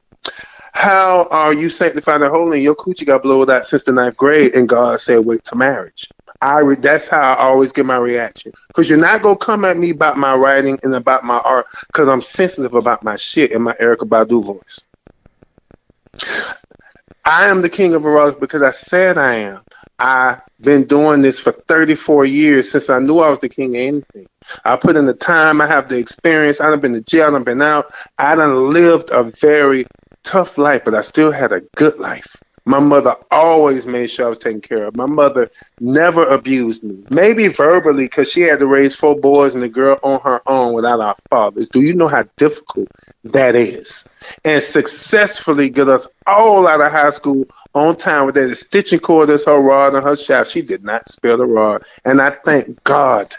How are you sanctified and holy and your coochie got blowed out since the 9th grade and God said wait to marriage? That's how I always get my reaction. Because you're not going to come at me about my writing and about my art because I'm sensitive about my shit and my Erykah Badu voice. I am the king of erotica because I said I am. I've been doing this for 34 years since I knew I was the king of anything. I put in the time. I have the experience. I done been to jail. I done been out. I done lived a very tough life, but I still had a good life. My mother always made sure I was taken care of. My mother never abused me. Maybe verbally because she had to raise 4 boys and a girl on her own without our fathers. Do you know how difficult that is? And successfully get us all out of high school on time with that stitching cord as her rod and her shaft. She did not spare the rod. And I thank God.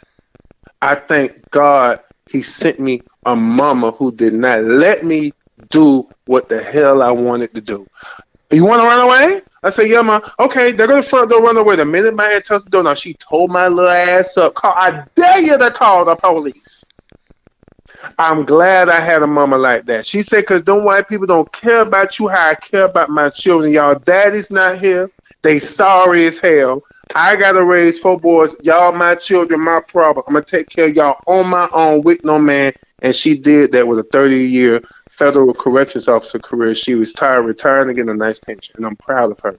He sent me a mama who did not let me do what the hell I wanted to do. You want to run away? I said, yeah, ma. Okay, they're going to front door, run away. The minute my head touched the door, now she told my little ass up. I dare you to call the police. I'm glad I had a mama like that. She said, because them white people don't care about you how I care about my children. Y'all daddy's not here. They sorry as hell. I got to raise 4 boys. Y'all my children, my problem. I'm going to take care of y'all on my own with no man. And she did that with a 30-year federal corrections officer career. She retiring to get a nice pension, and I'm proud of her.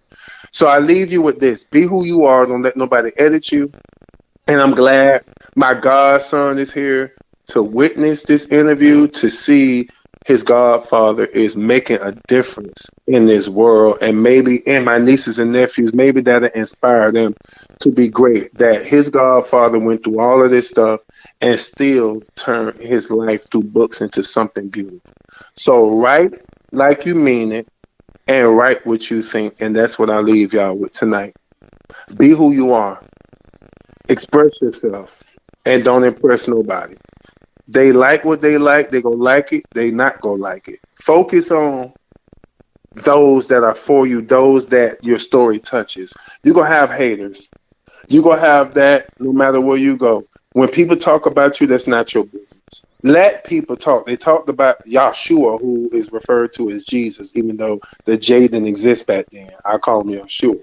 So I leave you with this. Be who you are. Don't let nobody edit you. And I'm glad my godson is here to witness this interview, to see his godfather is making a difference in this world. And maybe in my nieces and nephews, maybe that'll inspire them to be great. That his godfather went through all of this stuff and still turned his life through books into something beautiful. So write like you mean it and write what you think. And that's what I leave y'all with tonight. Be who you are. Express yourself and don't impress nobody. They like what they like. They gonna like it. They not gonna like it. Focus on those that are for you, those that your story touches. You're gonna have haters. You're gonna have that no matter where you go. When people talk about you, that's not your business. Let people talk. They talked about Yahshua, who is referred to as Jesus, even though the J didn't exist back then. I call him Yahshua.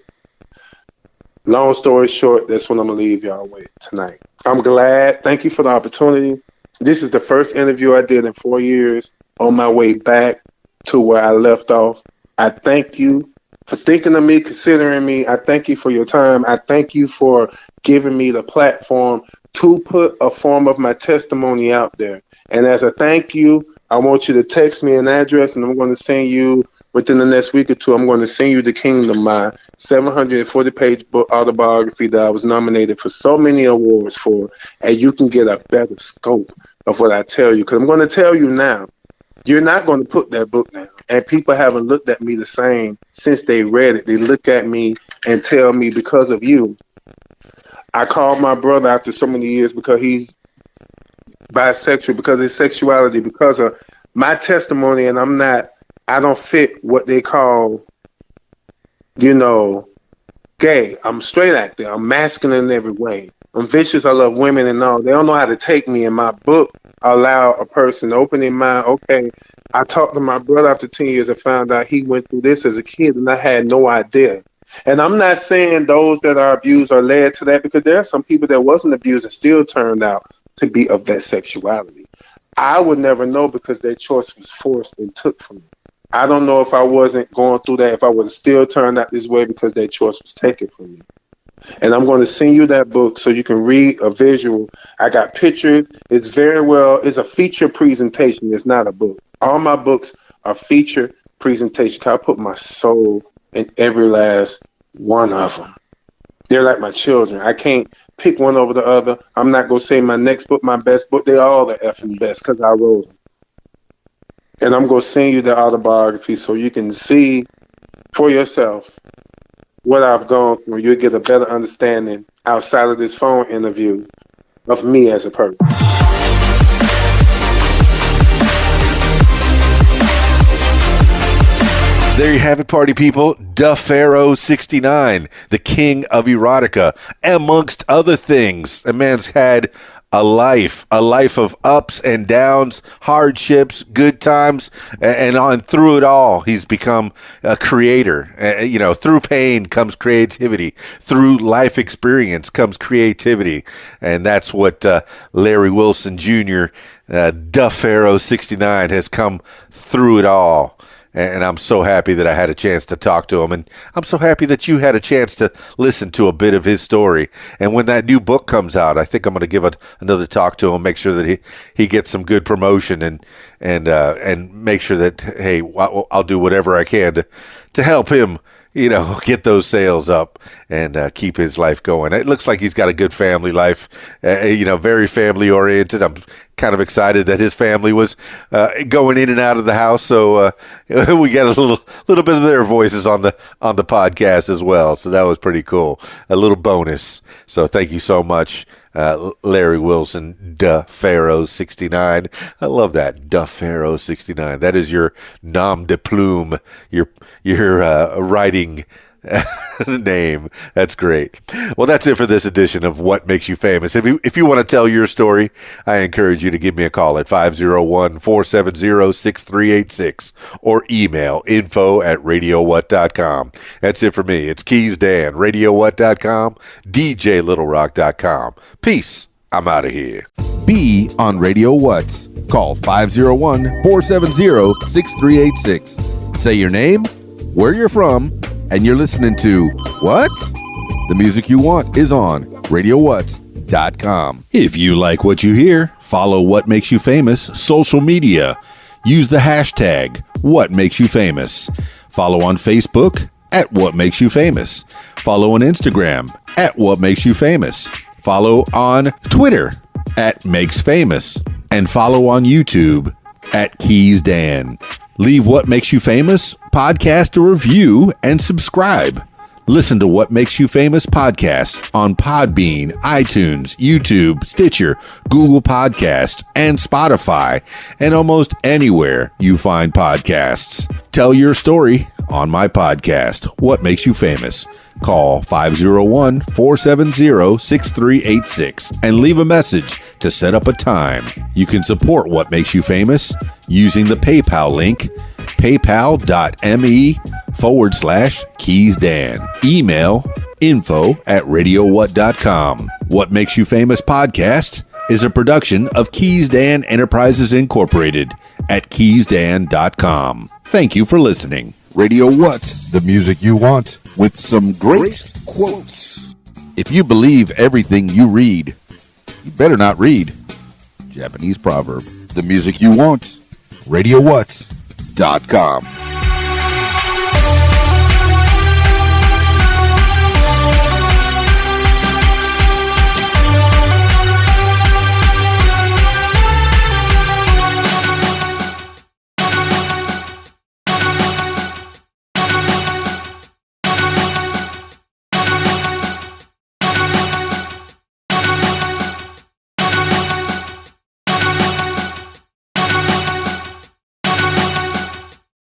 Long story short, that's what I'm going to leave y'all with tonight. I'm glad. Thank you for the opportunity. This is the first interview I did in 4 years on my way back to where I left off. I thank you for thinking of me, considering me. I thank you for your time. I thank you for giving me the platform to put a form of my testimony out there. And as a thank you, I want you to text me an address, and I'm going to send you, within the next week or two, I'm going to send you The Kingdom, my 740-page book autobiography that I was nominated for so many awards for, and you can get a better scope of what I tell you. Because I'm going to tell you now, you're not going to put that book down. And people haven't looked at me the same since they read it. They look at me and tell me, because of you, I called my brother after so many years because he's bisexual, because of his sexuality, because of my testimony, and I don't fit what they call, gay. I'm straight actor. I'm masculine in every way. I'm vicious. I love women and all. They don't know how to take me. In my book, I allow a person to open their mind. Okay, I talked to my brother after 10 years and found out he went through this as a kid, and I had no idea. And I'm not saying those that are abused are led to that, because there are some people that wasn't abused and still turned out to be of that sexuality. I would never know because their choice was forced and took from me. I don't know if I wasn't going through that, if I would have still turned out this way because their choice was taken from me. And I'm going to send you that book so you can read a visual. I got pictures. It's a feature presentation. It's not a book. All my books are feature presentation. I put my soul in every last one of them. They're like my children. I can't pick one over the other. I'm not going to say my next book, my best book. They're all the effing best because I wrote them. And I'm going to send you the autobiography so you can see for yourself what I've gone through. You'll get a better understanding outside of this phone interview of me as a person. There you have it, party people. Dapharoah69, the king of erotica, amongst other things. The man's had a life of ups and downs, hardships, good times, and on through it all, he's become a creator. Through pain comes creativity. Through life experience comes creativity. And that's what Larry Wilson Jr., Dapharoah69, has come through it all. And I'm so happy that I had a chance to talk to him. And I'm so happy that you had a chance to listen to a bit of his story. And when that new book comes out, I think I'm going to give another talk to him, make sure that he gets some good promotion and make sure that, hey, I'll do whatever I can to help him, get those sales up and keep his life going. It looks like he's got a good family life, very family oriented. I'm kind of excited that his family was going in and out of the house, so we got a little bit of their voices on the podcast as well. So that was pretty cool, a little bonus. So thank you so much, Larry Wilson, Dapharoah69. I love that, Dapharoah69. That is your nom de plume, your writing name. That's great. Well, that's it for this edition of What Makes You Famous. If you want to tell your story, I encourage you to give me a call at 501-470-6386 or email info@radiowhat.com. That's it for me. It's Keys Dan, radiowhat.com, djlittlerock.com. Peace. I'm out of here. Be on Radio What. Call 501-470-6386. Say your name, where you're from, and you're listening to What? The music you want is on RadioWhat.com. If you like what you hear, follow What Makes You Famous social media. Use the hashtag What Makes You Famous. Follow on Facebook at What Makes You Famous. Follow on Instagram at What Makes You Famous. Follow on Twitter at Makes Famous. And follow on YouTube at Keys Dan. Leave What Makes You Famous podcast a review and subscribe. Listen to What Makes You Famous podcast on Podbean, iTunes, YouTube, Stitcher, Google Podcasts, and Spotify, and almost anywhere you find podcasts. Tell your story on my podcast, What Makes You Famous. Call 501-470-6386 and leave a message to set up a time. You can support What Makes You Famous using the PayPal link, paypal.me/KeysDan. Email info@radiowhat.com. What Makes You Famous podcast is a production of Keys Dan Enterprises Incorporated at keysdan.com. Thank you for listening. Radio What? The music you want with some great quotes. If you believe everything you read, you better not read. Japanese proverb. The music you want. RadioWhat.com.